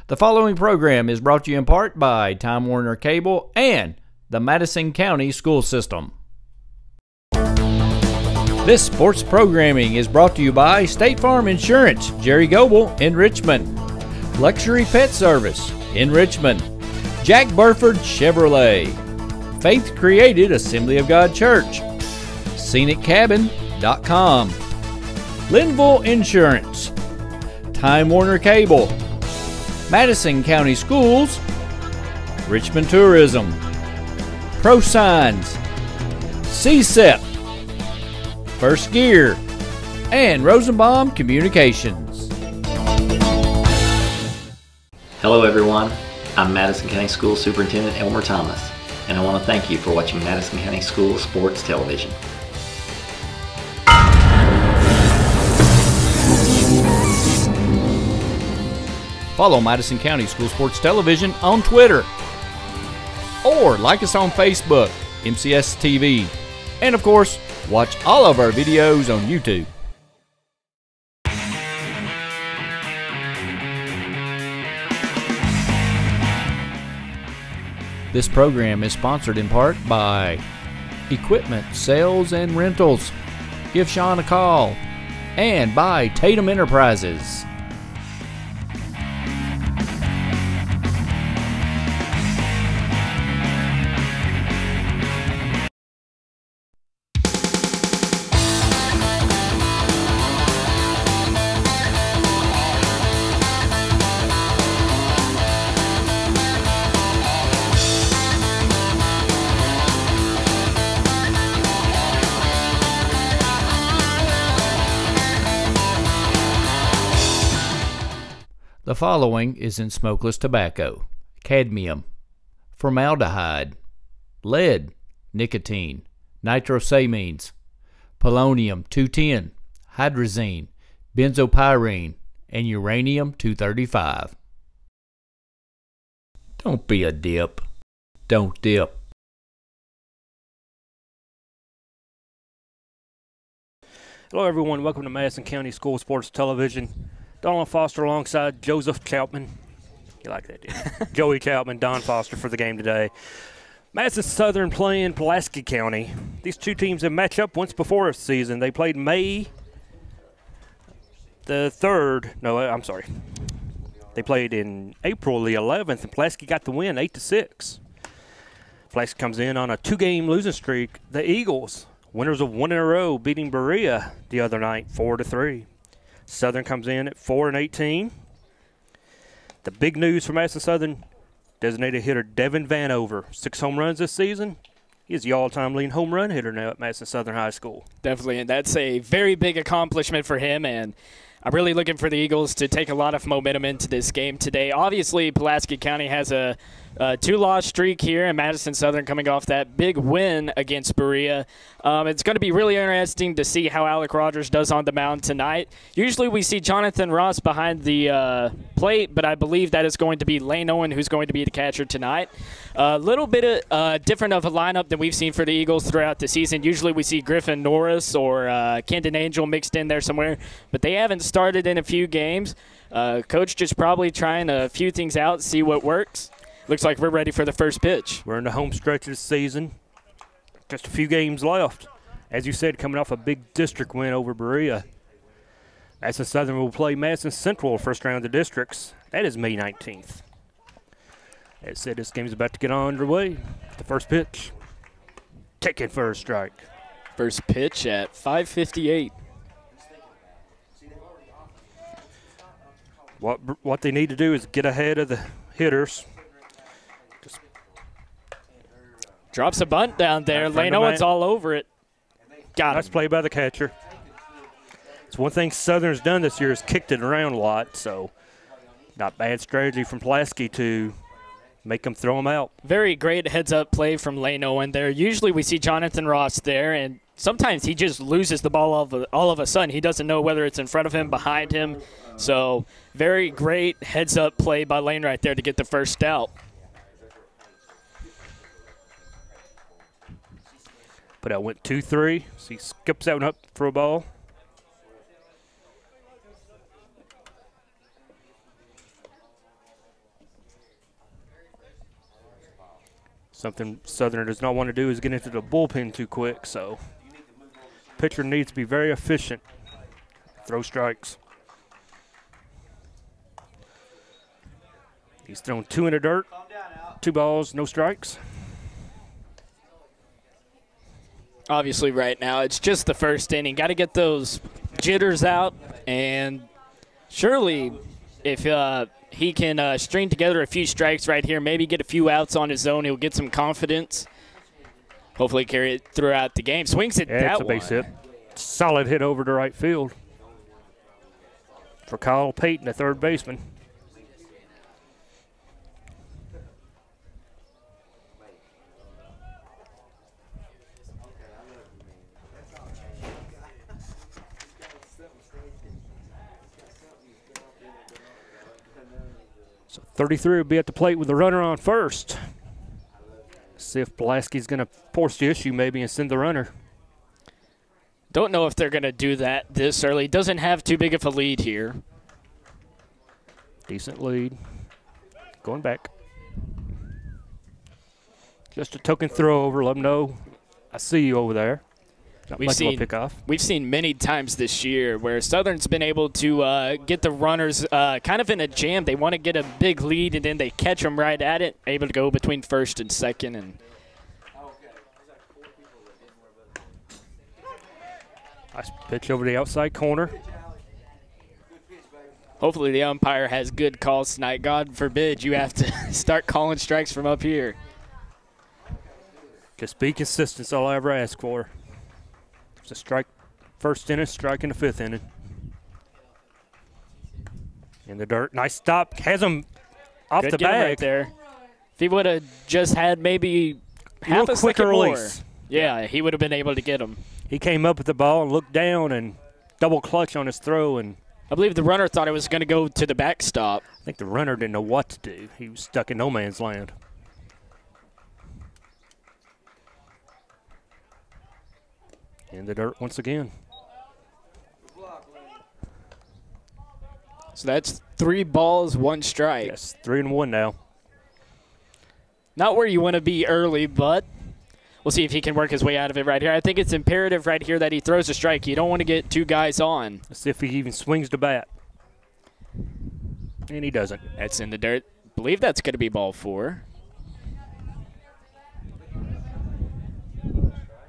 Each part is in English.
The following program is brought to you in part by Time Warner Cable and the Madison County School System. This sports programming is brought to you by State Farm Insurance, Jerry Goble in Richmond, Luxury Pet Service in Richmond, Jack Burford Chevrolet, Faith Created Assembly of God Church, ScenicCabin.com, Linville Insurance, Time Warner Cable, Madison County Schools, Richmond Tourism, Pro Signs, CSEP, First Gear, and Rosenbaum Communications. Hello everyone, I'm Madison County School Superintendent Elmer Thomas, and I want to thank you for watching Madison County School Sports Television. Follow Madison County School Sports Television on Twitter, or like us on Facebook, MCS TV, and of course, watch all of our videos on YouTube. This program is sponsored in part by Equipment Sales and Rentals. Give Sean a call. And by Tatum Enterprises. The following is in smokeless tobacco: cadmium, formaldehyde, lead, nicotine, nitrosamines, polonium-210, hydrazine, benzopyrene, and uranium-235. Don't be a dip. Don't dip. Hello everyone, welcome to Madison County School Sports Television. Donald Foster alongside Joseph Choutman. You like that, didn't you? Joey Choutman, Don Foster for the game today. Madison Southern playing Pulaski County. These two teams have matched up once before this season. They played May the 3rd. No, I'm sorry. They played in April the 11th, and Pulaski got the win 8-6. Pulaski comes in on a 2-game losing streak. The Eagles, winners of 1 in a row, beating Berea the other night 4-3. Southern comes in at 4-18. The big news for Madison Southern, designated hitter Devin Vanover, 6 home runs this season. He is the all-time leading home run hitter now at Madison Southern High School. Definitely, and that's a very big accomplishment for him, and I'm really looking for the Eagles to take a lot of momentum into this game today. Obviously, Pulaski County has a 2-loss streak here, and Madison Southern coming off that big win against Berea. It's going to be really interesting to see how Alec Rogers does on the mound tonight. Usually we see Jonathan Ross behind the plate, but I believe that is going to be Lane Owen who's going to be the catcher tonight. A little bit different of a lineup than we've seen for the Eagles throughout the season. Usually we see Griffin Norris or Kendon Angel mixed in there somewhere, but they haven't started in a few games. Coach just probably trying a few things out, see what works. Looks like we're ready for the first pitch. We're in the home stretch of the season. Just a few games left. As you said, coming off a big district win over Berea. Madison Southern will play Madison Central first round of the districts. That is May 19th. As said, this game is about to get underway. The first pitch. Taken for a strike. First pitch at 5:58. What they need to do is get ahead of the hitters. Drops a bunt down there. Lane Owens all over it. Got it. Nice play by the catcher. It's one thing Southern's done this year is kicked it around a lot, so not bad strategy from Pulaski to make them throw them out. Very great heads-up play from Lane Owen there. Usually we see Jonathan Ross there, and sometimes he just loses the ball all of a sudden. He doesn't know whether it's in front of him, behind him. So very great heads-up play by Lane right there to get the first out. But I went 2-3. So he skips out and up for a ball. Something Southern does not want to do is get into the bullpen too quick, so pitcher needs to be very efficient. Throw strikes. He's thrown 2 in the dirt, 2 balls, no strikes. Obviously right now it's just the first inning. Got to get those jitters out, and surely if he can string together a few strikes right here, maybe get a few outs on his own, he'll get some confidence. Hopefully carry it throughout the game. Swings it that it's a base hit. Solid hit over to right field for Kyle Payton, the third baseman. So 33 will be at the plate with the runner on first. See if Pulaski's going to force the issue maybe and send the runner. Don't know if they're going to do that this early. Doesn't have too big of a lead here. Decent lead. Going back. Just a token throw over. Let them know I see you over there. We've seen many times this year where Southern's been able to get the runners kind of in a jam. They want to get a big lead, and then they catch them right at it, able to go between first and second. And nice pitch over the outside corner. Hopefully the umpire has good calls tonight. God forbid you have to start calling strikes from up here. Just be consistent. That's all I ever ask for. It's a strike first inning, strike in the 5th inning. In the dirt. Nice stop. Has him off the bag. Right there. If he would have just had maybe half a second release. More, yeah, he would have been able to get him. He came up with the ball and looked down and double clutch on his throw. And I believe the runner thought it was going to go to the backstop. I think the runner didn't know what to do. He was stuck in no man's land. In the dirt once again. So that's 3 balls, 1 strike. Yes, 3-1 now. Not where you want to be early, but we'll see if he can work his way out of it right here. I think it's imperative right here that he throws a strike. You don't want to get 2 guys on. Let's see if he even swings the bat. And he doesn't. That's in the dirt. I believe that's going to be ball 4.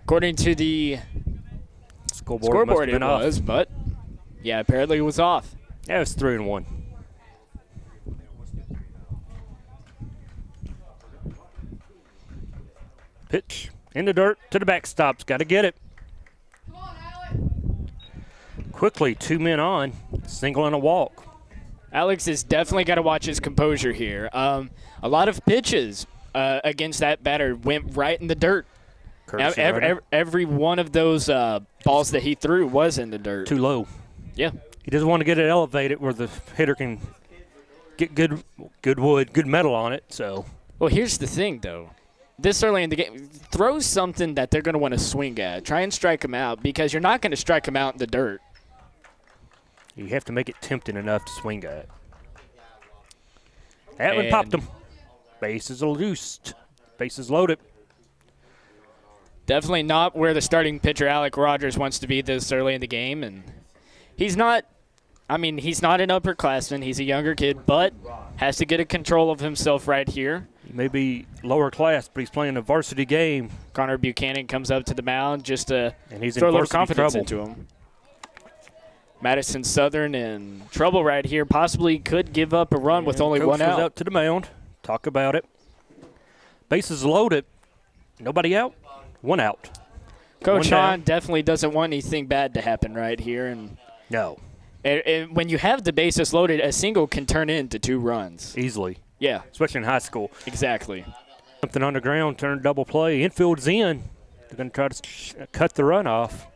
According to the scoreboard it was, but yeah, apparently it was off. Yeah, it was 3-1. Pitch in the dirt to the backstop's got to get it. Come on, Alex. Quickly, 2 men on, single and a walk. Alex has definitely got to watch his composure here. A lot of pitches against that batter went right in the dirt. Every one of those balls that he threw was in the dirt. Too low. Yeah. He doesn't want to get it elevated where the hitter can get good wood, good metal on it. So. Well, here's the thing, though. This early in the game, throw something that they're going to want to swing at. Try and strike him out because you're not going to strike him out in the dirt. You have to make it tempting enough to swing at. That one popped him. Bases loosed. Bases loaded. Definitely not where the starting pitcher, Alec Rogers, wants to be this early in the game. And he's not an upperclassman. He's a younger kid, but has to get a control of himself right here. He may be lower class, but he's playing a varsity game. Connor Buchanan comes up to the mound just to and he's throw in a little confidence trouble. into him. Madison Southern in trouble right here. Possibly could give up a run with only 1 out. Out to the mound. Talk about it. Bases loaded. Nobody out. 1 out. Coach Hahn definitely doesn't want anything bad to happen right here. And no. When you have the bases loaded, a single can turn into 2 runs. Easily. Yeah. Especially in high school. Exactly. Something on the ground, turn double play. Infield's in. They're going to try to cut the run off.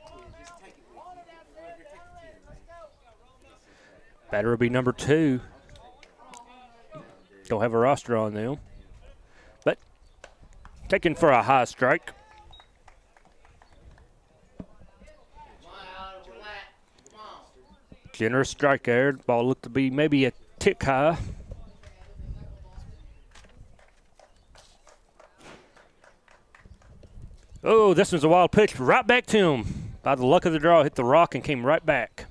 Batter will be number 2. Don't have a roster on them. But taken for a high strike. Generous strike there. Ball looked to be maybe a tick high. Oh, this one's a wild pitch. Right back to him. By the luck of the draw, hit the rock and came right back.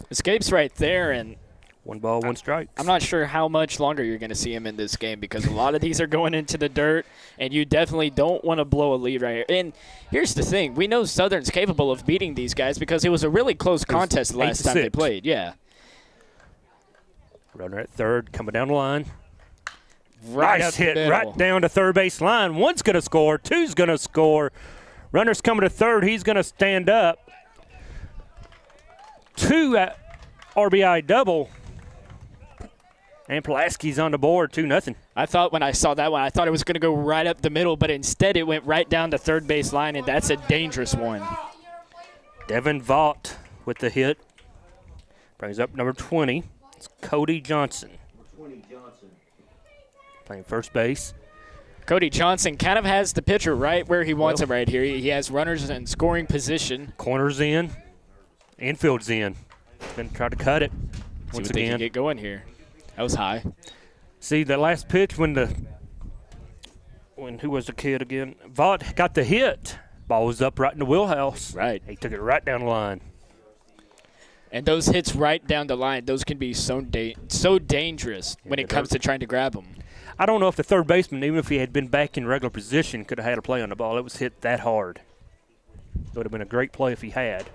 Escapes right there, and 1 ball, 1 strike. I'm not sure how much longer you're going to see him in this game because a lot of these are going into the dirt, and you definitely don't want to blow a lead right here. And here's the thing. We know Southern's capable of beating these guys because it was a really close contest the last time they played. Yeah. Runner at third, coming down the line. Right nice hit right down to third base line. 1's going to score. 2's going to score. Runner's coming to third. He's going to stand up. 2 at RBI double. And Pulaski's on the board, 2-0. I thought when I saw that one, I thought it was going to go right up the middle, but instead it went right down the third base line, and that's a dangerous one. Devin Vaught with the hit. Brings up number 20. It's Cody Johnson. Playing first base. Cody Johnson kind of has the pitcher right where he wants him right here. He has runners in scoring position. Corners in. Infield's in. Going to try to cut it once They again. can get going here. That was high. See, the last pitch when who was the kid again? Vaught got the hit. Ball was up right in the wheelhouse. Right. He took it right down the line. And those hits right down the line, those can be so dangerous when it comes to trying to grab them. I don't know if the third baseman, even if he had been back in regular position, could have had a play on the ball. It was hit that hard. It would have been a great play if he had.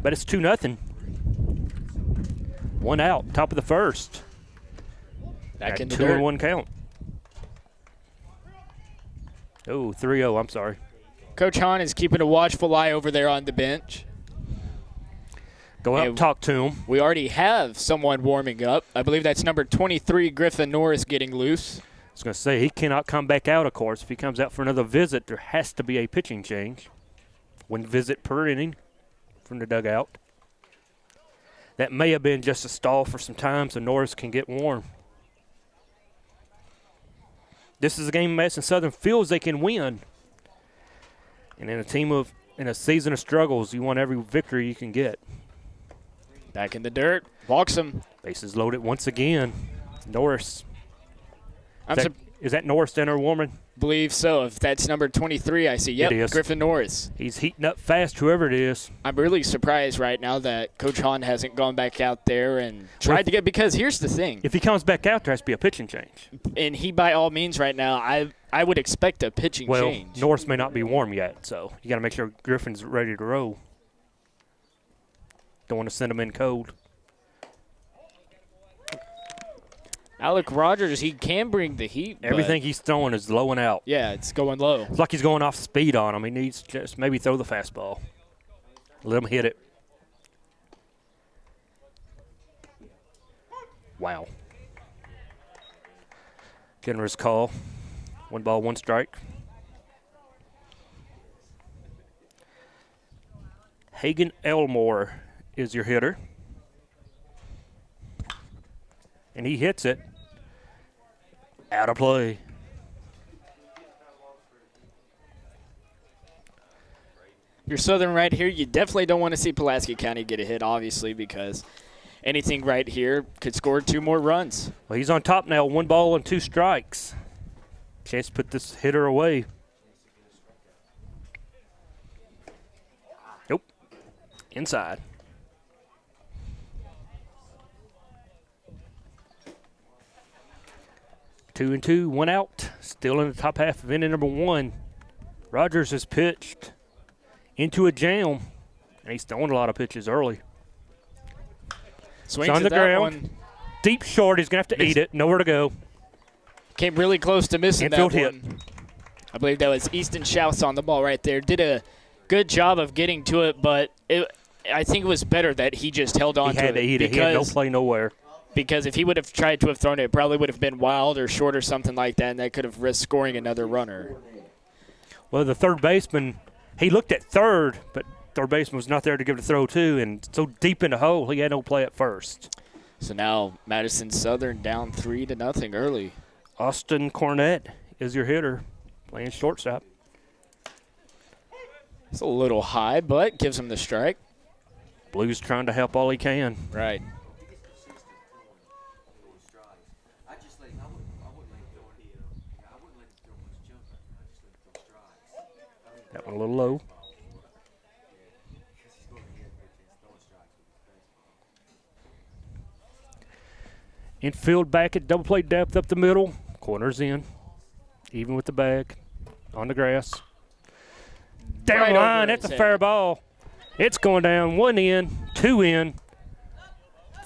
But it's 2-0. 1 out, top of the first. Back in the 2-1 count. Oh, 3-0, I'm sorry. Coach Hahn is keeping a watchful eye over there on the bench. Go up and talk to him. We already have someone warming up. I believe that's number 23, Griffin Norris, getting loose. I was going to say, he cannot come back out, of course. If he comes out for another visit, there has to be a pitching change. 1 visit per inning from the dugout. That may have been just a stall for some time so Norris can get warm. This is a game Madison Southern feels they can win. And in a season of struggles, you want every victory you can get. Back in the dirt. Walks him. Bases loaded once again. Norris. Is that Norris down there warming? Believe so. If that's number 23, I see. Yep, it is. Griffin Norris. He's heating up fast, whoever it is. I'm really surprised right now that Coach Hahn hasn't gone back out there and tried to get, because here's the thing. If he comes back out, there has to be a pitching change. And he, by all means, right now, I would expect a pitching change. Well, Norris may not be warm yet, so you got to make sure Griffin's ready to roll. Don't want to send him in cold. Alec Rogers, he can bring the heat. Everything he's throwing is low and out. Yeah, it's going low. It's like he's going off speed on him. He needs to just maybe throw the fastball. Let him hit it. Wow. Generous call. 1 ball, 1 strike. Hagen Elmore is your hitter. And he hits it. Out of play. You're Southern right here. You definitely don't want to see Pulaski County get a hit, obviously, because anything right here could score 2 more runs. Well, he's on top now. 1 ball and 2 strikes. Chance to put this hitter away. Nope. Inside. Two and 2, 1 out. Still in the top half of inning number 1. Rogers has pitched into a jam, and he's throwing a lot of pitches early. Swings on the at that ground. one. Deep short. He's going to have to eat it. Nowhere to go. Came really close to missing Infield that one. I believe that was Easton Schaus on the ball right there. Did a good job of getting to it, but I think it was better that he just held on to it. He had to eat it. He had no play nowhere. Because if he would have tried to have thrown it, it probably would have been wild or short or something like that, and that could have risked scoring another runner. Well, the third baseman, he looked at third, but third baseman was not there to give the throw to, and so deep in the hole, he had no play at first. So now Madison Southern down 3-0 early. Austin Cornett is your hitter, playing shortstop. It's a little high, but gives him the strike. Blues trying to help all he can. Right. That one a little low. Infield back at double play depth up the middle. Corners in. Even with the bag. On the grass. Down Right the line. over That's a his fair head. ball. It's going down. 1 in. 2 in.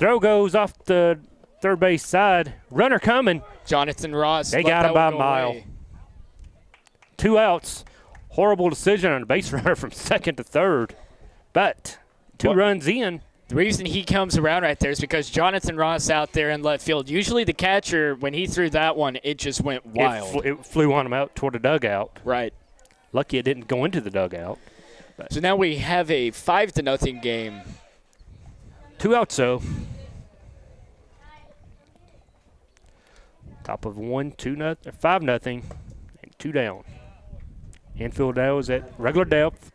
Throw goes off the third base side. Runner coming. Jonathan Ross. They let got that him by one a go mile. away. 2 outs. Horrible decision on the base runner from second to third. But 2 What? runs in. The reason he comes around right there is because Jonathan Ross out there in left field. Usually the catcher, when he threw that one, it just went wild. It flew on him out toward the dugout. Right. Lucky it didn't go into the dugout. So now we have a 5-0 game. 2 outs, though. Top of 1-2 5-0, and 2 down. Infield now is at regular depth.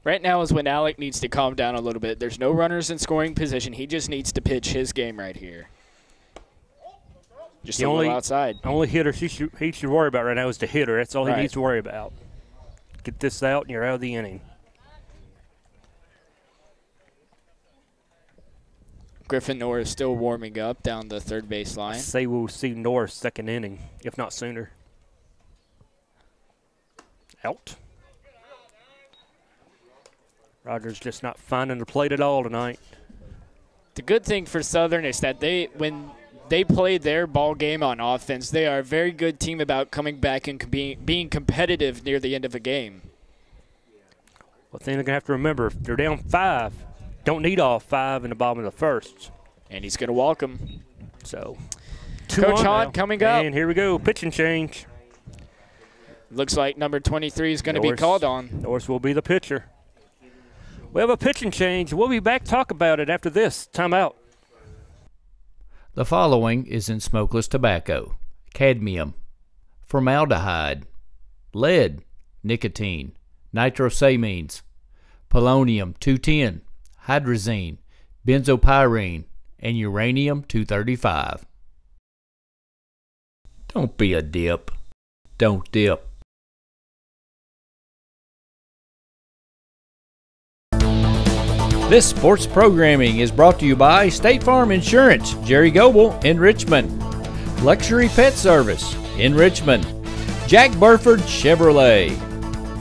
Right now is when Alec needs to calm down a little bit. There's no runners in scoring position. He just needs to pitch his game right here. Just The a only- little outside. Only hitter he should worry about right now is the hitter. That's all he Right. needs to worry about. Get this out, and you're out of the inning. Griffin Norris still warming up down the third base line. Say we'll see Norris second inning, if not sooner. Out. Rogers just not finding the plate at all tonight. The good thing for Southern is that when they play their ball game on offense, they are a very good team about coming back and being competitive near the end of a game. Well, thing they're going to have to remember, if they're down 5, don't need all 5 in the bottom of the first. And he's going to walk him. So, Coach 2-1 Hahn now. coming up. And here we go, pitching change. Looks like number 23 is going to be Norris- called on. Norris will be the pitcher. We have a pitching change. We'll be back to talk about it after this. Timeout. The following is in smokeless tobacco: cadmium, formaldehyde, lead, nicotine, nitrosamines, polonium-210, hydrazine, benzopyrene, and uranium-235. Don't be a dip. Don't dip. This sports programming is brought to you by State Farm Insurance, Jerry Goble in Richmond, Luxury Pet Service in Richmond, Jack Burford Chevrolet,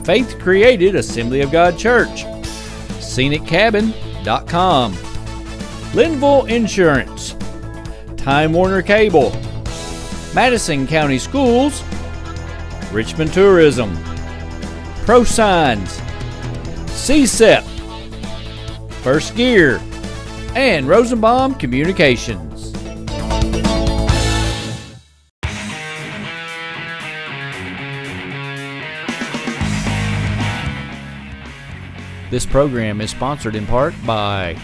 Faith Created Assembly of God Church, ScenicCabin.com, Linville Insurance, Time Warner Cable, Madison County Schools, Richmond Tourism, Pro Signs, CSEP, First Gear, and Rosenbaum Communications. This program is sponsored in part by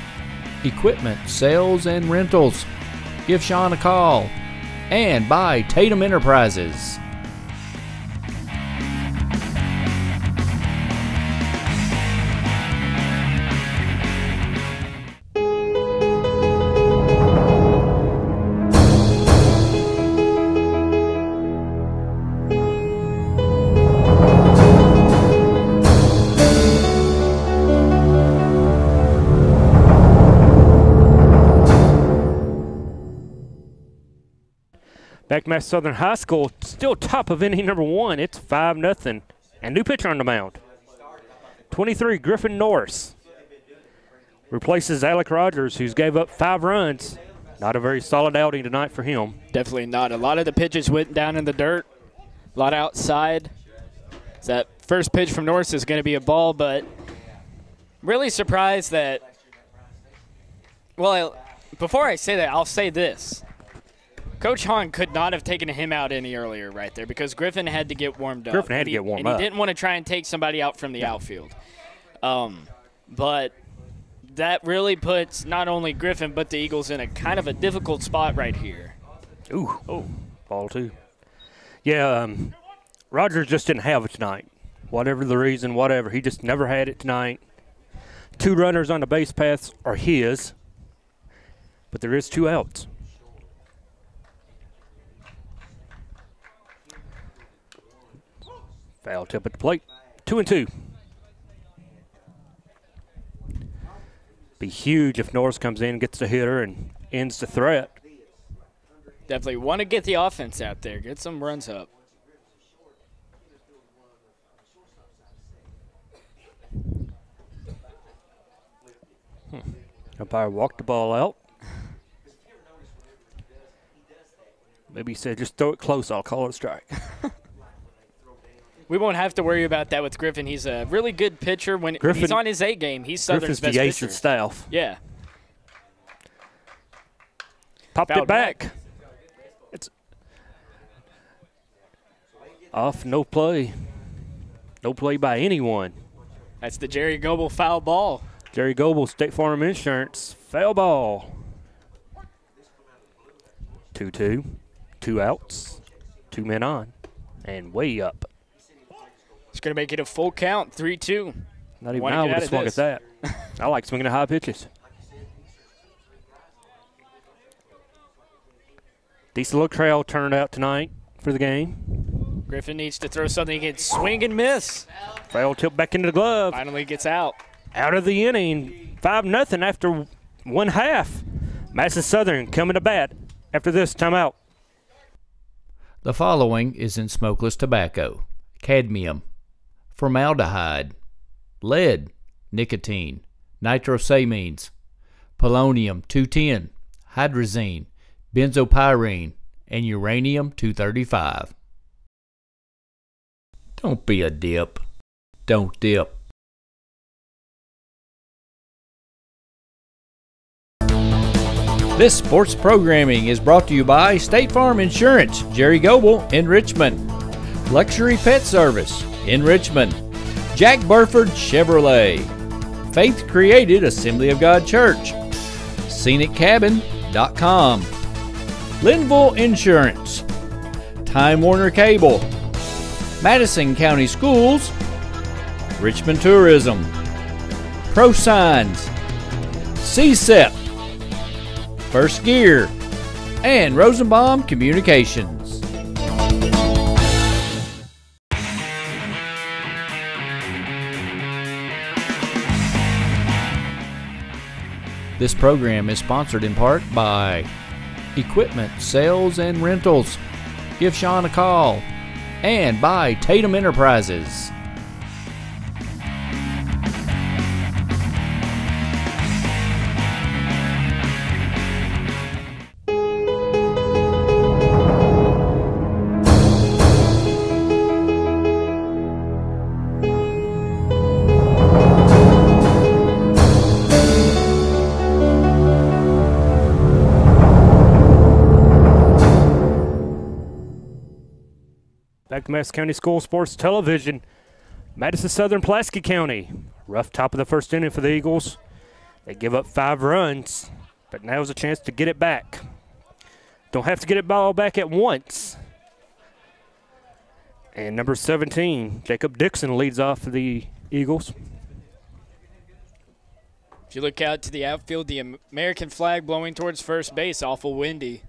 Equipment Sales and Rentals. Give Sean a call. And by Tatum Enterprises. Back to Madison Southern High School, still top of inning number 1. It's 5-0. And new pitcher on the mound. 23, Griffin Norris. Replaces Alec Rogers, who's gave up 5 runs. Not a very solid outing tonight for him. Definitely not. A lot of the pitches went down in the dirt, a lot outside. So that first pitch from Norris is going to be a ball, but really surprised that, well, before I say that, I'll say this. Coach Hahn could not have taken him out any earlier right there because Griffin had to get warmed up. Griffin had to get warmed up. up. He didn't want to try and take somebody out from the outfield. But that really puts not only Griffin but the Eagles in a kind of a difficult spot right here. Ooh, oh, ball 2. Yeah, Rogers just didn't have it tonight. Whatever the reason, whatever. He just never had it tonight. 2 runners on the base paths are his. but there is 2 outs. Foul tip at the plate. 2-2. Be huge if Norris comes in, gets the hitter, and ends the threat. Definitely want to get the offense out there, get some runs up. Umpire walked the ball out. Maybe he said, just throw it close, I'll call it a strike. We won't have to worry about that with Griffin. He's a really good pitcher. When he's on his A game, he's Southern's Griffin's best the ace pitcher. of staff. Yeah. Popped Fouled it back. It's off, no play. No play by anyone. That's the Jerry Goebel foul ball. Jerry Goebel, State Farm Insurance, foul ball. 2-2, 2 outs, 2 men on, and way up. It's going to make it a full count, 3-2. Not even I would have swung at that. I like swinging at high pitches. Decent little trail turned out tonight for the game. Griffin needs to throw something he can swing and miss. Foul tip back into the glove. Finally gets out. Out of the inning, 5-0 after 1 half. Madison Southern coming to bat after this timeout. The following is in smokeless tobacco: cadmium, formaldehyde, lead, nicotine, nitrosamines, polonium-210, hydrazine, benzopyrene, and uranium-235. Don't be a dip. Don't dip. This sports programming is brought to you by State Farm Insurance, Jerry Goebel in Richmond, Luxury Pet Service in Richmond, Jack Burford Chevrolet, Faith Created Assembly of God Church, ScenicCabin.com, Linville Insurance, Time Warner Cable, Madison County Schools, Richmond Tourism, Pro Signs, CSEP, First Gear, and Rosenbaum Communications. This program is sponsored in part by Equipment Sales and Rentals. Give Sean a call. And by Tatum Enterprises. Back to Madison County School Sports Television. Madison Southern, Pulaski County. Rough top of the first inning for the Eagles. They give up 5 runs, but now's a chance to get it back. Don't have to get it all back at once. And number 17, Jacob Dixon, leads off for the Eagles. If you look out to the outfield, the American flag blowing towards first base, awful windy.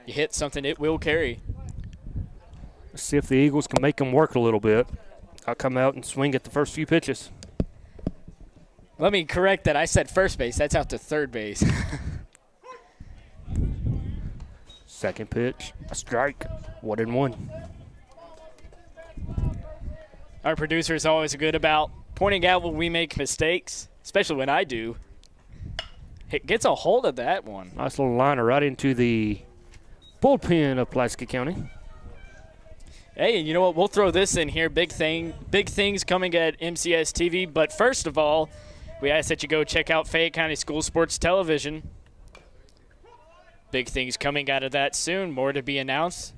You hit something, it will carry. Let's see if the Eagles can make them work a little bit. I'll come out and swing at the first few pitches. Let me correct that. I said first base. That's out to third base. Second pitch, a strike, 1-1. Our producer is always good about pointing out when we make mistakes, especially when I do. It gets a hold of that one. Nice little liner right into the bullpen of Pulaski County. Hey, you know what? We'll throw this in here. Big things coming at MCS TV. But first of all, we ask that you go check out Fayette County School Sports Television. Big things coming out of that soon. More to be announced.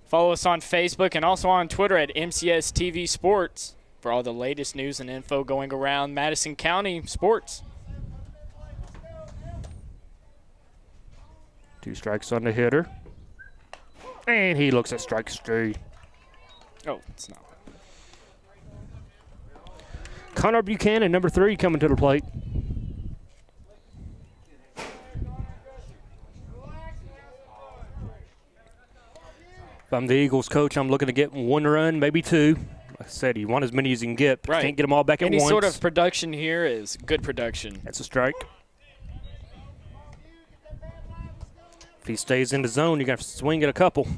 Follow us on Facebook and also on Twitter at MCS TV Sports for all the latest news and info going around Madison County sports. 2 strikes on the hitter. And he looks at strike 3. Oh, it's not. Connor Buchanan, number 3, coming to the plate. If I'm the Eagles coach, I'm looking to get one run, maybe two. Like I said, you want as many as you can get, but you can't get them all back at once. Any sort of production here is good production. That's a strike. If he stays in the zone, you're going to swing at a couple.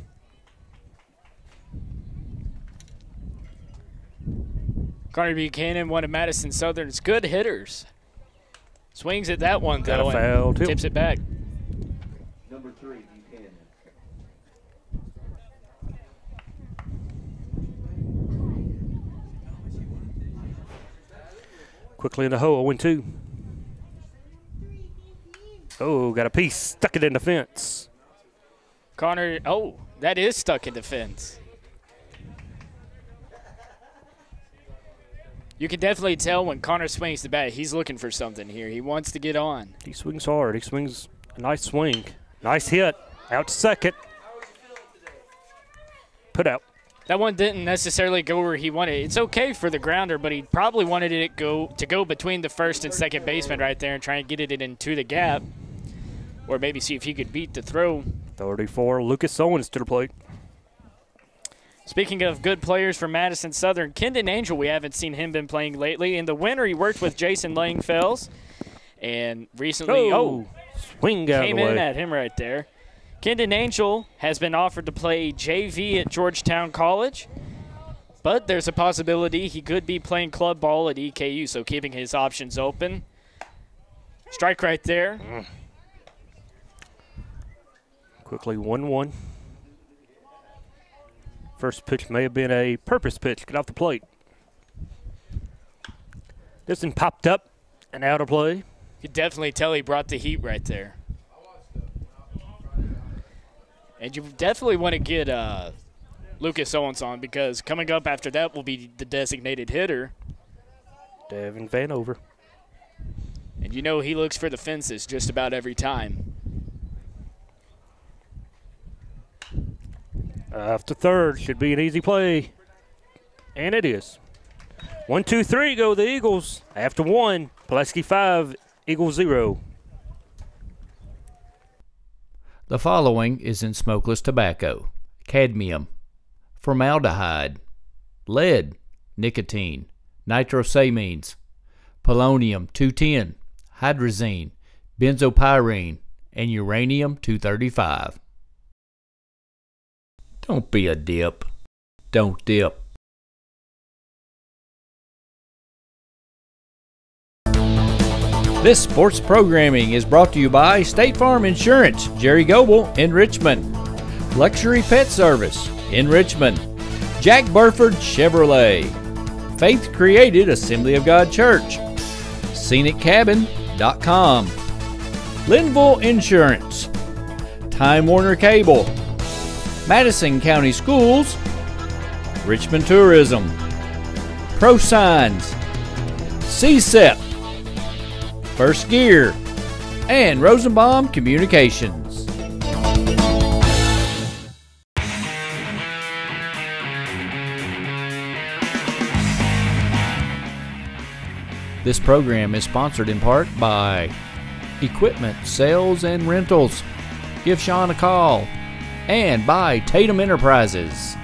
Connor Buchanan, one of Madison Southern's good hitters. Swings at that one, Got though, a foul, and too. tips it back. Number 3, Buchanan. Quickly in the hole, 0-2. Oh, got a piece, stuck it in the fence. Connor, oh, that is stuck in the fence. You can definitely tell when Connor swings the bat, he's looking for something here. He wants to get on. He swings hard. He swings a nice swing. Nice hit. Out to second. Put out. That one didn't necessarily go where he wanted. It's okay for the grounder, but he probably wanted it to go between the first and second baseman right there and try and get it into the gap. Or maybe see if he could beat the throw. 34, Lucas Owens to the plate. Speaking of good players for Madison Southern, Kendon Angel, we haven't seen him been playing lately. In the winter, he worked with Jason Langfells. And recently, swing out came of the in way. at him right there. Kendon Angel has been offered to play JV at Georgetown College. But there's a possibility he could be playing club ball at EKU, so keeping his options open. Strike right there. Quickly 1-1. First pitch may have been a purpose pitch. Get off the plate. This one popped up and out of play. You could definitely tell he brought the heat right there. And you definitely want to get Lucas Owens on, because coming up after that will be the designated hitter. Devin Vanover. And you know he looks for the fences just about every time. After third, should be an easy play. And it is. 1, 2, 3 go the Eagles. After 1, Pulaski 5, Eagles 0. The following is in smokeless tobacco: cadmium, formaldehyde, lead, nicotine, nitrosamines, polonium-210, hydrazine, benzopyrene, and uranium-235. Don't be a dip. Don't dip. This sports programming is brought to you by State Farm Insurance, Jerry Goble in Richmond, Luxury Pet Service in Richmond, Jack Burford Chevrolet, Faith Created Assembly of God Church, ScenicCabin.com, Linville Insurance, Time Warner Cable, Madison County Schools, Richmond Tourism, Pro Signs, CSEP, First Gear, and Rosenbaum Communications. This program is sponsored in part by Equipment Sales and Rentals. Give Sean a call. And by Tatum Enterprises.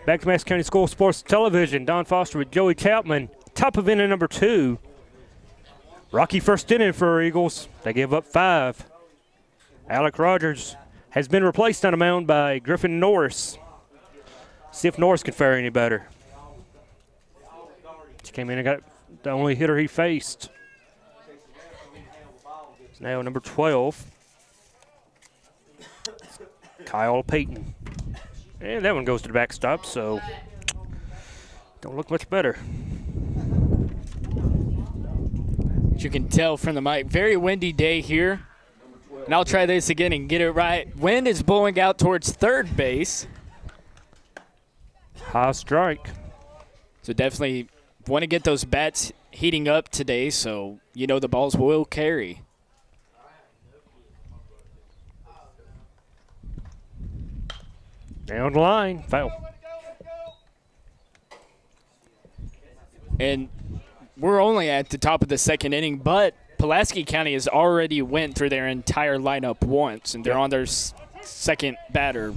Back to Madison County School Sports Television. Don Foster with Joey Chapman. Top of inning number 2. Rocky first inning for our Eagles. They give up 5. Alec Rogers has been replaced on the mound by Griffin Norris. See if Norris can fare any better. He came in and got the only hitter he faced. It's now number 12. Kyle Payton. And that one goes to the backstop, so don't look much better. You can tell from the mic, very windy day here. And I'll try this again and get it right. Wind is blowing out towards third base. High strike. So definitely want to get those bats heating up today, so you know the balls will carry. Down the line, foul. And we're only at the top of the second inning, but Pulaski County has already went through their entire lineup once, and they're on their second batter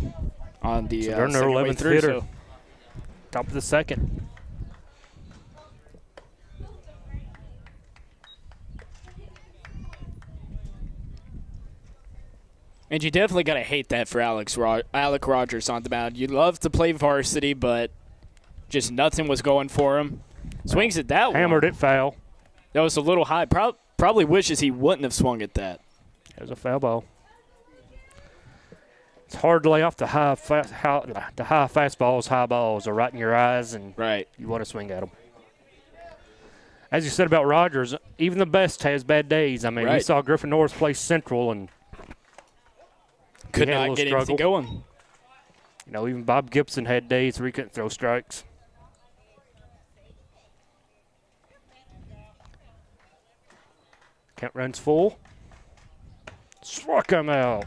on the they're in their 11th through, hitter. so. Top of the second. And you definitely got to hate that for Alec Rogers on the mound. You'd love to play varsity, but just nothing was going for him. Swings at that one. Hammered it, foul. That was a little high. Probably wishes he wouldn't have swung at that. It was a foul ball. It's hard to lay off the high fastballs. High balls are right in your eyes, and you want to swing at them. As you said about Rogers, even the best has bad days. I mean, we saw Griffin North play Central and could not get anything going. You know, even Bob Gibson had days where he couldn't throw strikes. Count runs full. Struck him out.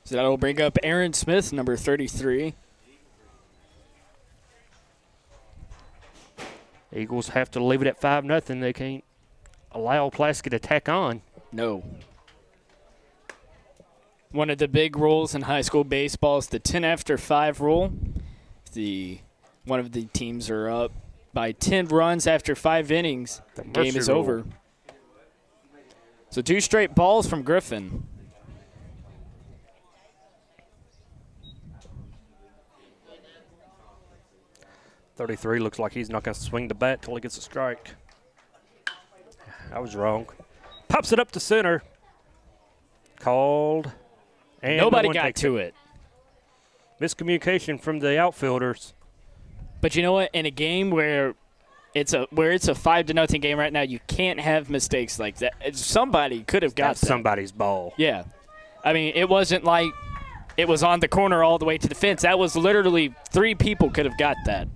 So that'll bring up Aaron Smith, number 33. Eagles have to leave it at 5-0. They can't allow Pulaski to tack on. No. One of the big rules in high school baseball is the 10 after 5 rule. One of the teams are up by 10 runs after 5 innings, the game is over. So 2 straight balls from Griffin. .33 looks like he's not going to swing the bat till he gets a strike. I was wrong. Pops it up to center. Called. And nobody got to it. Miscommunication from the outfielders. But you know what? In a game where it's a 5-0 game right now, you can't have mistakes like that. Somebody could have got That's somebody's ball. Yeah. I mean, it wasn't like it was on the corner all the way to the fence. That was literally 3 people could have got that.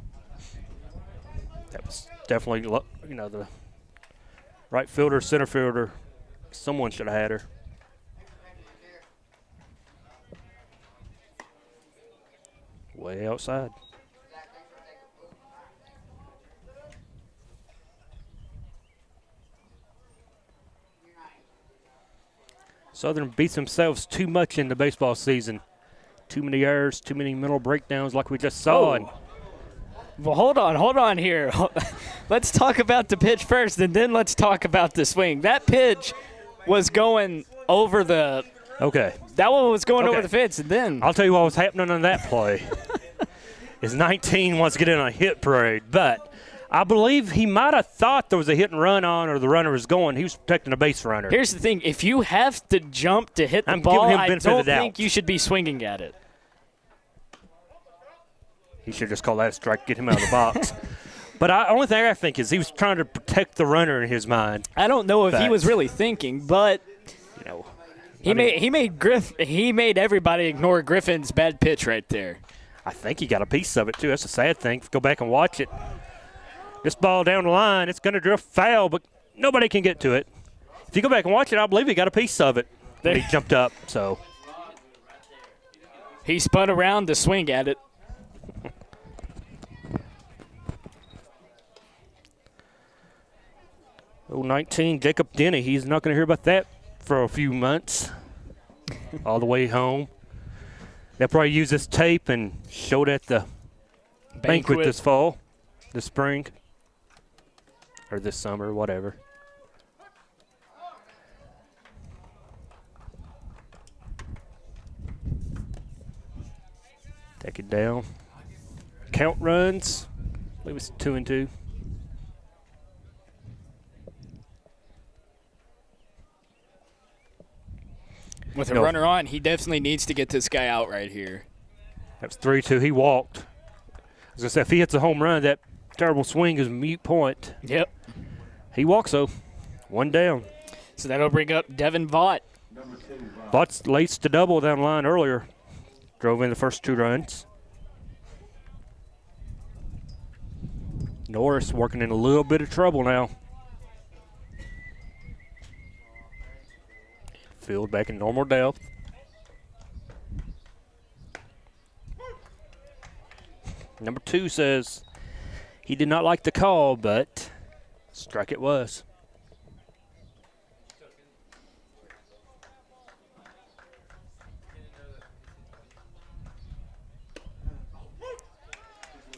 That was definitely, you know, the right fielder, center fielder. Someone should have had her. Way outside. Southern beats themselves too much in the baseball season. Too many errors, too many mental breakdowns like we just saw. And well, hold on here. Let's talk about the pitch first, and then let's talk about the swing. That pitch was going over the – okay. That one was going over the fence, and then – I'll tell you what was happening on that play. Is 19 wants to get in a hit parade, but I believe he might have thought there was a hit and run on or the runner was going. He was protecting a base runner. Here's the thing. If you have to jump to hit the ball, I don't think you should be swinging at it. He should just call that a strike, get him out of the box. But the only thing I think is he was trying to protect the runner in his mind. I don't know if he was really thinking, but you know, he made everybody ignore Griffin's bad pitch right there. I think he got a piece of it too. That's a sad thing. Go back and watch it. This ball down the line, it's going to drift foul, but nobody can get to it. If you go back and watch it, I believe he got a piece of it when he jumped up. So he spun around to swing at it. 19, Jacob Denny. He's not going to hear about that for a few months. All the way home. They'll probably use this tape and show it at the banquet this fall, this spring, or this summer, whatever. Take it down. Count runs. I believe it's 2-2. With a runner on, he definitely needs to get this guy out right here. That's 3-2. He walked. As I said, if he hits a home run, that terrible swing is a mute point. Yep. He walks, though. 1 down. So that'll bring up Devin Vaught, Lots laced to double down the line earlier. Drove in the first 2 runs. Norris working in a little bit of trouble now. Field back in normal depth. Number 2 says he did not like the call, but strike it was.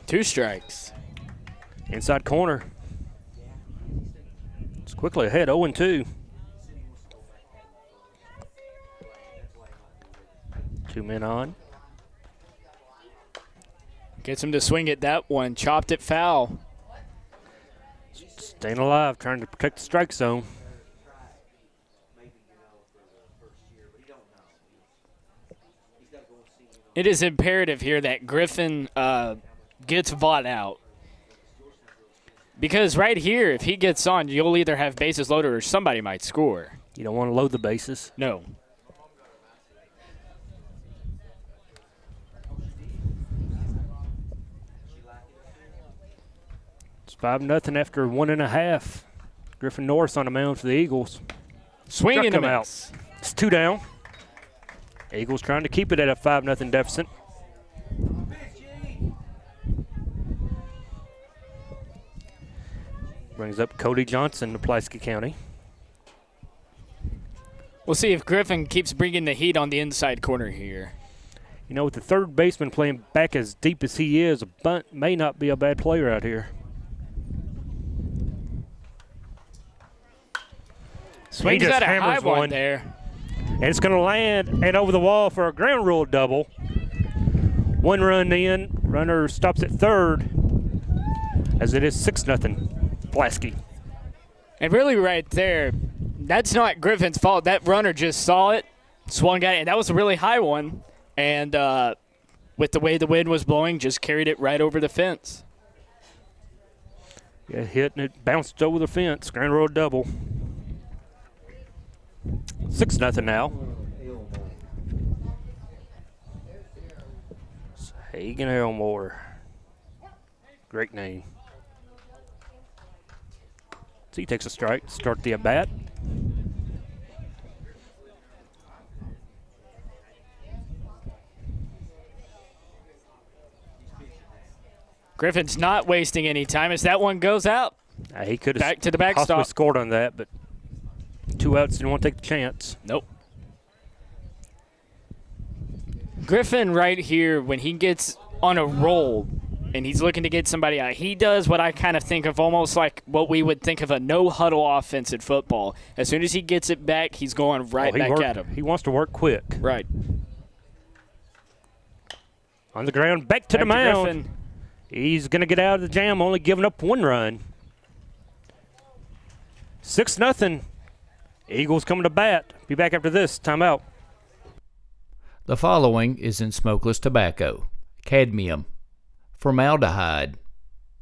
Two strikes. Inside corner. It's quickly ahead, 0-2. 2 men on. Gets him to swing at that one. Chopped it foul. Staying alive, trying to protect the strike zone. It is imperative here that Griffin gets Vaught out. Because right here, if he gets on, you'll either have bases loaded or somebody might score. You don't want to load the bases. No. It's 5-0 after 1.5. Griffin Norris on the mound for the Eagles. Swing and a out. miss. It's 2 down. Eagles trying to keep it at a 5-0 deficit. Brings up Cody Johnson to Pulaski County. We'll see if Griffin keeps bringing the heat on the inside corner here. You know, with the third baseman playing back as deep as he is, a bunt may not be a bad player out here. Swings at a high one there. And it's going to land and over the wall for a ground rule double. 1 run in. Runner stops at third as it is 6-0 Pulaski. And really right there, that's not Griffin's fault. That runner just saw it, swung at it, and that was a really high one. And with the way the wind was blowing, just carried it right over the fence. Yeah, hit and it bounced over the fence. Ground rule double. 6-0 now. Hagen Elmore. Great name. So he takes a strike to start the at-bat. Griffin's not wasting any time as that one goes out. He could have Back to the possibly backstop. scored on that, but 2 outs, didn't want to take the chance. Nope. Griffin right here, when he gets on a roll and he's looking to get somebody out, he does what I kind of think of almost like what we would think of a no-huddle offense in football. As soon as he gets it back, he's going right back at him. He wants to work quick. Right. On the ground, back to the mound. Griffin. He's going to get out of the jam, only giving up 1 run. 6-0. Eagles coming to bat. Be back after this. Timeout. The following is in smokeless tobacco: cadmium, formaldehyde,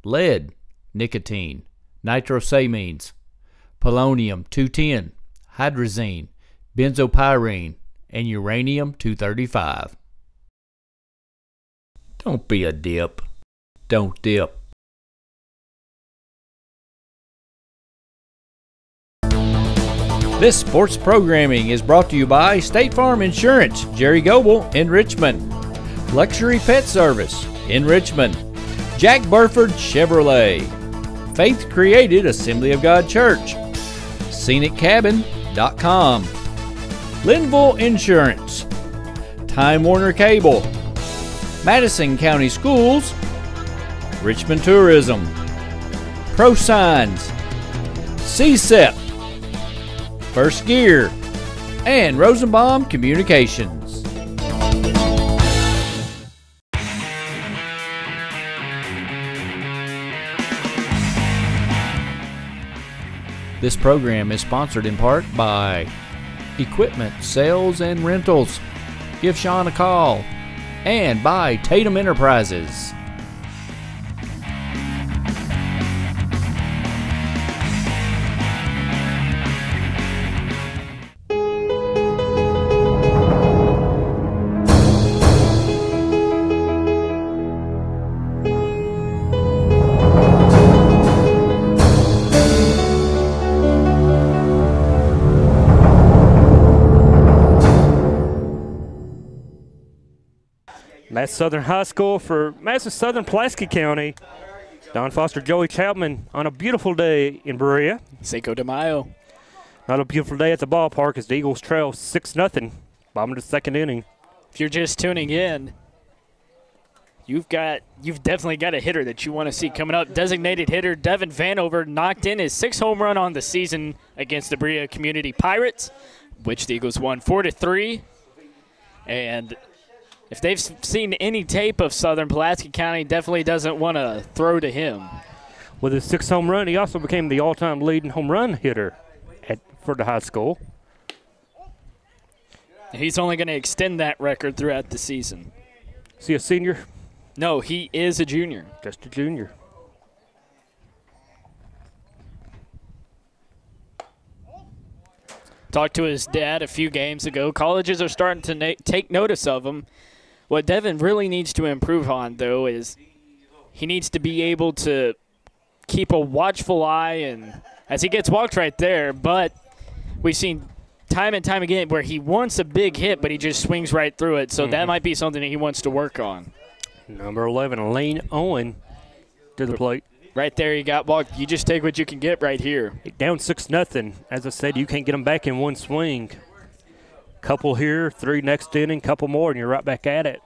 lead, nicotine, nitrosamines, polonium-210, hydrazine, benzopyrene, and uranium-235. Don't be a dip. Don't dip. This sports programming is brought to you by State Farm Insurance, Jerry Goble in Richmond, Luxury Pet Service in Richmond, Jack Burford Chevrolet, Faith Created Assembly of God Church, ScenicCabin.com, Linville Insurance, Time Warner Cable, Madison County Schools, Richmond Tourism, ProSigns, CSEP, First Gear, and Rosenbaum Communications. This program is sponsored in part by Equipment Sales and Rentals. Give Sean a call. And by Tatum Enterprises. Madison Southern High School for Madison Southern Pulaski County. Don Foster, Joey Chapman on a beautiful day in Berea. Cinco de Mayo. Not a beautiful day at the ballpark as the Eagles trail 6-0, bottom of the second inning. If you're just tuning in, you've definitely got a hitter that you want to see coming up. Designated hitter Devin Vanover knocked in his 6th home run on the season against the Berea Community Pirates, which the Eagles won 4-3. And if they've seen any tape of Southern Pulaski County, definitely doesn't want to throw to him. With his 6th home run, he also became the all-time leading home run hitter for the high school. He's only going to extend that record throughout the season. Is he a senior? No, he is a junior. Just a junior. Talked to his dad a few games ago. Colleges are starting to take notice of him. What Devin really needs to improve on, though, is he needs to be able to keep a watchful eye, and as he gets walked right there, but we've seen time and time again where he wants a big hit, but he just swings right through it. So that might be something that he wants to work on. Number 11, Lane Owen to the plate. Right there, he got walked. You just take what you can get right here. Down 6-0. As I said, you can't get them back in one swing. Couple here, 3 next inning, couple more, and you're right back at it.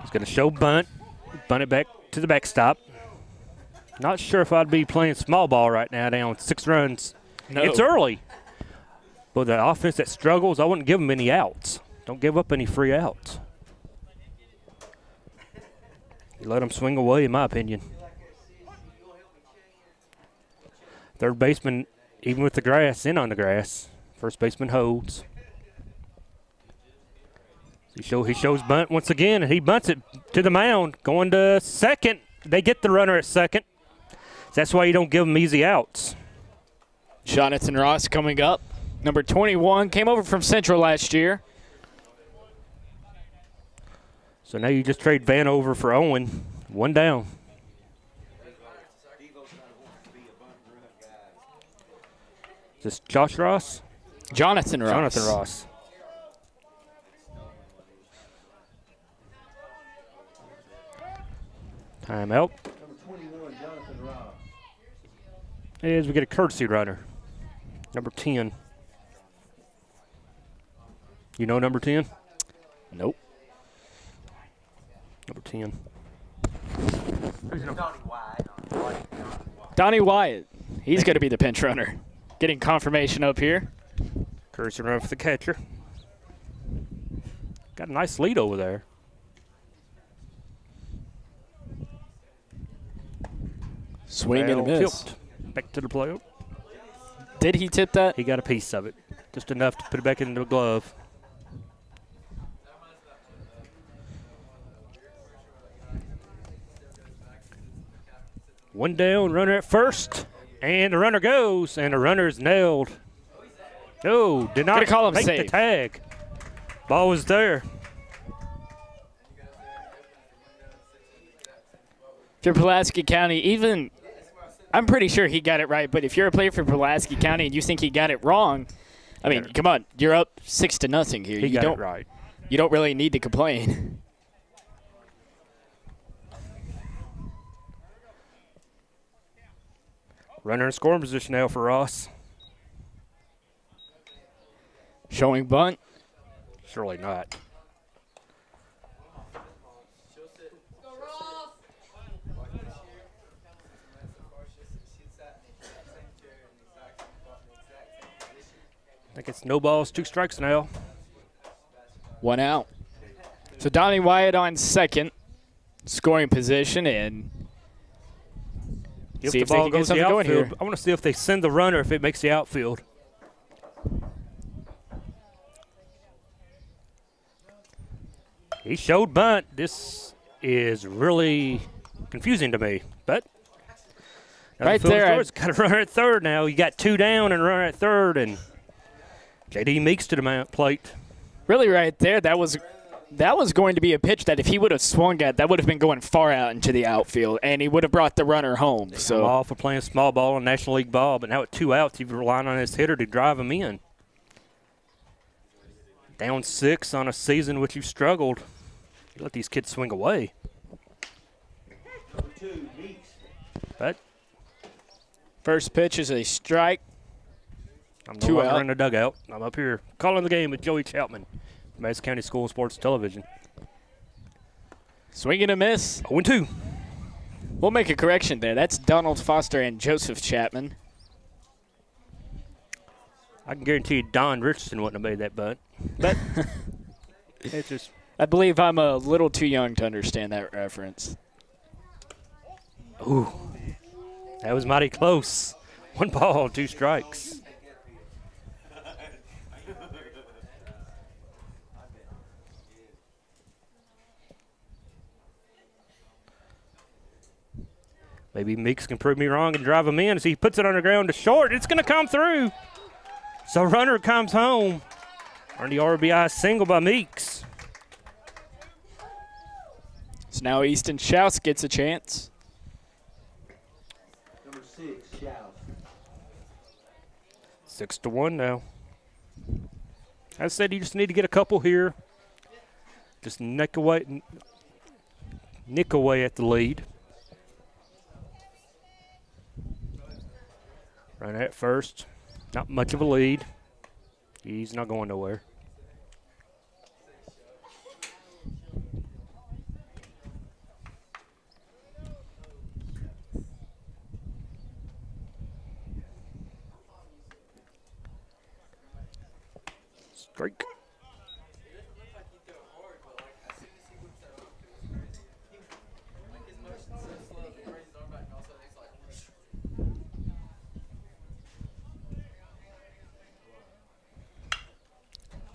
He's going to show bunt it back to the backstop. Not sure if I'd be playing small ball right now down 6 runs. No. It's early. But the offense that struggles, I wouldn't give them any outs. Don't give up any free outs. You let them swing away, in my opinion. Third baseman, even with the grass, in on the grass. First baseman holds. He shows bunt once again, and he bunts it to the mound, going to second. They get the runner at second. That's why you don't give them easy outs. Jonathan Ross coming up. Number 21, came over from Central last year. So now you just trade Vanover for Owen. 1 down. Is this Josh Ross? Jonathan Ross. Jonathan Ross. Timeout. Number 21, Jonathan Ross. As we get a courtesy runner. Number 10. You know number 10? Nope. Number 10. Donnie Wyatt. He's going to be the pinch runner. Getting confirmation up here. Courtesy run for the catcher. Got a nice lead over there. Swing and a Well miss. tipped. Back to the plate. Did he tip that? He got a piece of it. Just enough to put it back into the glove. One down, runner at first. And the runner goes, and the runner's nailed. No, did not Gonna call him make safe. the tag. Ball was there. For Pulaski County, I'm pretty sure he got it right, but if you're a player for Pulaski County and you think he got it wrong, I mean, come on, you're up 6-0 here. He You got don't it right. You don't really need to complain. Runner in scoring position now for Ross. Showing bunt. Surely not. I think it's no balls, 2 strikes now. 1 out. So Donnie Wyatt on second, scoring position, and If see the if they ball can get goes to something the going outfield, here. I want to see if they send the runner if it makes the outfield. He showed bunt. This is really confusing to me, but Right there, It's got a runner at third now. You got 2 down and a runner at third, and J.D. Meeks to the plate. Really right there, that was going to be a pitch that if he would have swung at, that would have been going far out into the outfield, and he would have brought the runner home. So All for playing small ball and National League ball, but now at 2 outs, you're relying on his hitter to drive him in. Down 6 on a season which you've struggled. You let these kids swing away. But First pitch is a strike. I'm no longer in the dugout. I'm up here calling the game with Joey Chapman, Madison County School Sports Television. Swing and a miss. 0-2. We'll make a correction there. That's Donald Foster and Joseph Chapman. I can guarantee you Don Richardson wouldn't have made that bunt. But it's just. I believe I'm a little too young to understand that reference. Ooh. That was mighty close. 1 ball, 2 strikes. Maybe Meeks can prove me wrong and drive him in as he puts it on the ground to short. It's going to come through. So runner comes home. Earned the RBI single by Meeks. So now Easton Schaus gets a chance. Number 6, Schaus. 6-1 now. I said you just need to get a couple here. Just nick away at the lead. Right at first. Not much of a lead. He's not going nowhere. Strike.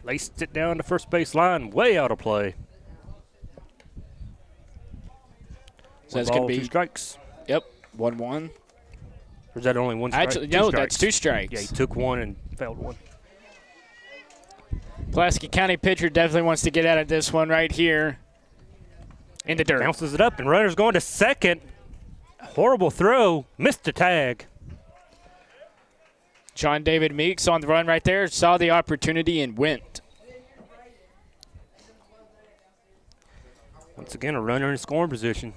Laced it down to first base line, way out of play. So that's going to be 2 strikes. Yep, 1-1. Or is that only 1 strike? Actually, no, that's 2 strikes. Yeah, he took 1 and failed 1. Pulaski County pitcher definitely wants to get out of this one right here in the dirt. Bounces it up, and runner's going to second. Horrible throw. Missed the tag. John David Meeks on the run right there, saw the opportunity and went. Once again, a runner in scoring position.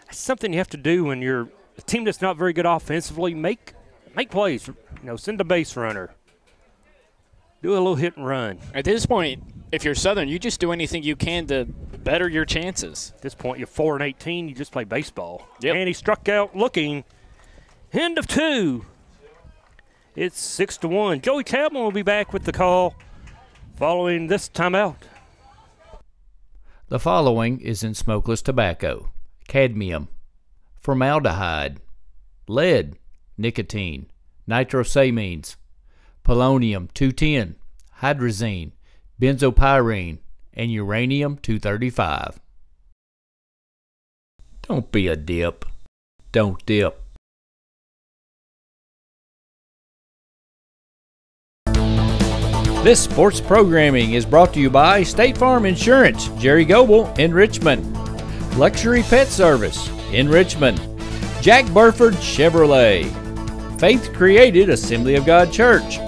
That's something you have to do when you're a team that's not very good offensively. Make plays. You know, send a base runner. Do a little hit and run. At this point, if you're Southern, you just do anything you can to better your chances. At this point, you're 4-18. You just play baseball. Yep. And he struck out looking. End of 2. It's 6-1. Joey Chapman will be back with the call following this timeout. The following is in smokeless tobacco: cadmium, formaldehyde, lead, nicotine, nitrosamines, polonium-210, hydrazine, benzopyrene, and uranium-235. Don't be a dip. Don't dip. This sports programming is brought to you by State Farm Insurance, Jerry Goble in Richmond, Luxury Pet Service in Richmond, Jack Burford Chevrolet, Faith Created Assembly of God Church,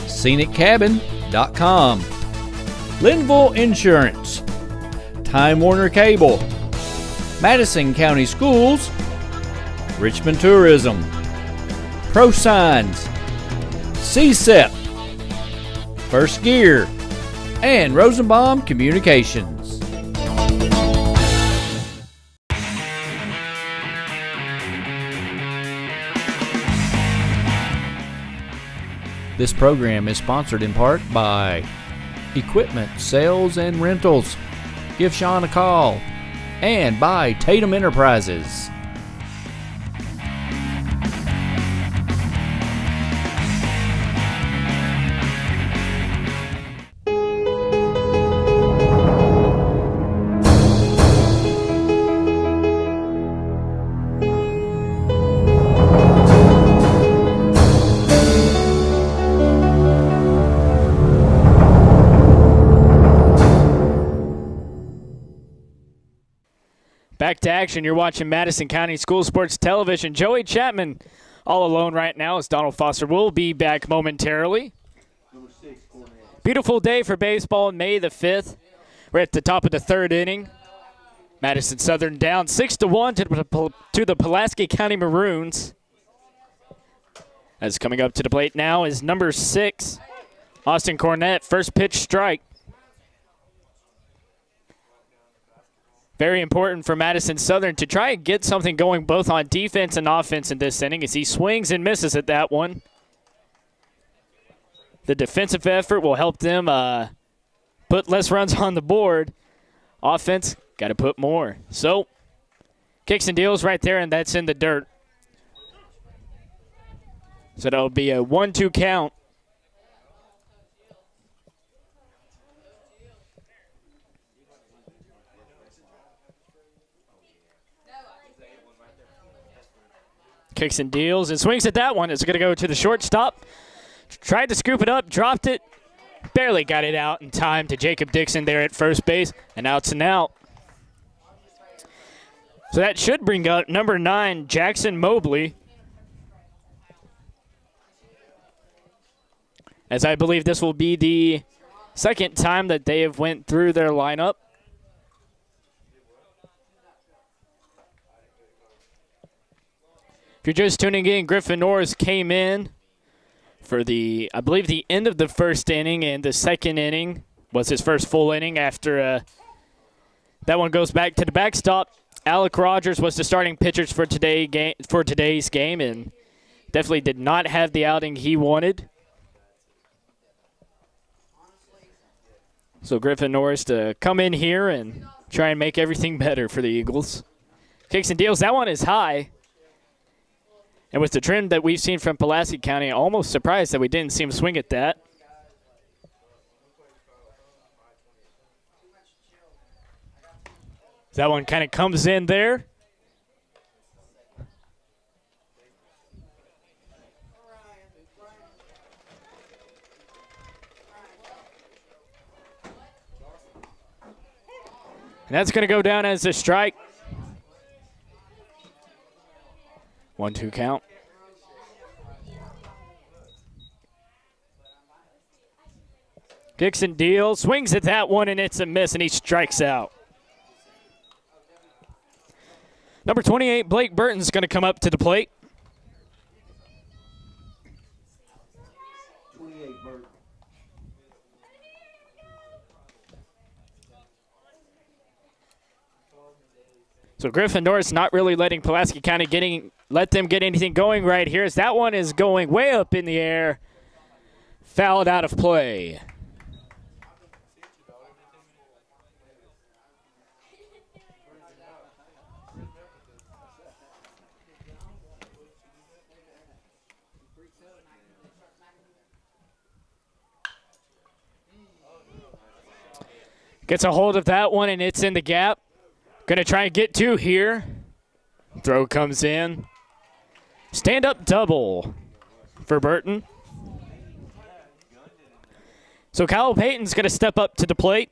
ScenicCabin.com, Linville Insurance, Time Warner Cable, Madison County Schools, Richmond Tourism, ProSigns, CSEP, First Gear, and Rosenbaum Communications. This program is sponsored in part by Equipment Sales and Rentals. Give Sean a call. And by Tatum Enterprises. Back to action. You're watching Madison County School Sports Television. Joey Chapman all alone right now as Donald Foster will be back momentarily. Beautiful day for baseball on May the 5th. We're at the top of the third inning. Madison Southern down 6-1 to the Pulaski County Maroons. As coming up to the plate now is number 6, Austin Cornett. First pitch strike. Very important for Madison Southern to try and get something going both on defense and offense in this inning as he swings and misses at that one. The defensive effort will help them put less runs on the board. Offense, got to put more. So, kicks and deals right there, and that's in the dirt. So that'll be a 1-2 count. Kicks and deals and swings at that one. It's going to go to the shortstop. Tried to scoop it up, dropped it. Barely got it out in time to Jacob Dixon there at first base. And out's an out. So that should bring up number 9, Jackson Mobley. As I believe this will be the second time that they have went through their lineup. If you're just tuning in, Griffin Norris came in for the, I believe, the end of the first inning, and the second inning was his first full inning after that one goes back to the backstop. Alec Rogers was the starting pitcher for today's game, and definitely did not have the outing he wanted. So Griffin Norris to come in here and try and make everything better for the Eagles. Kicks and deals. That one is high. And with the trend that we've seen from Pulaski County, almost surprised that we didn't see him swing at that. That one kind of comes in there. And that's going to go down as a strike. 1-2 count. Dixon deals, swings at that one, and it's a miss, and he strikes out. Number 28, Blake Burton's going to come up to the plate. 28 Burton. So Griffin Norris not really letting Pulaski County let them get anything going right here, as that one is going way up in the air, fouled out of play. Gets a hold of that one, and it's in the gap. Going to try and get 2 here. Throw comes in. Stand-up double for Burton. So Kyle Payton's going to step up to the plate.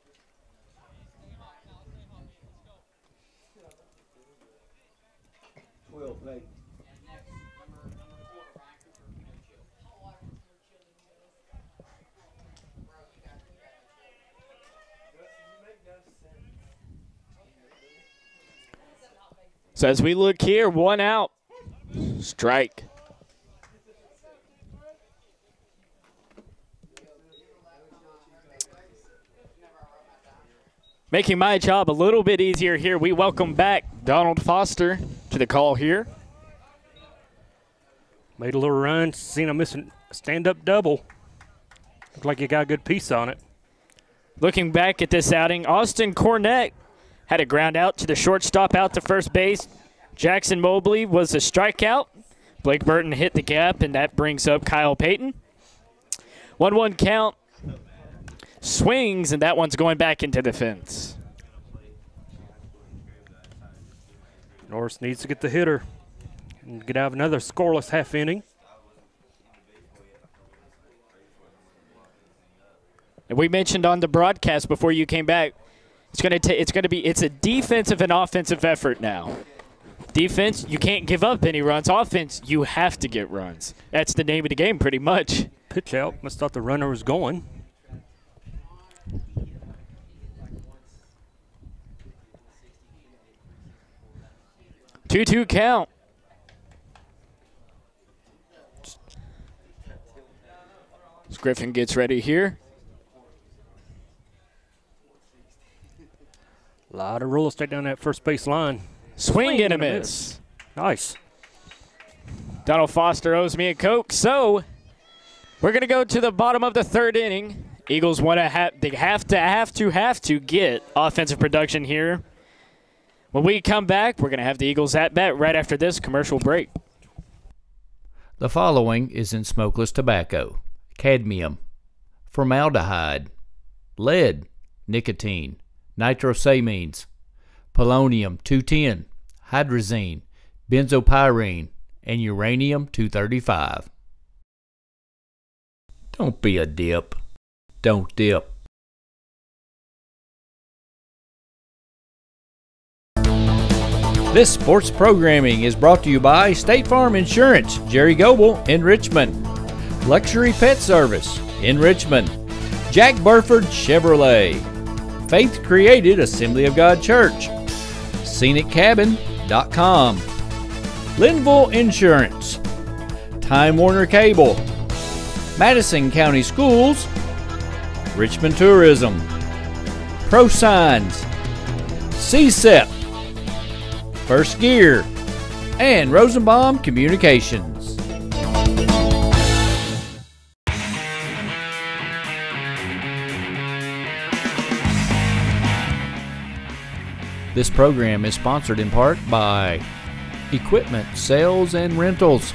So as we look here, 1 out. Strike. Making my job a little bit easier here, we welcome back Donald Foster to the call here. Made a little run, seen him miss a stand-up double. Looked like he got a good piece on it. Looking back at this outing, Austin Cornett had a ground out to the shortstop out to first base. Jackson Mobley was a strikeout. Blake Burton hit the gap, and that brings up Kyle Payton. 1-1 count. Swings, and that one's going back into the fence. Norris needs to get the hitter and get out of another scoreless half inning. And we mentioned on the broadcast before you came back, it's a defensive and offensive effort now. Defense, you can't give up any runs. Offense, you have to get runs. That's the name of the game pretty much. Pitch out. Must thought the runner was going. 2-2 count. As Griffin gets ready here. A lot of real estate down that first base line. Swing and a miss. Nice. Donald Foster owes me a Coke. So we're going to go to the bottom of the third inning. Eagles want to have to get offensive production here. When we come back, we're going to have the Eagles at bat right after this commercial break. The following is in smokeless tobacco: cadmium, formaldehyde, lead, nicotine, nitrosamines, polonium-210, hydrazine, benzopyrene, and uranium-235. Don't be a dip. Don't dip. This sports programming is brought to you by State Farm Insurance, Jerry Goble in Richmond, Luxury Pet Service in Richmond, Jack Burford Chevrolet, Faith Created Assembly of God Church, ScenicCabin.com, Linville Insurance, Time Warner Cable, Madison County Schools, Richmond Tourism, ProSigns, CSEP, First Gear, and Rosenbaum Communications. This program is sponsored in part by Equipment Sales and Rentals.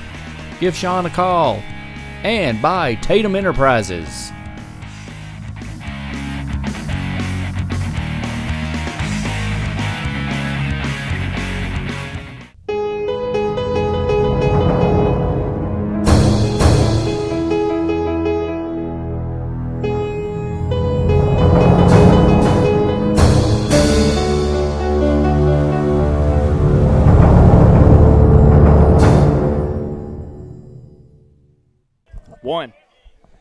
Give Sean a call. And by Tatum Enterprises.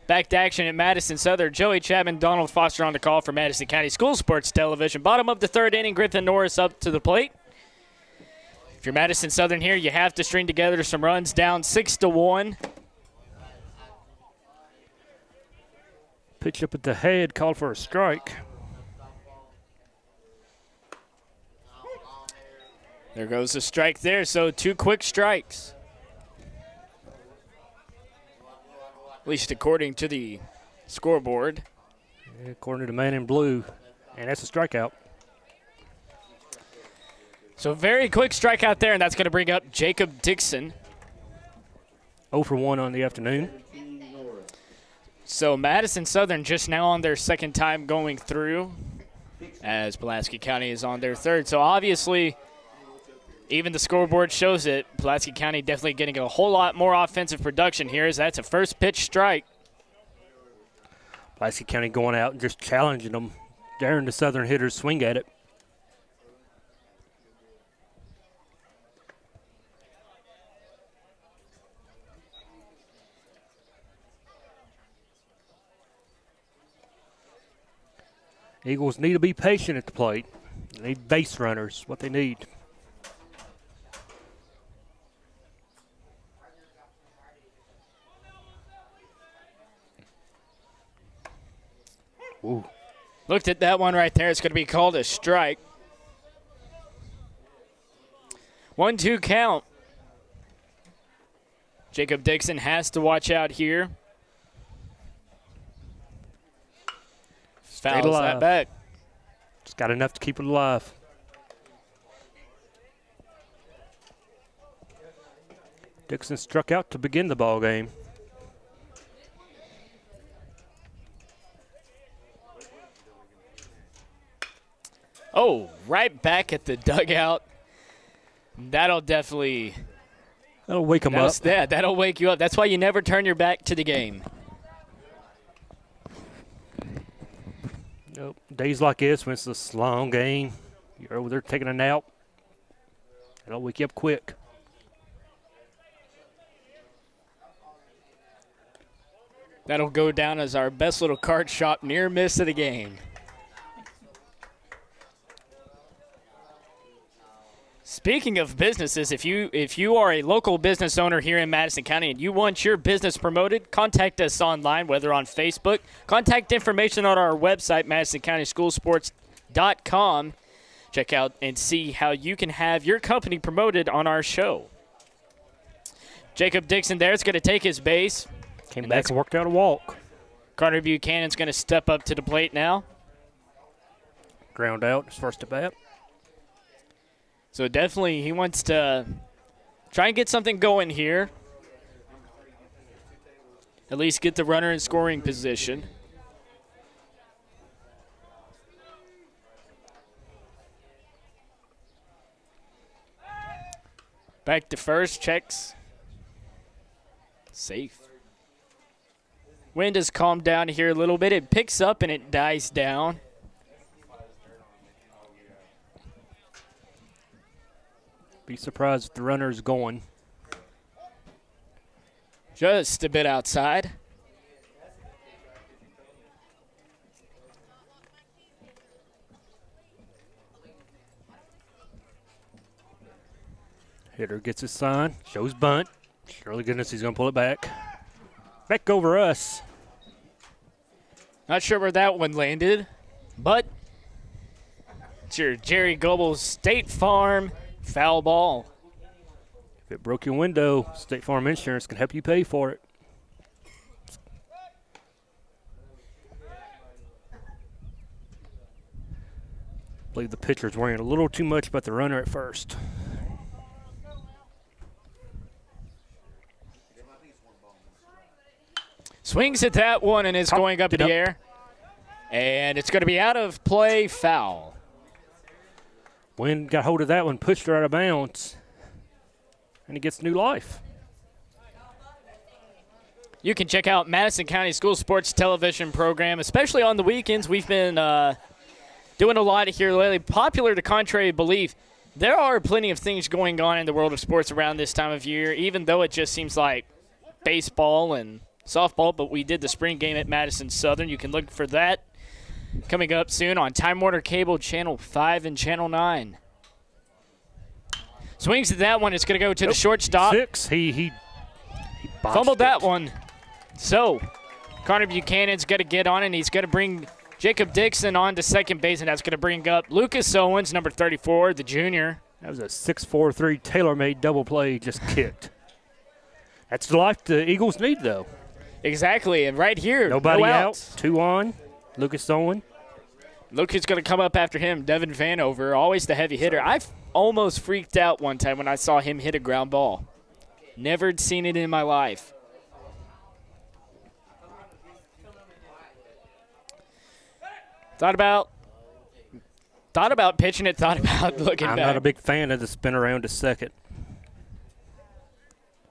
Back to action at Madison Southern. Joey Chapman, Donald Foster on the call for Madison County School Sports Television. Bottom of the third inning, Griffin Norris up to the plate. If you're Madison Southern here, you have to string together some runs, down 6-1. Pitch up at the head, called for a strike. There goes a strike there, so 2 quick strikes. At least according to the scoreboard. Yeah, according to the man in blue. And that's a strikeout. So very quick strikeout there, and that's going to bring up Jacob Dixon. 0 for 1 on the afternoon. So Madison Southern just now on their second time going through, as Pulaski County is on their third. So obviously, even the scoreboard shows it. Pulaski County definitely getting a whole lot more offensive production here, as that's a first pitch strike. Pulaski County going out and just challenging them, daring the Southern hitters swing at it. Eagles need to be patient at the plate. They need base runners, what they need. Ooh. Looked at that one right there. It's going to be called a strike. 1-2 count. Jacob Dixon has to watch out here. Fouls that back. Just got enough to keep it alive. Dixon struck out to begin the ball game. Oh, right back at the dugout. That'll definitely... That'll wake him up. Yeah, that'll wake you up. That's why you never turn your back to the game. Nope. Days like this, when it's a long game, you're over there taking a nap, it'll wake you up quick. That'll go down as our best little card shop near miss of the game. Speaking of businesses, if you are a local business owner here in Madison County and you want your business promoted, contact us online, whether on Facebook. Contact information on our website, MadisonCountySchoolSports.com. Check out and see how you can have your company promoted on our show. Jacob Dixon there is going to take his base. Came back and worked out a walk. Carter Buchanan's going to step up to the plate now. Ground out, his first at bat. So definitely he wants to try and get something going here. At least get the runner in scoring position. Back to first, checks. Safe. Wind has calmed down here a little bit. It picks up and it dies down. Be surprised if the runner's going. Just a bit outside. Hitter gets his sign, shows bunt. Surely goodness he's going to pull it back. Back over us. Not sure where that one landed, but it's your Jerry Goebel State Farm foul ball. If it broke your window, State Farm Insurance can help you pay for it. I believe the pitcher's worrying a little too much about the runner at first. Swings at that one and it's going up in the air. And it's going to be out of play, foul. Wind got hold of that one, pushed her out of bounds, and he gets new life. You can check out Madison County School Sports television program, especially on the weekends. We've been doing a lot here lately. Popular to contrary belief, there are plenty of things going on in the world of sports around this time of year, even though it just seems like baseball and softball, but we did the spring game at Madison Southern. You can look for that coming up soon on Time Warner Cable Channel 5 and Channel 9. Swings at that one. It's going to go to the shortstop. 6. He fumbled that one. So Connor Buchanan's going to get on, and he's going to bring Jacob Dixon on to second base, and that's going to bring up Lucas Owens, number 34, the junior. That was a 6-4-3 tailor-made double play just kicked. That's the life the Eagles need, though. Exactly, and right here, nobody no out. outs. 2 on. Lucas Owen. Lucas going to come up after him. Devin Vanover, always the heavy hitter. I've almost freaked out one time when I saw him hit a ground ball. Never had seen it in my life. Thought about pitching it, thought about looking back. I'm not a big fan of the spin around to second.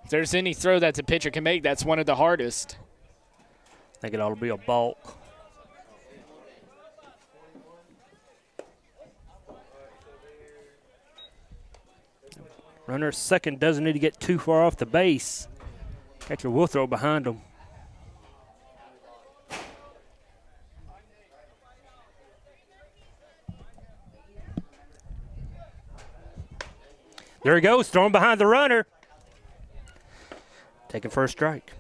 If there's any throw that the pitcher can make, that's one of the hardest. I think it ought to be a balk. Runner at second doesn't need to get too far off the base. Catcher will throw behind him. There he goes, throwing behind the runner. Taking first strike.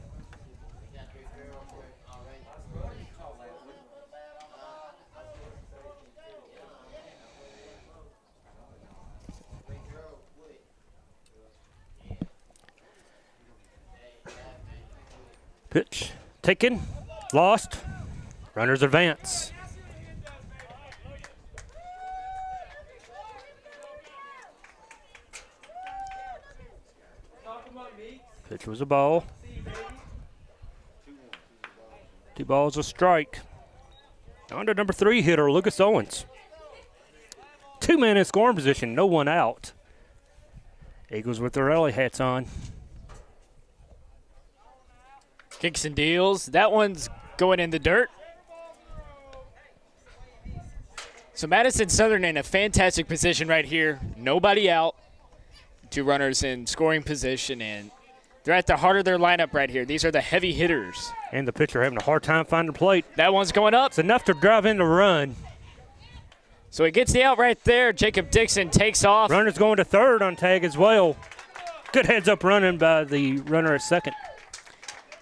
Pitch taken, lost. Runners advance. Pitch was a ball. 2 balls, a strike. On to number 3 hitter, Lucas Owens. 2 men in scoring position, no one out. Eagles with their rally hats on. Kicks and deals. That one's going in the dirt. So Madison Southern in a fantastic position right here. Nobody out. 2 runners in scoring position, and they're at the heart of their lineup right here. These are the heavy hitters. And the pitcher having a hard time finding the plate. That one's going up. It's enough to drive in the run. So he gets the out right there. Jacob Dixon takes off. Runner's going to third on tag as well. Good heads-up running by the runner at second.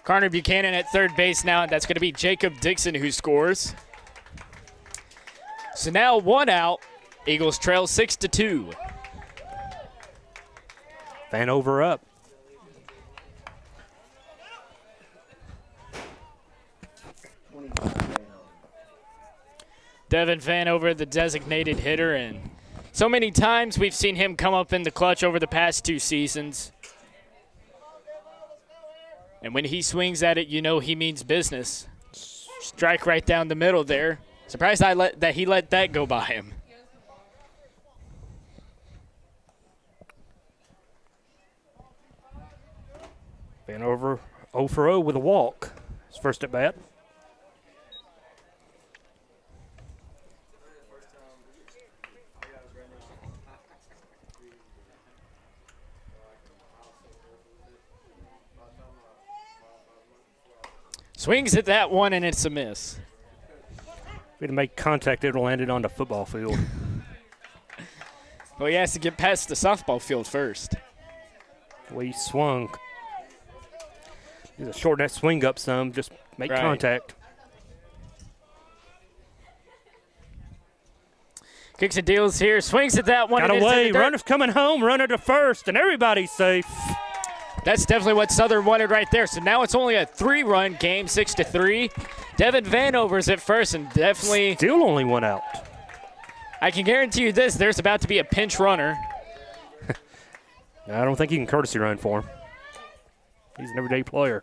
Connor Buchanan at third base now, and that's going to be Jacob Dixon who scores. So now 1 out. Eagles trail 6-2. Vanover up. Devin Vanover, the designated hitter, and so many times we've seen him come up in the clutch over the past 2 seasons. And when he swings at it, you know he means business. Strike right down the middle there. Surprised that he let that go by him. Vanover 0 for 0 with a walk. His first at bat. Swings at that one, and it's a miss. If it make contact, it will land it on the football field. Well, he has to get past the softball field first. The way he swung. He's a shorten that swing up some, just make contact. Kicks and deals here, swings at that one. Got away, runner's coming home, runner to first, and everybody's safe. That's definitely what Southern wanted right there. So now it's only a 3-run game, 6-3. Devin Vanover's at first, and definitely still only 1 out. I can guarantee you this, there's about to be a pinch runner. I don't think he can courtesy run for him. He's an everyday player.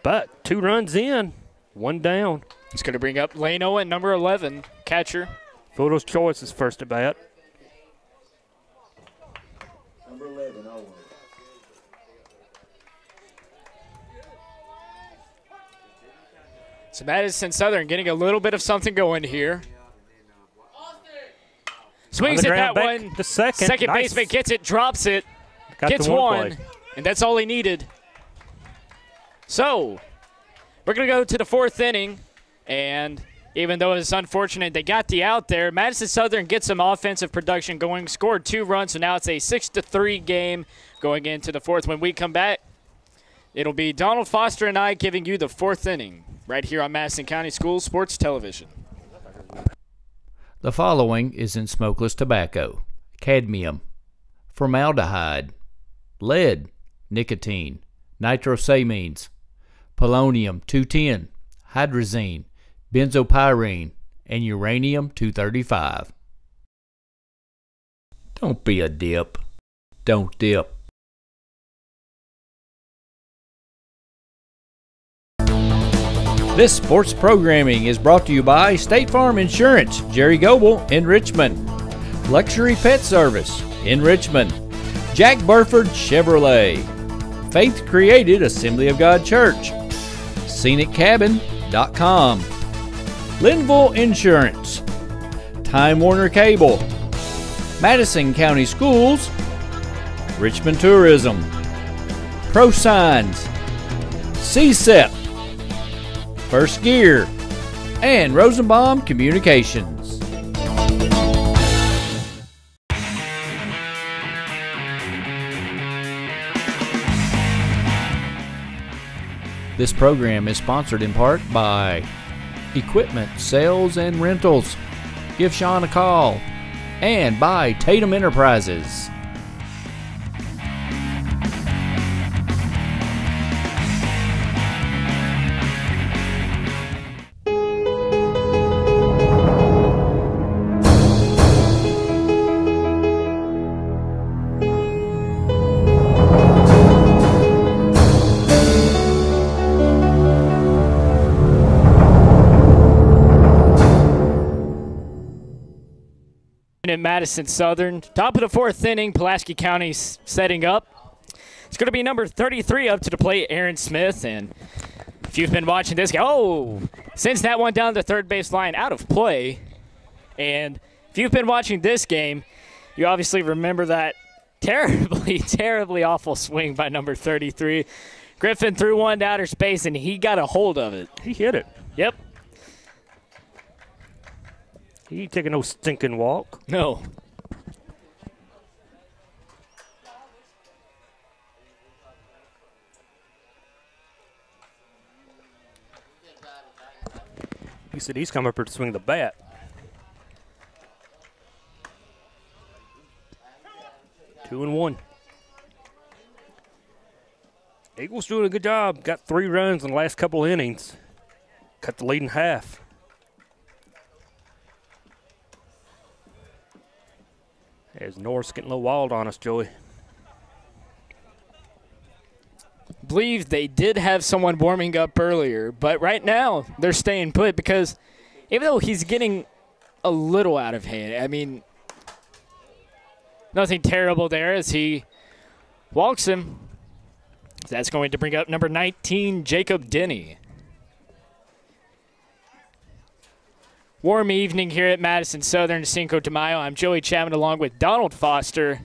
But 2 runs in, 1 down. He's going to bring up Lano at number 11, catcher. Fielder's choice is first at bat. Number 11, Owen. So Madison Southern getting a little bit of something going here. Swings at that one. The second nice. Baseman gets it, drops it, gets one, and that's all he needed. So we're going to go to the 4th inning, and even though it's unfortunate they got the out there, Madison Southern gets some offensive production going, scored 2 runs, so now it's a 6-3 game going into the 4th. When we come back, it'll be Donald Foster and I giving you the 4th inning right here on Madison County Schools Sports Television. The following is in smokeless tobacco: cadmium, formaldehyde, lead, nicotine, nitrosamines, polonium-210, hydrazine, benzopyrene, and uranium-235. Don't be a dip. Don't dip. This sports programming is brought to you by State Farm Insurance, Jerry Goble in Richmond, Luxury Pet Service in Richmond, Jack Burford Chevrolet, Faith Created Assembly of God Church, ScenicCabin.com, Linville Insurance, Time Warner Cable, Madison County Schools, Richmond Tourism, ProSigns, CSEP, First Gear, and Rosenbaum Communications. This program is sponsored in part by Equipment Sales and Rentals. Give Sean a call. And by Tatum Enterprises. In Madison Southern, top of the 4th inning, Pulaski County's setting up. It's going to be number 33 up to the plate, Aaron Smith. And if you've been watching this game, sends that one down the third base line out of play. And if you've been watching this game, you obviously remember that terribly, terribly awful swing by number 33. Griffin threw one to outer space, and he got a hold of it. He hit it. Yep. He ain't taking no stinking walk. No. He said he's come up here to swing the bat. Two and one. Eagles doing a good job. Got 3 runs in the last couple innings. Cut the lead in half. As Norris getting a little wild on us, Joey. Believe they did have someone warming up earlier, but right now they're staying put because even though he's getting a little out of hand, I mean, nothing terrible there as he walks him. That's going to bring up number 19, Jacob Denny. Warm evening here at Madison Southern Cinco de Mayo. I'm Joey Chapman along with Donald Foster.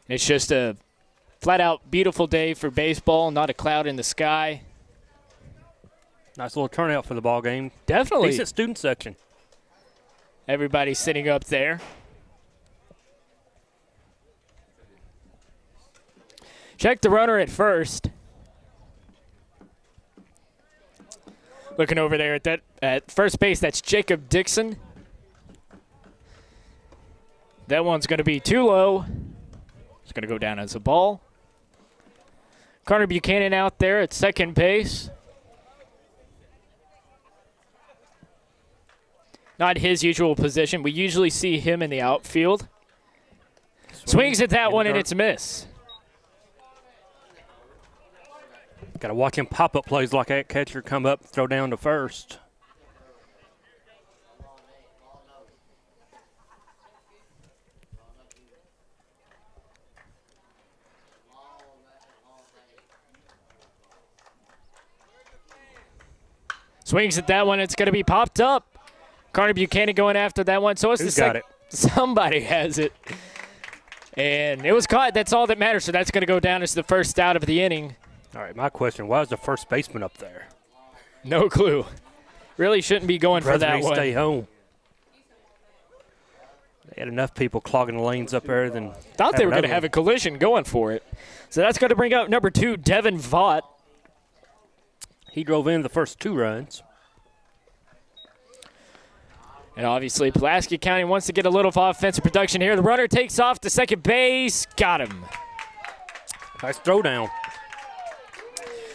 It's just a flat-out beautiful day for baseball, not a cloud in the sky. Nice little turnout for the ball game. Definitely. Decent student section. Everybody sitting up there. Check the runner at first. Looking over there at first base, that's Jacob Dixon. That one's going to be too low. It's going to go down as a ball. Connor Buchanan out there at second base. Not his usual position. We usually see him in the outfield. Swings at that one, and it's a miss. Got to watch him pop-up plays like that catcher come up, throw down to first. Swings at that one. It's going to be popped up. Connor Buchanan going after that one. So it's Who's the got it? Somebody has it. And it was caught. That's all that matters. So that's going to go down as the first out of the inning. All right, my question, why is the first baseman up there? No clue. Really shouldn't be going for that one. Stay home. They had enough people clogging the lanes up there. Thought they were going to have a collision going for it. So that's going to bring up number 2, Devin Vaught. He drove in the first 2 runs. And obviously Pulaski County wants to get a little offensive production here. The runner takes off to second base. Got him. Nice throw down.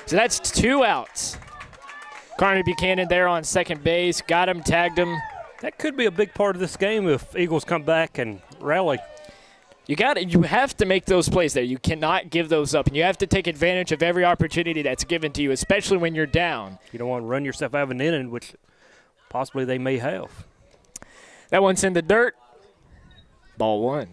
So that's 2 outs. Connor Buchanan there on second base. Got him, tagged him. That could be a big part of this game if Eagles come back and rally. You have to make those plays there. You cannot give those up, and you have to take advantage of every opportunity that's given to you, especially when you're down. You don't want to run yourself out of an inning, which possibly they may have. That one's in the dirt. Ball 1.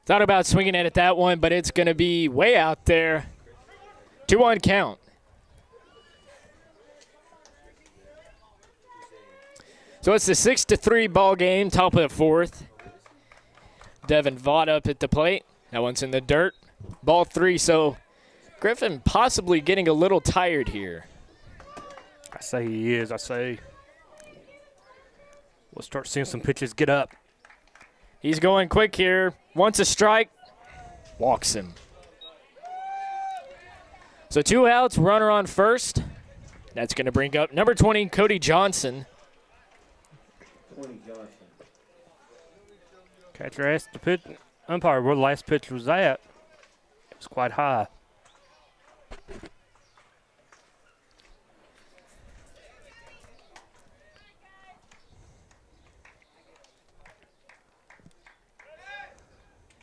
Thought about swinging it at that one, but it's going to be way out there. 2-1 count. So it's the 6-3 ball game, top of the 4th. Devin Vaught up at the plate. That one's in the dirt. Ball 3, so Griffin possibly getting a little tired here. I say he is. I say we'll start seeing some pitches get up. He's going quick here. Wants a strike. Walks him. So 2 outs, runner on first. That's going to bring up number 20, Cody Johnson. Catcher asked the pitch umpire where the last pitch was at. It was quite high.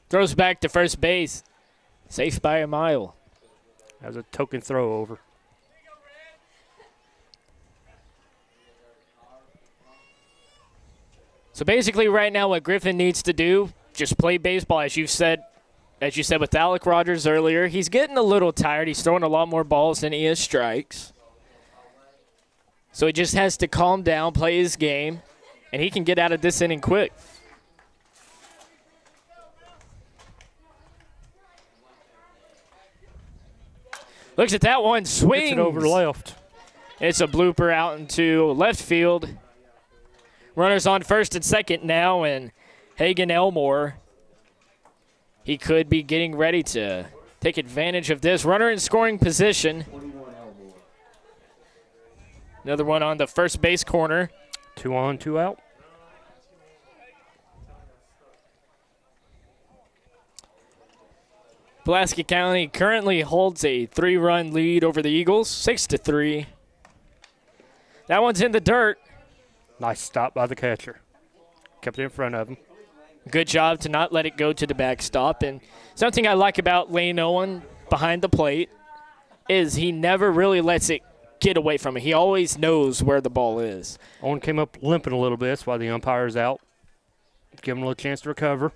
Throws back to first base. Safe by a mile. That was a token throw over. So basically right now what Griffin needs to do, just play baseball as you've said as you said with Alec Rogers earlier, he's getting a little tired. He's throwing a lot more balls than he is strikes. So he just has to calm down, play his game, and he can get out of this inning quick. Looks at that one, swings. Gets it over left. It's a blooper out into left field. Runners on first and second now, and Hagan Elmore, he could be getting ready to take advantage of this. Runner in scoring position. Another one on the first base corner. 2 on, 2 out. Pulaski County currently holds a 3-run lead over the Eagles, 6-3. That one's in the dirt. Nice stop by the catcher. Kept it in front of him. Good job to not let it go to the backstop. And something I like about Lane Owen behind the plate is he never really lets it get away from him. He always knows where the ball is. Owen came up limping a little bit. That's why the umpire's out. Give him a little chance to recover.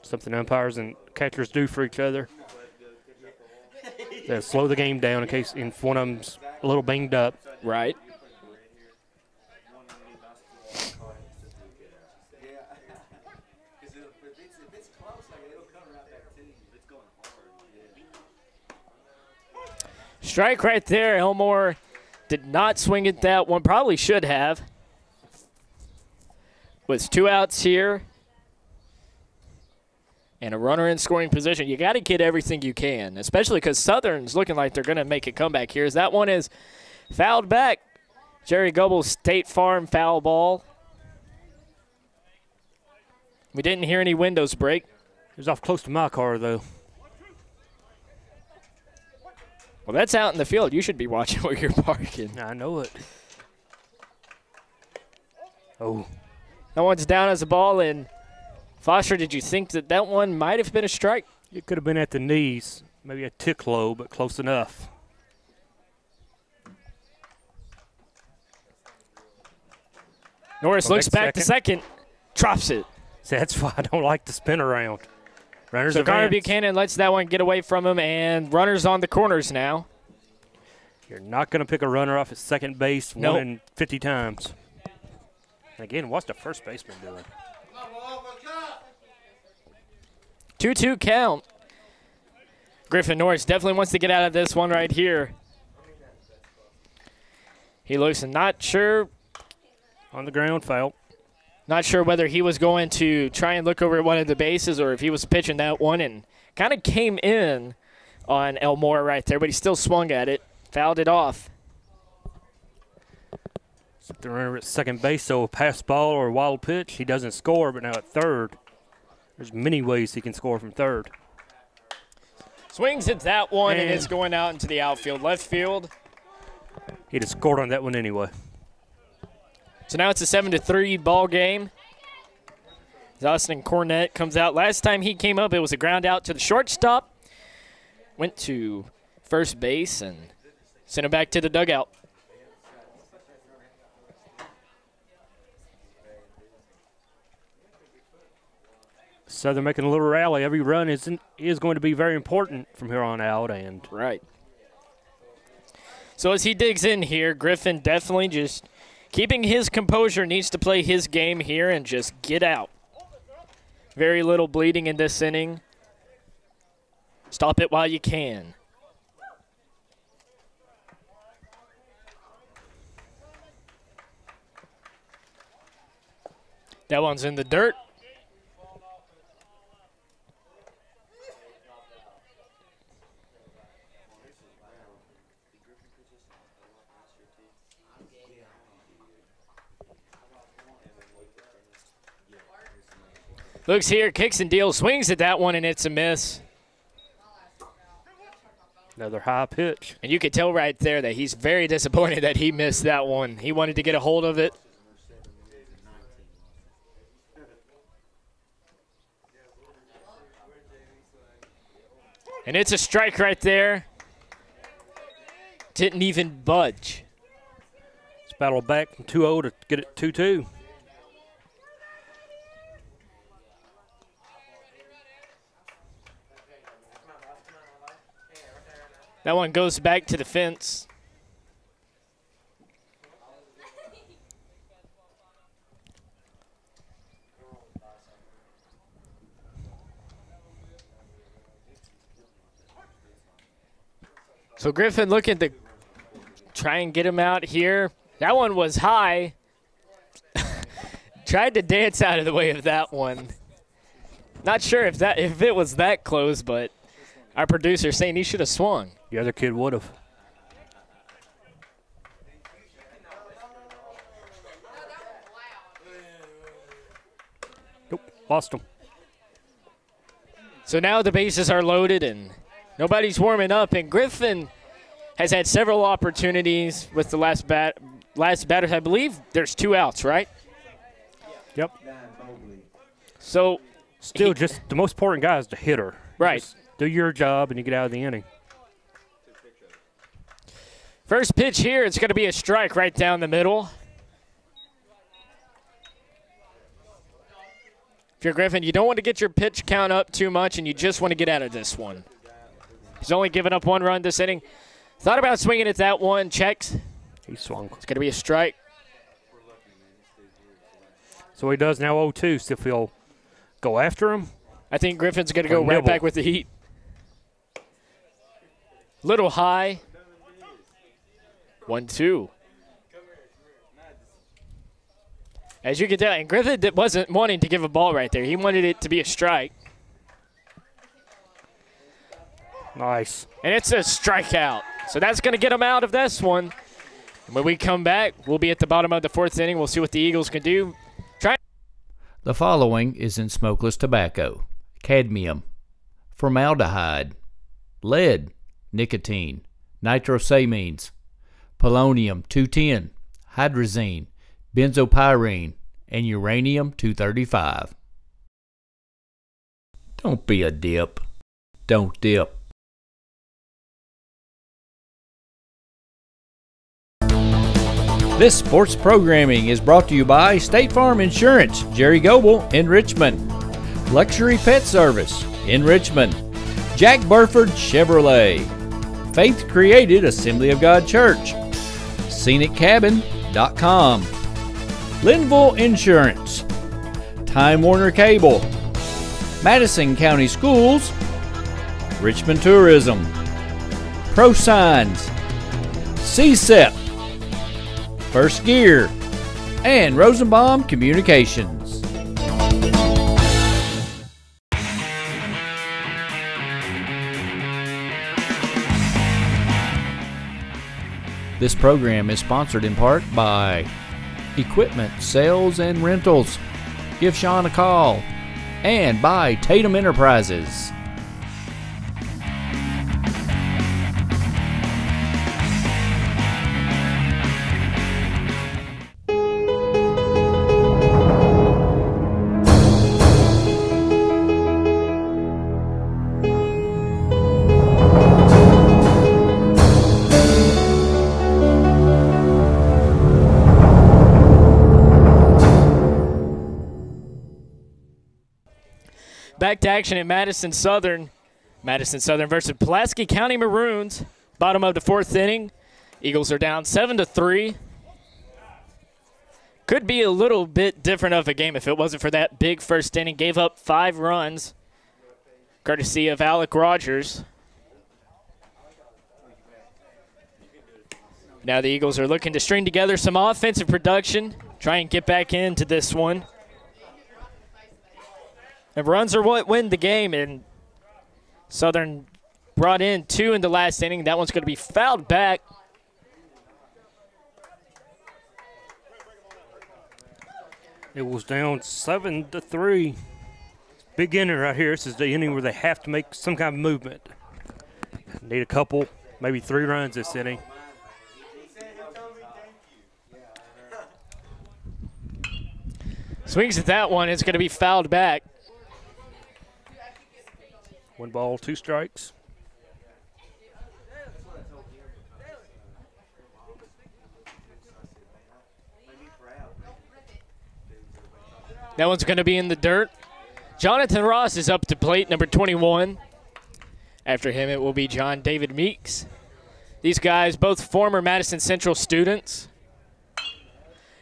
Something umpires and catchers do for each other. They slow the game down in case if one of them's a little banged up. Right. Strike right there. Elmore did not swing at that one. Probably should have. With 2 outs here and a runner in scoring position, you got to get everything you can, especially because Southern's looking like they're going to make a comeback here. As that one is fouled back. Jerry Goebel's State Farm foul ball. We didn't hear any windows break. It was off close to my car, though. Well, that's out in the field. You should be watching where you're parking. I know it. Oh. That one's down as a ball, and Foster, did you think that that one might have been a strike? It could have been at the knees. Maybe a tick low, but close enough. Norris looks back to second, drops it. See, that's why I don't like to spin around. Runners So Connor advance. Buchanan lets that one get away from him, and runners on the corners now. You're not going to pick a runner off at second base Nope. 1 in 50 times. And again, what's the first baseman doing? 2-2 count. Griffin Norris definitely wants to get out of this one right here. He looks not sure. On the ground, foul. Not sure whether he was going to try and look over at one of the bases or if he was pitching that one, and kind of came in on Elmore right there, but he still swung at it, fouled it off. The runner at second base, so a pass ball or a wild pitch, he doesn't score, but now at third, there's many ways he can score from third. Swings at that one, and And it's going out into the outfield. Left field. He'd have scored on that one anyway. So now it's a 7-3 ball game. Austin Cornett comes out. Last time he came up, it was a ground out to the shortstop. Went to first base and sent him back to the dugout. Southern making a little rally. Every run is going to be very important from here on out. And Right. So as he digs in here, Griffin definitely just keeping his composure, needs to play his game here and just get out. Very little bleeding in this inning. Stop it while you can. That one's in the dirt. Looks here, kicks and deals, swings at that one, and it's a miss. another high pitch. And you could tell right there that he's very disappointed that he missed that one. He wanted to get a hold of it. And it's a strike right there. Didn't even budge. Let's battle back from 2-0 to get it 2-2. That one goes back to the fence. So Griffin looking to try and get him out here. That one was high. Tried to dance out of the way of that one. Not sure if it was that close, but our producer saying he should have swung. The other kid would have. Nope, lost him. So now the bases are loaded and nobody's warming up, and Griffin has had several opportunities with the last batter. I believe there's 2 outs, right? Yep. So still, just the most important guy is the hitter. Right. Just do your job and you get out of the inning. First pitch here, it's going to be a strike right down the middle. If you're Griffin, you don't want to get your pitch count up too much, and you just want to get out of this one. He's only given up 1 run this inning. Thought about swinging at that one, checks. He swung. It's going to be a strike. So he does now 0-2. See if he'll go after him. I think Griffin's going to go right back with the heat. Little high. 1-2. As you can tell, and Griffin wasn't wanting to give a ball right there. He wanted it to be a strike. Nice. And it's a strikeout. So that's going to get him out of this one. And when we come back, we'll be at the bottom of the 4th inning. We'll see what the Eagles can do. The following is in smokeless tobacco: cadmium, formaldehyde, lead, nicotine, nitrosamines, polonium-210, hydrazine, benzopyrene, and uranium-235. Don't be a dip. Don't dip. This sports programming is brought to you by State Farm Insurance, Jerry Goble in Richmond, Luxury Pet Service in Richmond, Jack Burford Chevrolet, Faith Created Assembly of God Church, ScenicCabin.com, Linville Insurance, Time Warner Cable, Madison County Schools, Richmond Tourism, ProSigns, CSEP, First Gear, and Rosenbaum Communications. This program is sponsored in part by Equipment Sales and Rentals. Give Sean a call. And by Tatum Enterprises. Back to action at Madison Southern. Madison Southern versus Pulaski County Maroons. Bottom of the 4th inning. Eagles are down 7-3. Could be a little bit different of a game if it wasn't for that big first inning. Gave up 5 runs, courtesy of Alec Rogers. Now the Eagles are looking to string together some offensive production, try and get back into this one. And runs are what win the game, and Southern brought in 2 in the last inning. That one's going to be fouled back. It was down 7-3. Big inning right here. This is the inning where they have to make some kind of movement. Need a couple, maybe 3 runs this inning. Swings at that one. It's going to be fouled back. 1 ball, 2 strikes. That one's going to be in the dirt. Jonathan Ross is up to plate, number 21. After him, it will be John David Meeks. These guys, both former Madison Central students.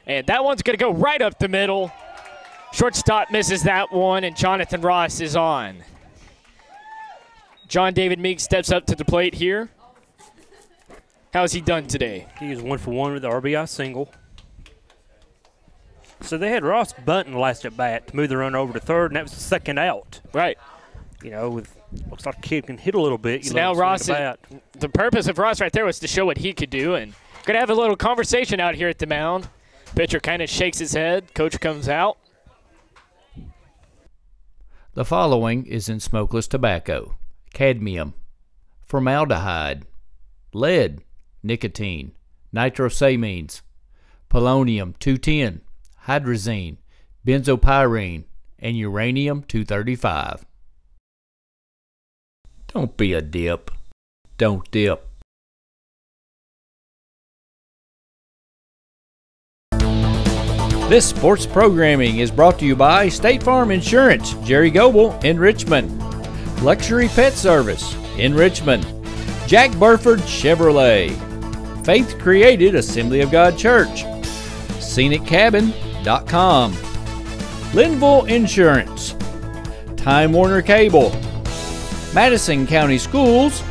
And that one's going to go right up the middle. Shortstop misses that one, and Jonathan Ross is on. John David Meeks steps up to the plate here. How's he done today? He is 1 for 1 with the RBI single. So they had Ross bunting last at bat to move the run over to third, and that was the second out. Right. You know, with looks like a kid can hit a little bit. So now Ross, the purpose of Ross right there was to show what he could do, and going to have a little conversation out here at the mound. Pitcher kind of shakes his head. Coach comes out. The following is in smokeless tobacco: cadmium, formaldehyde, lead, nicotine, nitrosamines, polonium-210, hydrazine, benzopyrene, and uranium-235. Don't be a dip. Don't dip. This sports programming is brought to you by State Farm Insurance, Jerry Goble in Richmond, Luxury Pet Service in Richmond, Jack Burford Chevrolet, Faith Created Assembly of God Church, ScenicCabin.com, Linville Insurance, Time Warner Cable, Madison County Schools,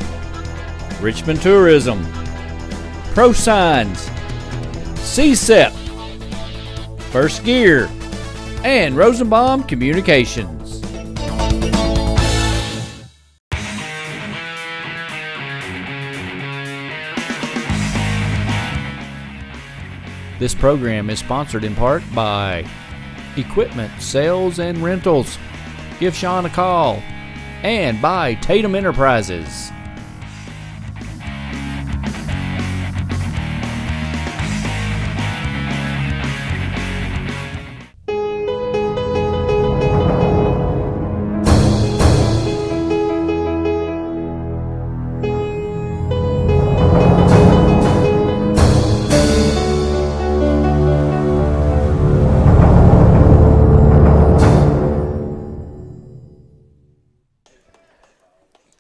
Richmond Tourism, Pro Signs, CSEP, First Gear, and Rosenbaum Communications. This program is sponsored in part by Equipment Sales and Rentals. Give Sean a call. And by Tatum Enterprises.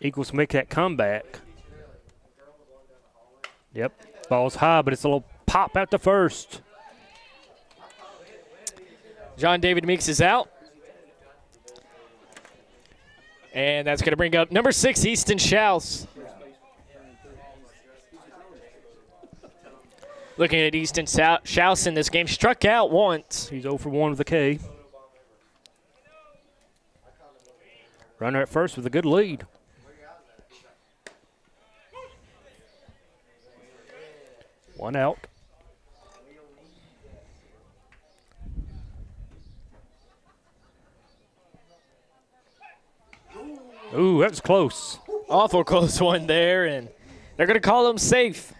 Eagles make that comeback. Yep, ball's high, but it's a little pop out to first. John David Meeks is out. And that's going to bring up number 6, Easton Schaus. Looking at Easton Schaus in this game, struck out once. He's 0 for 1 with a K. Runner at first with a good lead. One out. Ooh, that was close. Awful close one there, and they're going to call him safe.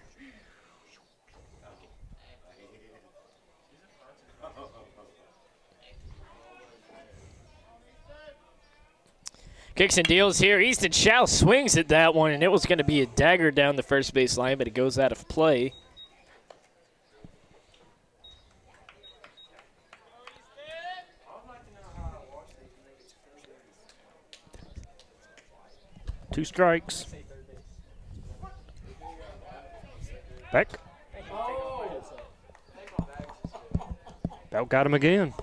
Kicks and deals here. Easton Schaus swings at that one, and it was going to be a dagger down the first base line, but it goes out of play. Two strikes. Back. About got him again.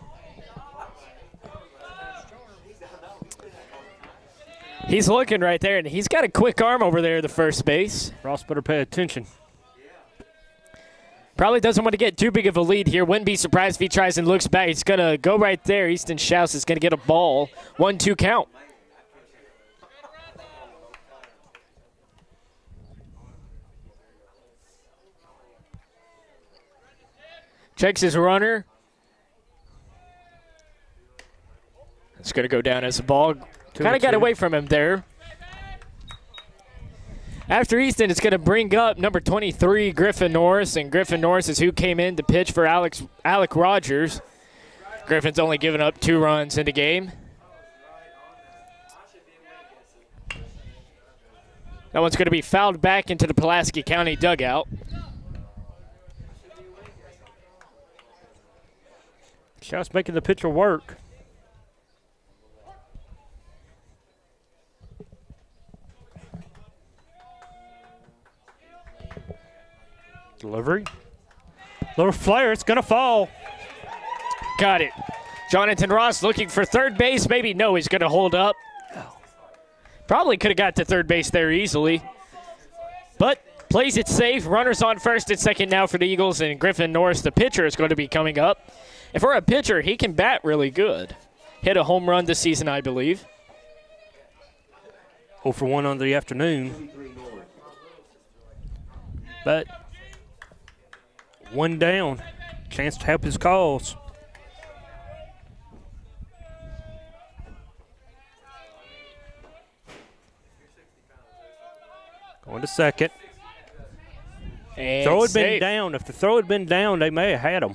He's looking right there, and he's got a quick arm over there at the first base. Ross better pay attention. Probably doesn't want to get too big of a lead here. Wouldn't be surprised if he tries and looks back. He's going to go right there. Easton Schaus is going to get a ball. 1-2 count. Checks his runner. It's going to go down as a ball. Kind of got away from him there. After Easton, it's going to bring up number 23, Griffin Norris. And Griffin Norris is who came in to pitch for Alec Rogers. Griffin's only given up 2 runs in the game. That one's going to be fouled back into the Pulaski County dugout. Schaus making the pitcher work. Delivery. Little flare. It's going to fall. Got it. Jonathan Ross looking for third base. Maybe no, he's going to hold up. Probably could have got to third base there easily. But plays it safe. Runners on first and second now for the Eagles. And Griffin Norris, the pitcher, is going to be coming up. And for a pitcher, he can bat really good. Hit a home run this season, I believe. 0 for 1 on the afternoon. But one down. Chance to help his cause. Going to second. And throw had safe. been down. If the throw had been down, they may have had him.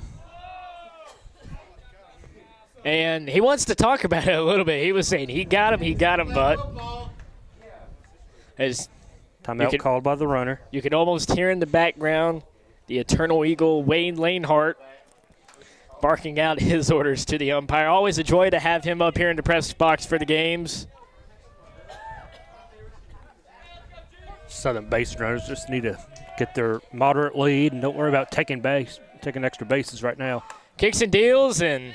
And he wants to talk about it a little bit. He was saying he got him, but as Timeout called by the runner. you can almost hear in the background the eternal Eagle, Wayne Lanehart, barking out his orders to the umpire. Always a joy to have him up here in the press box for the games. Southern base runners just need to get their moderate lead and don't worry about taking extra bases right now. Kicks and deals, and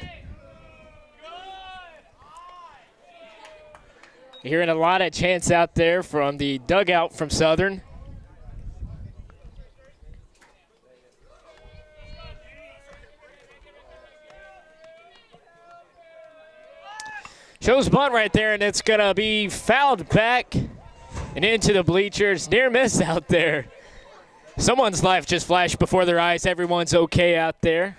hearing a lot of chants out there from the dugout from Southern. Shows bunt right there, and it's going to be fouled back and into the bleachers. Near miss out there. Someone's life just flashed before their eyes. Everyone's okay out there.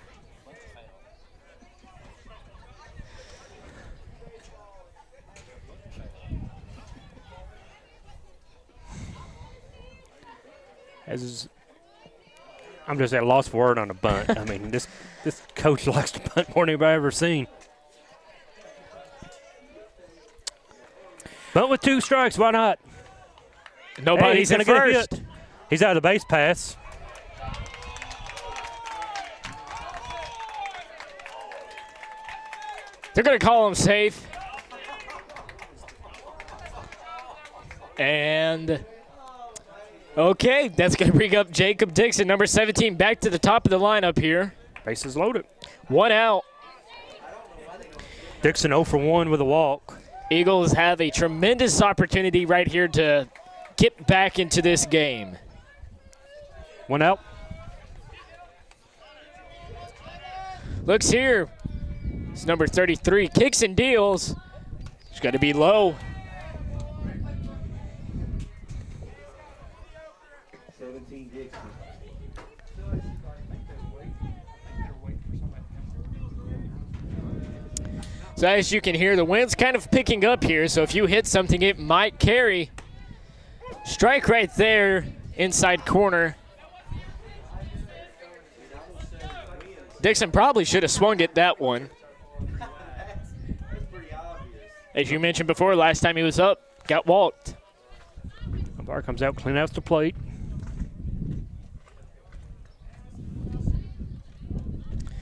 I'm just at a loss for word on a bunt. I mean, this coach likes to bunt more than anybody I've ever seen. Bunt with 2 strikes, why not? Nobody's Hey, in first. Get a hit. He's out of the base pass. They're going to call him safe. And, okay, that's going to bring up Jacob Dixon, number 17, back to the top of the lineup here. Bases loaded. 1 out. Dixon 0 for 1 with a walk. Eagles have a tremendous opportunity right here to get back into this game. 1 out. Looks here. It's number 33. Kicks and deals. It's got to be low. 17 Dixon. So as you can hear, the wind's kind of picking up here, so if you hit something, it might carry. Strike right there, inside corner. Dixon probably should have swung at that one. As you mentioned before, last time he was up, got walked. Umpire comes out, clean out the plate.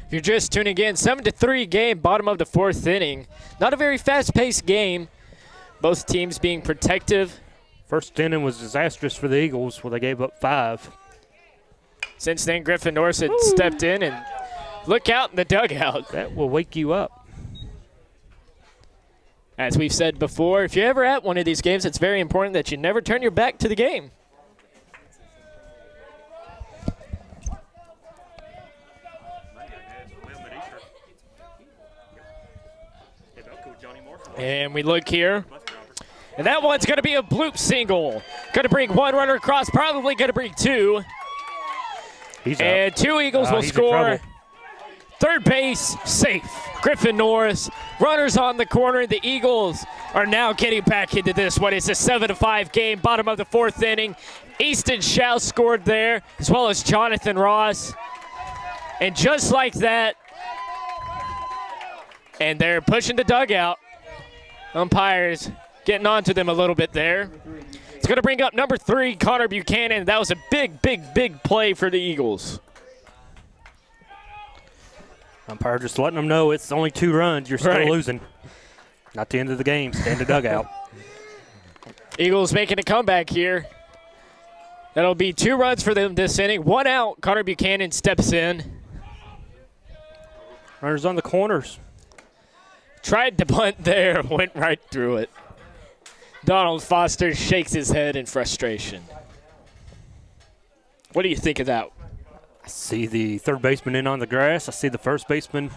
If you're just tuning in, 7-3 game, bottom of the 4th inning. Not a very fast-paced game. Both teams being protective. First inning was disastrous for the Eagles where they gave up 5. Since then, Griffin Norris had stepped in, and look out in the dugout. That will wake you up. As we've said before, if you're ever at one of these games, it's very important that you never turn your back to the game. And we look here. And that one's going to be a bloop single. Going to bring 1 runner across, probably going to bring 2. And 2 Eagles will score. Third base, safe. Griffin Norris, runners on the corner. The Eagles are now getting back into this one. It's a 7-5 game, bottom of the 4th inning. Easton Schau scored there, as well as Jonathan Ross. And just like that, and they're pushing the dugout. Umpires getting onto them a little bit there. It's going to bring up number 3, Connor Buchanan. That was a big, big, big play for the Eagles. Umpire just letting them know it's only 2 runs. You're still losing. Not the end of the game. Stay in the dugout. Eagles making a comeback here. That'll be 2 runs for them this inning. 1 out. Connor Buchanan steps in. Runners on the corners. Tried to bunt there, went right through it. Donald Foster shakes his head in frustration. What do you think of that? I see the third baseman in on the grass. I see the first baseman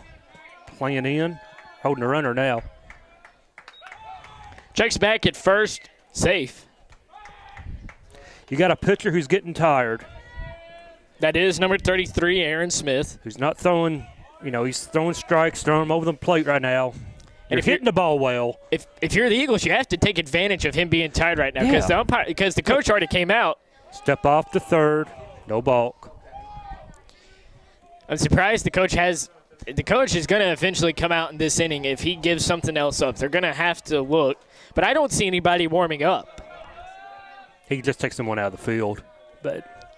playing in, holding the runner now. Checks back at first, safe. You got a pitcher who's getting tired. That is number 33, Aaron Smith. Who's not throwing, he's throwing strikes, throwing them over the plate right now. And if hitting the ball well. If you're the Eagles, you have to take advantage of him being tired right now because the coach already came out. Step off to third, no balk. I'm surprised the coach is going to eventually come out in this inning if he gives something else up. They're going to have to look. But I don't see anybody warming up. He just takes someone out of the field. But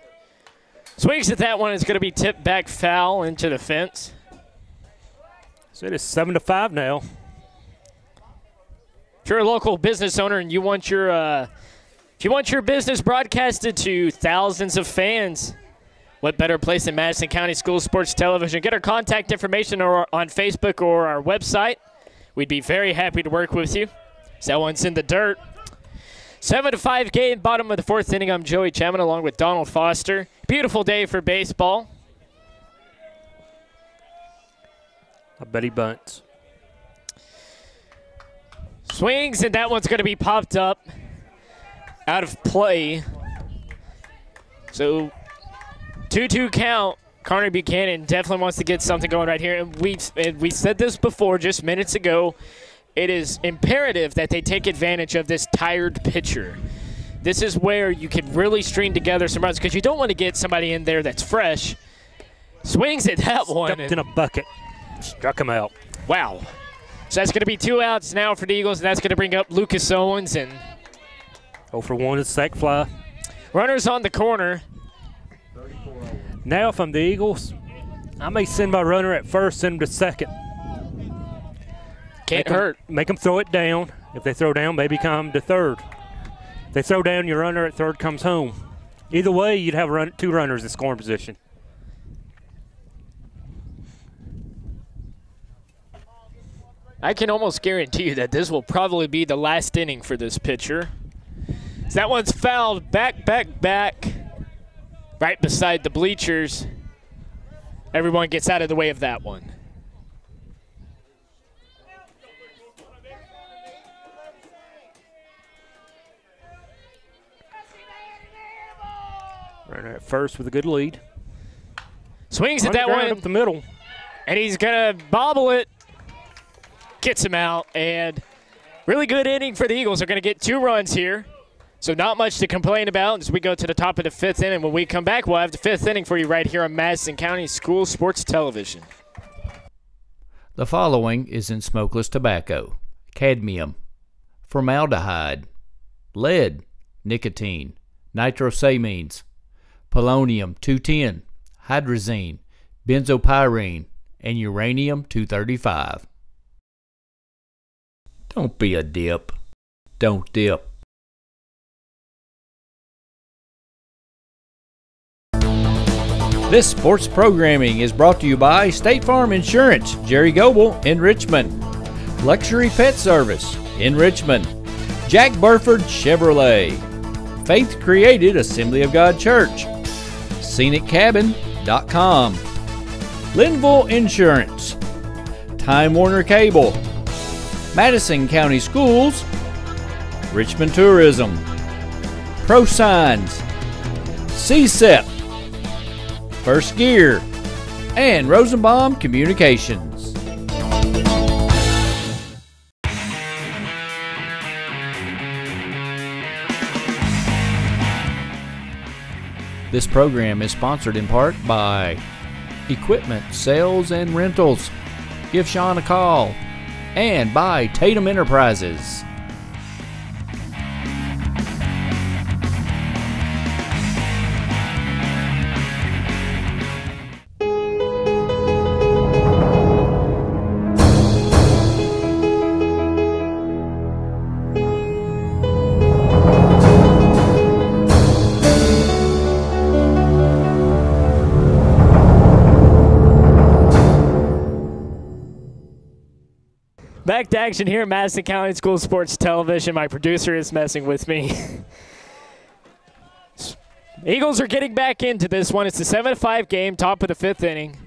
swings at that one is going to be tipped back foul into the fence. So it is 7-5 now. If you're a local business owner and you want your business broadcasted to thousands of fans, what better place than Madison County School Sports Television? Get our contact information on Facebook or our website. We'd be very happy to work with you. So that one's in the dirt. 7-5 game, bottom of the 4th inning. I'm Joey Chapman along with Donald Foster. Beautiful day for baseball. I bet he bunts. Swings, and that one's going to be popped up out of play. So 2-2 count. Connor Buchanan definitely wants to get something going right here. And we said this before just minutes ago. It is imperative that they take advantage of this tired pitcher. This is where you can really string together some runs because you don't want to get somebody in there that's fresh. Swings at that one. Stepped in a bucket. Struck him out. Wow. So that's going to be 2 outs now for the Eagles, and that's going to bring up Lucas Owens. And 0 for 1 is sac fly. Runners on the corner. Now if I'm the Eagles, I may send my runner at first, send him to second. Can't hurt. Make them throw it down. If they throw down, maybe come to third. If they throw down, your runner at third comes home. Either way, you'd have 2 runners in scoring position. I can almost guarantee you that this will probably be the last inning for this pitcher. So that one's fouled back, right beside the bleachers. Everyone gets out of the way of that one. Runner at first with a good lead. Swings at that one up the middle. And he's going to bobble it. Gets him out, and really good inning for the Eagles. They're going to get 2 runs here, so not much to complain about as we go to the top of the 5th inning. When we come back, we'll have the 5th inning for you right here on Madison County School Sports Television. The following is in smokeless tobacco: cadmium, formaldehyde, lead, nicotine, nitrosamines, polonium-210, hydrazine, benzopyrene, and uranium-235. Don't be a dip. Don't dip. This sports programming is brought to you by State Farm Insurance, Jerry Goble in Richmond, Luxury Pet Service in Richmond, Jack Burford Chevrolet, Faith Created Assembly of God Church, ScenicCabin.com, Linville Insurance, Time Warner Cable, Madison County Schools, Richmond Tourism, ProSigns, CSEP, First Gear, and Rosenbaum Communications. This program is sponsored in part by Equipment Sales and Rentals. Give Sean a call. And by Tatum Enterprises. Back to action here at Madison County School Sports Television. My producer is messing with me. Eagles are getting back into this one. It's a 7-5 game, top of the 5th inning.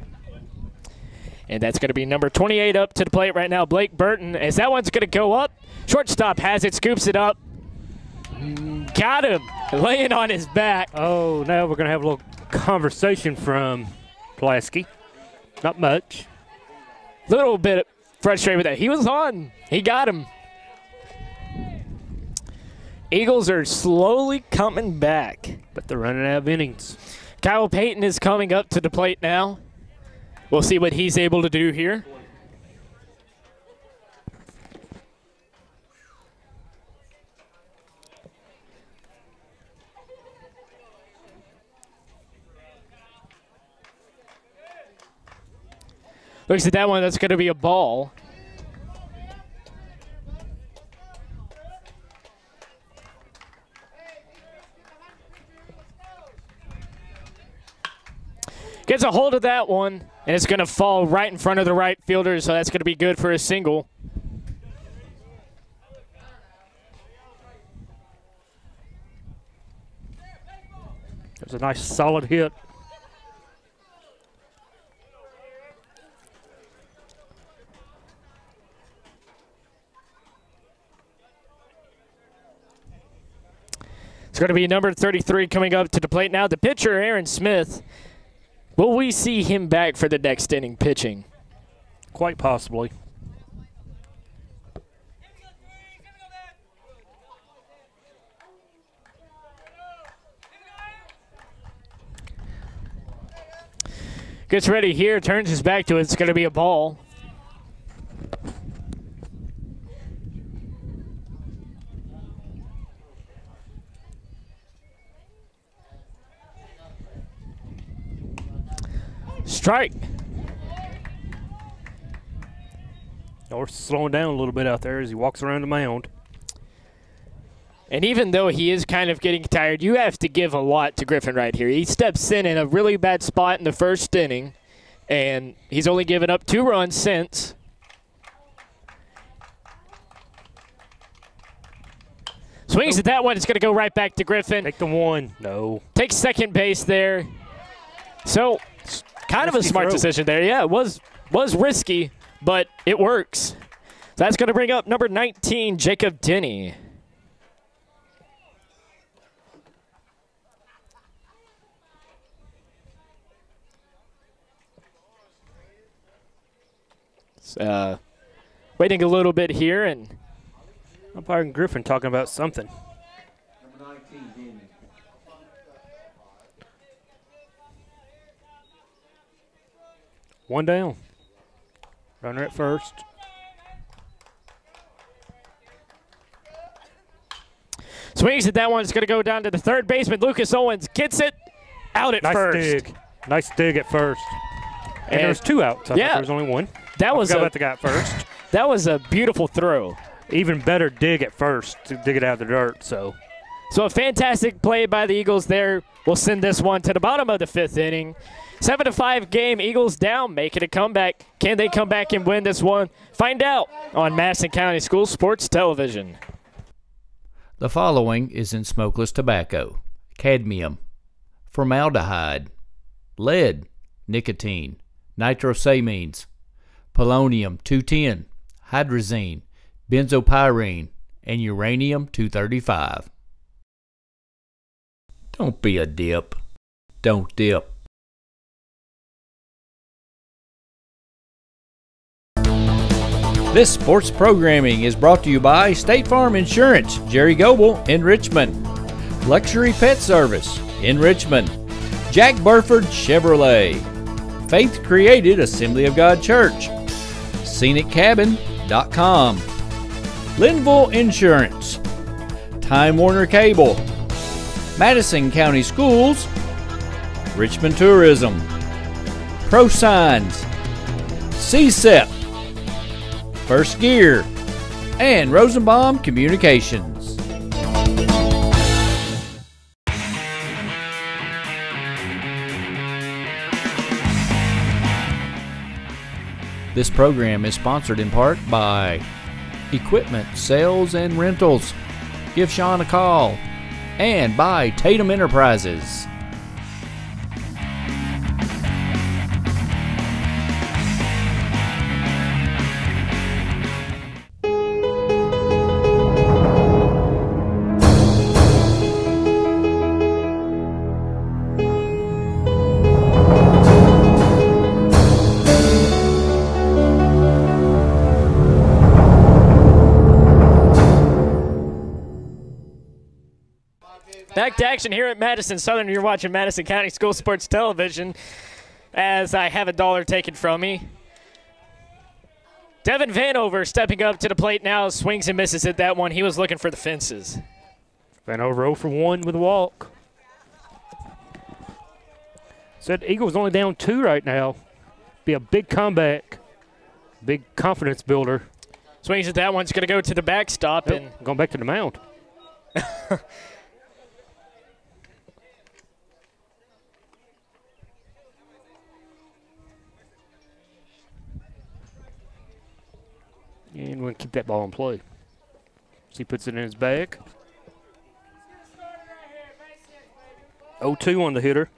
And that's going to be number 28 up to the plate right now, Blake Burton. As that one's going to go up. Shortstop has it, scoops it up. Got him, laying on his back. Oh, now we're going to have a little conversation from Pulaski. Not much. Little bit frustrated with that. He was on. He got him. Eagles are slowly coming back. But they're running out of innings. Kyle Payton is coming up to the plate now. We'll see what he's able to do here. Looks at that one. That's going to be a ball. Gets a hold of that one, and it's going to fall right in front of the right fielder, so that's going to be good for a single. It was a nice solid hit. It's going to be number 33 coming up to the plate now. The pitcher, Aaron Smith. Will we see him back for the next inning pitching? Quite possibly. Gets ready here, turns his back to it. It's going to be a ball. Strike. Or slowing down a little bit out there as he walks around the mound. And even though he is kind of getting tired, you have to give a lot to Griffin right here. He steps in a really bad spot in the first inning, and he's only given up 2 runs since. Swings at that one. It's going to go right back to Griffin. Take the one. No. Takes second base there. So, kind of a smart decision there. Yeah, it was risky, but it works. So that's going to bring up number 19, Jacob Denny. Waiting a little bit here, and Umpire and Griffin talking about something. Number 19, Damien. One down. Runner at first. Swings at that one. It's going to go down to the third baseman. Lucas Owens gets it out at first. Dig. Nice dig at first. And there was 2 outs. I thought there was only one. That was about the guy at first. That was a beautiful throw. Even better dig at first to dig it out of the dirt. So a fantastic play by the Eagles there. We'll send this one to the bottom of the 5th inning. 7-5 game. Eagles down, making a comeback. Can they come back and win this one? Find out on Madison County School Sports Television. The following is in smokeless tobacco: cadmium, formaldehyde, lead, nicotine, nitrosamines, polonium-210, hydrazine, benzopyrene, and uranium-235. Don't be a dip. Don't dip. This sports programming is brought to you by State Farm Insurance, Jerry Goble in Richmond, Luxury Pet Service in Richmond, Jack Burford Chevrolet, Faith Created Assembly of God Church, ScenicCabin.com, Linville Insurance, Time Warner Cable, Madison County Schools, Richmond Tourism, ProSigns, CSEP, First Gear, and Rosenbaum Communications. This program is sponsored in part by Equipment Sales and Rentals. Give Sean a call. And by Tatum Enterprises. Back to action here at Madison Southern. You're watching Madison County School Sports Television as I have a dollar taken from me. Devin Vanover stepping up to the plate now, swings and misses at that one. He was looking for the fences. Vanover 0 for 1 with a walk. Said Eagles only down 2 right now. Be a big comeback, big confidence builder. Swings at that one. It's going to go to the backstop. Yep, And going back to the mound. And we're going to keep that ball in play. So he puts it in his bag. 0-2 on the hitter.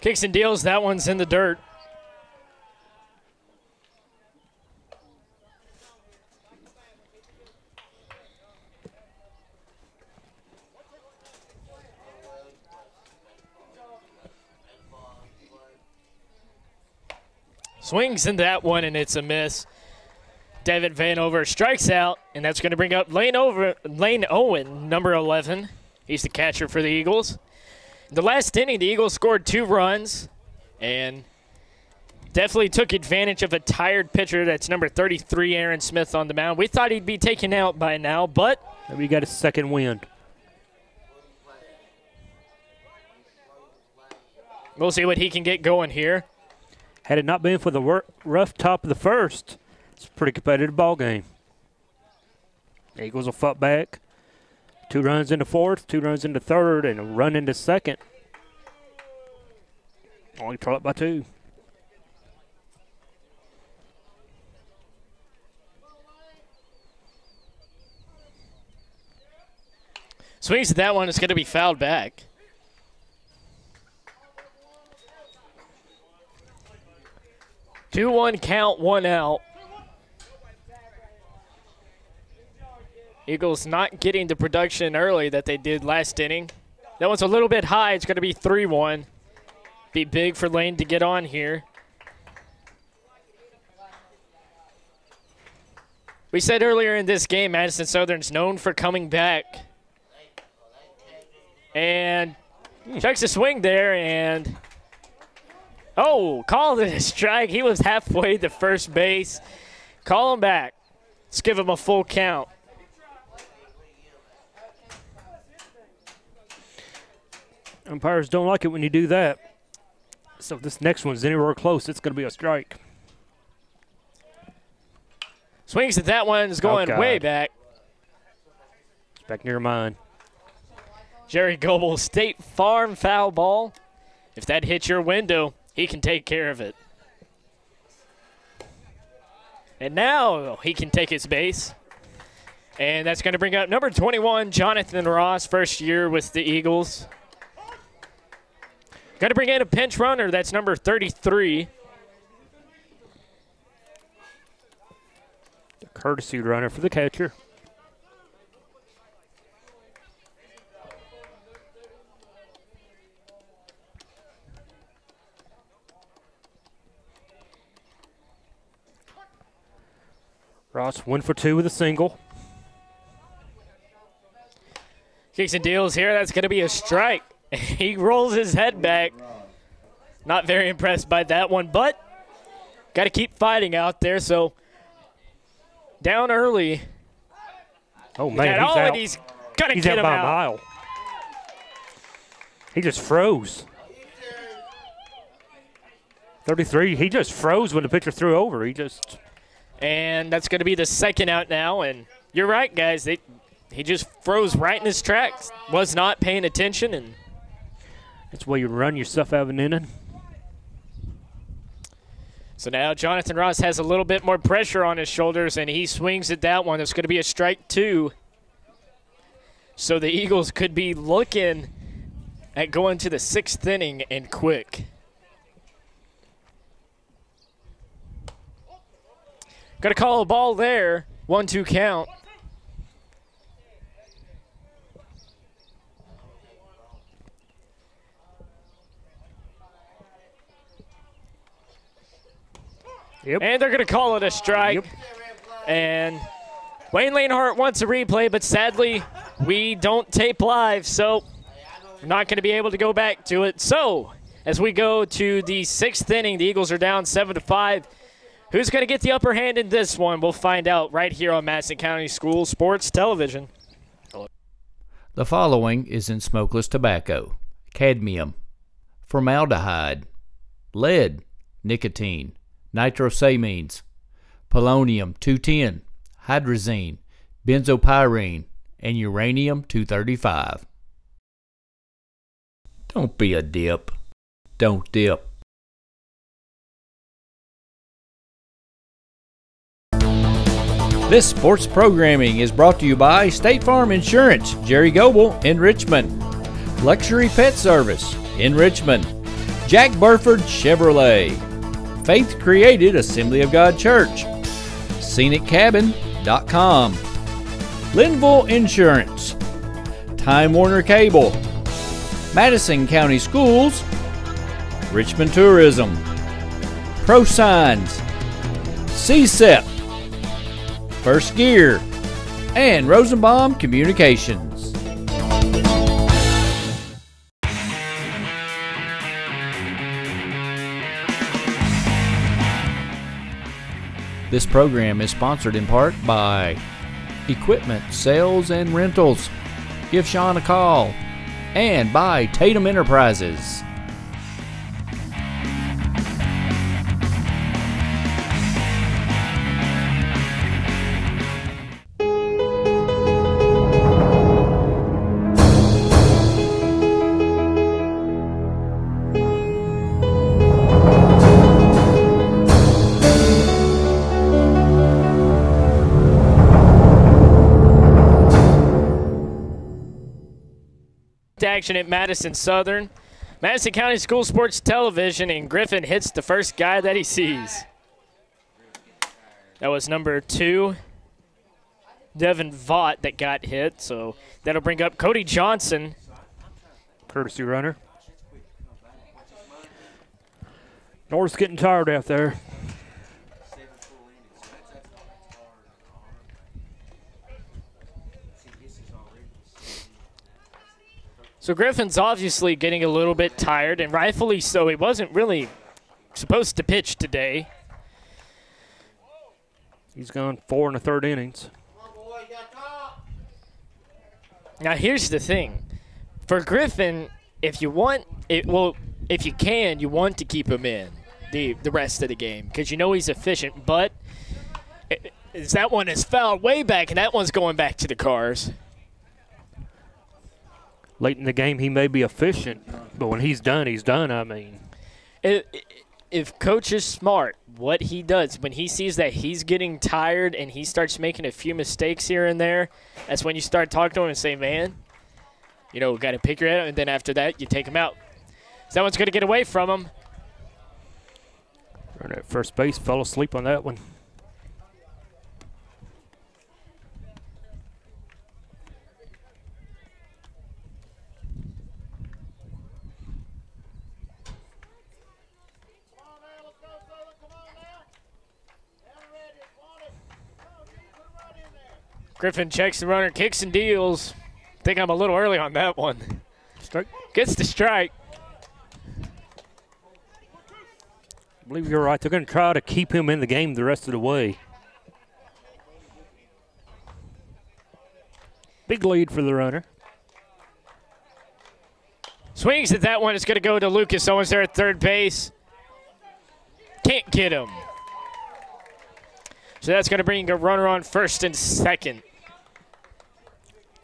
Kicks and deals. That one's in the dirt. Swings in that one, and it's a miss. David Vanover strikes out, and that's going to bring up Lane Owen, number 11. He's the catcher for the Eagles. The last inning, the Eagles scored 2 runs and definitely took advantage of a tired pitcher. That's number 33, Aaron Smith, on the mound. We thought he'd be taken out by now, but we got a second wind. We'll see what he can get going here. Had it not been for the rough top of the first, it's a pretty competitive ball game. Eagles will fight back. 2 runs into fourth, 2 runs into third, and a run into second. Only trail up by 2. Swings at that one. It's going to be fouled back. Two-one count, 1 out. Eagles not getting the production early that they did last inning. That one's a little bit high. It's going to be 3-1. Be big for Lane to get on here. We said earlier in this game, Madison Southern's known for coming back. And checks a swing there, and called it a strike. He was halfway to first base. Call him back. Let's give him a full count. Umpires don't like it when you do that. So if this next one's anywhere close, it's going to be a strike. Swings at that one is going way back. It's back near mine. Jerry Goebel, State Farm foul ball. If that hits your window, he can take care of it. And now he can take his base. And that's going to bring up number 21, Jonathan Ross, first year with the Eagles. Got to bring in a pinch runner. That's number 33. The courtesy runner for the catcher. Ross 1 for 2 with a single. Kicks and deals here. That's going to be a strike. He rolls his head back. Not very impressed by that one, but got to keep fighting out there. So down early. Oh, man, he's out. He's going to He's get out him by out. a mile. He just froze. 33, he just froze when the pitcher threw over. And that's going to be the second out now. And you're right, guys. He just froze right in his tracks. Was not paying attention. And that's where you run yourself out of an inning. So now Jonathan Ross has a little bit more pressure on his shoulders, and he swings at that one. It's going to be a strike 2. So the Eagles could be looking at going to the 6th inning and quick. Got to call a ball there. 1-2 count. Yep. And they're going to call it a strike. Yep. And Wayne Lanehart wants a replay, but sadly, we don't tape live, so we're not going to be able to go back to it. So, as we go to the 6th inning, the Eagles are down 7-5. Who's going to get the upper hand in this one? We'll find out right here on Madison County School Sports Television. The following is in smokeless tobacco: cadmium, formaldehyde, lead, nicotine, nitrosamines, polonium-210, hydrazine, benzopyrene, and uranium-235. Don't be a dip. Don't dip. This sports programming is brought to you by State Farm Insurance, Jerry Goble in Richmond, Luxury Pet Service in Richmond, Jack Burford Chevrolet, Faith Created Assembly of God Church, ScenicCabin.com, Linville Insurance, Time Warner Cable, Madison County Schools, Richmond Tourism, Pro Signs, CSEP, First Gear, and Rosenbaum Communications. This program is sponsored in part by Equipment Sales and Rentals. Give Sean a call. And by Tatum Enterprises. Action at Madison Southern. Madison County School Sports Television, and Griffin hits the first guy that he sees. That was number 2, Devin Vaught, that got hit, so that'll bring up Cody Johnson. Courtesy runner. North's getting tired out there. So Griffin's obviously getting a little bit tired, and rightfully so. He wasn't really supposed to pitch today. He's gone 4 1/3 innings. Now here's the thing. For Griffin, if you want it, well, if you can, you want to keep him in the rest of the game because you know he's efficient, but that one is fouled way back, and that one's going back to the cars. Late in the game, he may be efficient, but when he's done, I mean. If Coach is smart, what he does, when he sees that he's getting tired and he starts making a few mistakes here and there, that's when you start talking to him and say, man, you know, got to pick your head up, and then after that, you take him out. So that one's going to get away from him. Runner at first base fell asleep on that one. Griffin checks the runner, kicks and deals. I think I'm a little early on that one. Strike. Gets the strike. I believe you're right. They're going to try to keep him in the game the rest of the way. Big lead for the runner. Swings at that one. It's going to go to Lucas Owens there at third base. Can't get him. So that's going to bring a runner on first and second.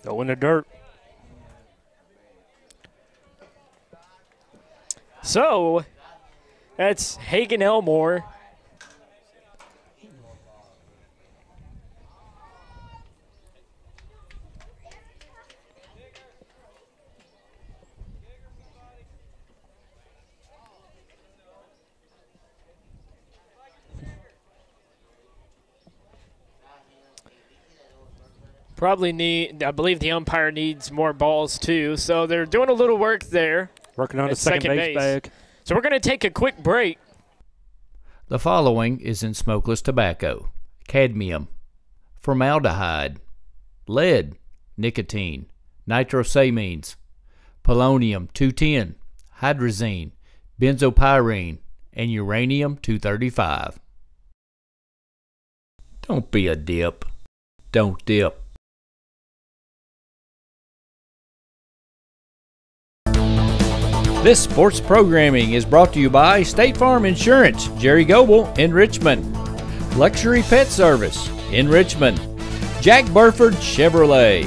Go in the dirt. So that's Hagan Elmore Probably need, I believe the umpire needs more balls too. So they're doing a little work there. Working on the second base bag. So we're going to take a quick break. The following is in smokeless tobacco: cadmium, formaldehyde, lead, nicotine, nitrosamines, polonium-210, hydrazine, benzopyrene, and uranium-235. Don't be a dip. Don't dip. This sports programming is brought to you by State Farm Insurance, Jerry Goble in Richmond, Luxury Pet Service in Richmond, Jack Burford Chevrolet,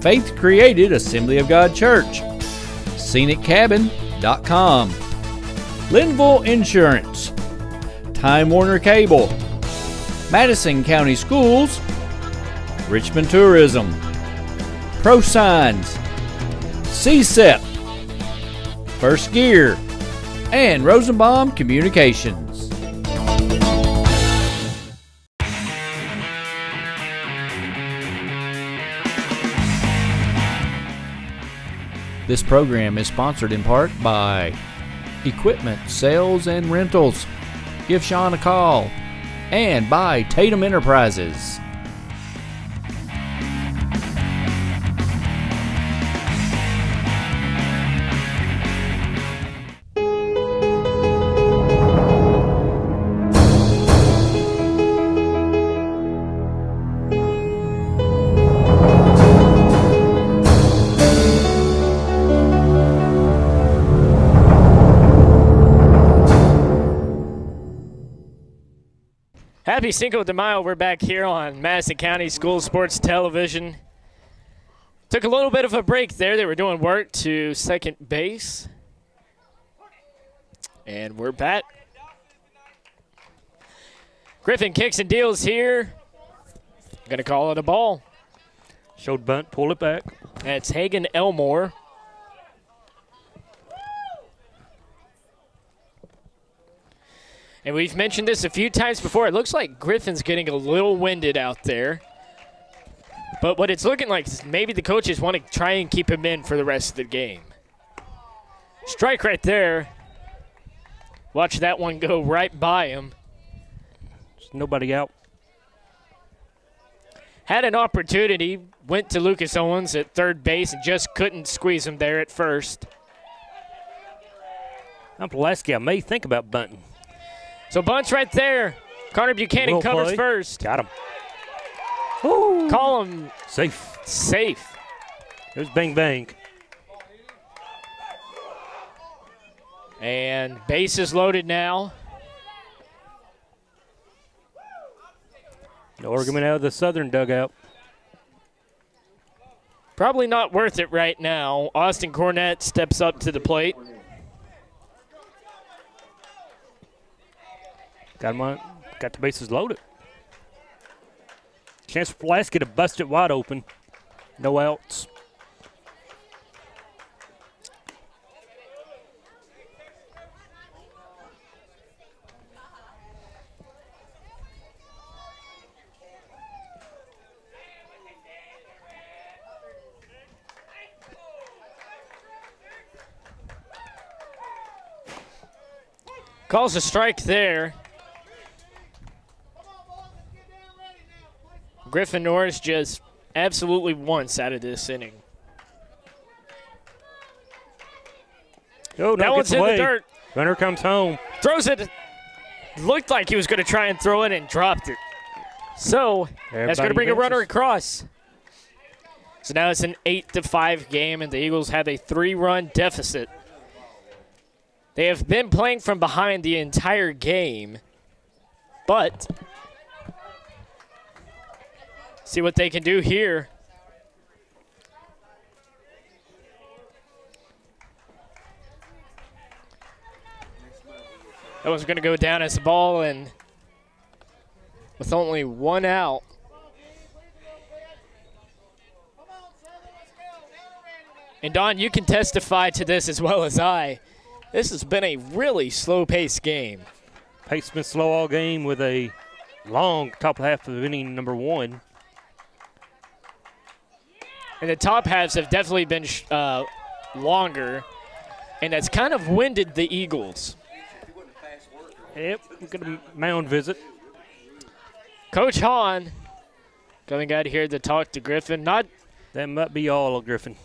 Faith Created Assembly of God Church, ScenicCabin.com, Linville Insurance, Time Warner Cable, Madison County Schools, Richmond Tourism, ProSigns, CSEP, First Gear, and Rosenbaum Communications. This program is sponsored in part by Equipment Sales and Rentals. Give Sean a call. And by Tatum Enterprises. Happy Cinco de Mayo. We're back here on Madison County School Sports Television. Took a little bit of a break there. They were doing work to second base. And we're back. Griffin kicks and deals here. Going to call it a ball. Showed bunt, pull it back. That's Hagan Elmore. And we've mentioned this a few times before. It looks like Griffin's getting a little winded out there. But what it's looking like is maybe the coaches want to try and keep him in for the rest of the game. Strike right there. Watch that one go right by him. There's nobody out. Had an opportunity, went to Lucas Owens at third base and just couldn't squeeze him there at first. I'm Pulaski. I may think about bunting. So bunts right there. Connor Buchanan covers first. Got him. Woo. Call him safe. Safe. There's bang bang. And base is loaded now. No argument out of the southern dugout. Probably not worth it right now. Austin Cornett steps up to the plate. Got the bases loaded. Chance for Pulaski to bust it wide open. No outs. Calls a strike there. Griffin Norris just absolutely once out of this inning. Oh, that one's in the dirt. Runner comes home. Throws it. Looked like he was going to try and throw it and dropped it. So that's going to bring a runner across. So now it's an 8-5 game, and the Eagles have a 3-run deficit. They have been playing from behind the entire game, but see what they can do here. That one's going to go down as a ball, and with only one out. And Don, you can testify to this as well as I. This has been a really slow-paced game. Pace been slow all game with a long top half of inning number 1. And the top halves have definitely been longer, and that's kind of winded the Eagles. Yep, we'll get a mound visit. Coach Hahn coming out here to talk to Griffin. Not That might be all of Griffin.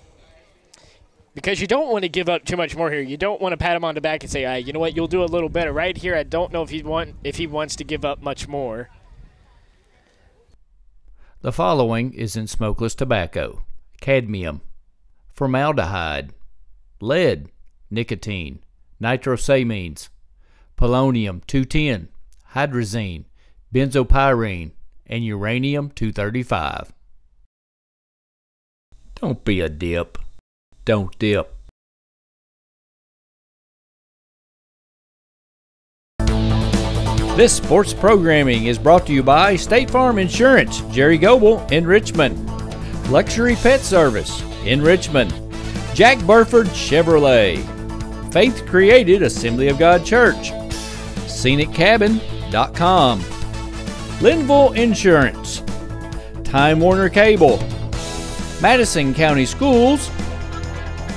because you don't want to give up too much more here. You don't want to pat him on the back and say, "Hey, you know what? You'll do a little better." Right here, I don't know if he wants to give up much more. The following is in smokeless tobacco: cadmium, formaldehyde, lead, nicotine, nitrosamines, polonium-210, hydrazine, benzopyrene, and uranium-235. Don't be a dip. Don't dip. This sports programming is brought to you by State Farm Insurance, Jerry Goble in Richmond, Luxury Pet Service in Richmond, Jack Burford Chevrolet, Faith Created Assembly of God Church, ScenicCabin.com, Linville Insurance, Time Warner Cable, Madison County Schools,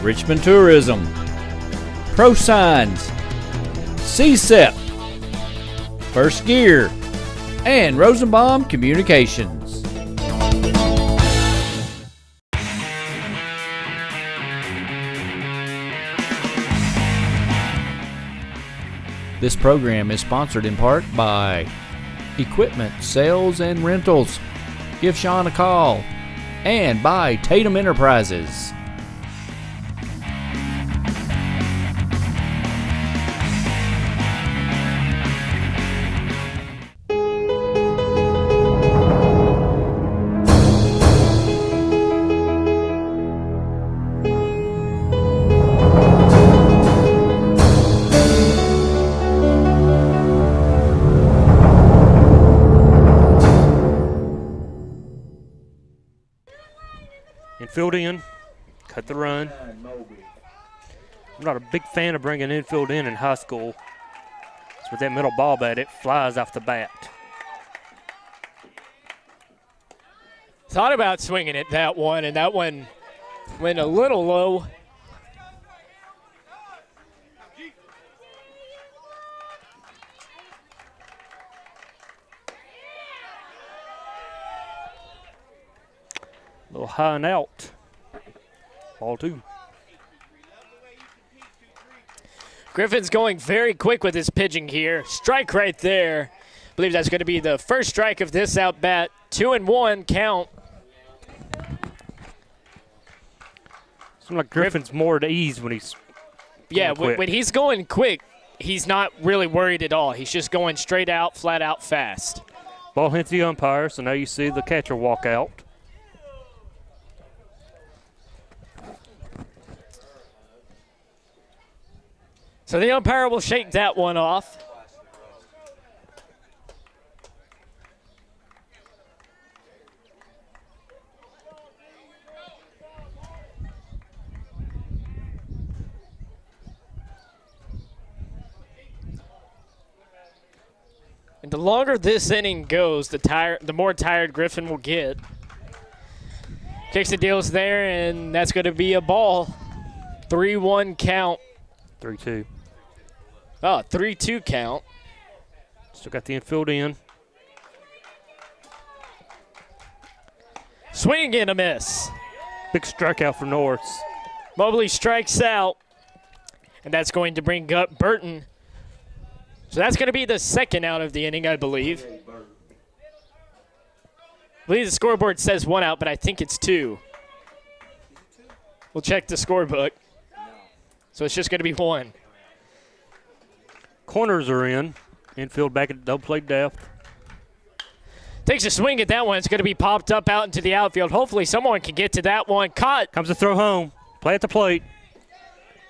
Richmond Tourism, Pro Signs, CSEP, First Gear, and Rosenbaum Communications. This program is sponsored in part by Equipment Sales and Rentals. Give Sean a call. And by Tatum Enterprises. Infield in, cut the run. I'm not a big fan of bringing infield in high school. So with that middle ball bat, it flies off the bat. Thought about swinging it that one, and that one went a little low. A little high and out. Ball two. Griffin's going very quick with his pitching here. Strike right there. I believe that's going to be the first strike of this out bat. 2-1 count. Seems like Griffin's more at ease when he's Yeah, quick. when he's going quick, he's not really worried at all. He's just going straight out, flat out, fast. Ball hits the umpire, so now you see the catcher walk out. So the umpire will shake that one off. And the longer this inning goes, the more tired Griffin will get. Kicks the deals there, and that's going to be a ball. 3-1 count. 3-2. Oh, 3-2 count. Still got the infield in. Swing and a miss. Big strikeout for Norris. Mobley strikes out, and that's going to bring up Burton. So that's going to be the second out of the inning, I believe. I believe the scoreboard says 1 out, but I think it's 2. We'll check the scorebook. So it's just going to be 1. Corners are in. Infield back at double play depth. Takes a swing at that one. It's going to be popped up out into the outfield. Hopefully someone can get to that one. Caught. Comes the throw home. Play at the plate.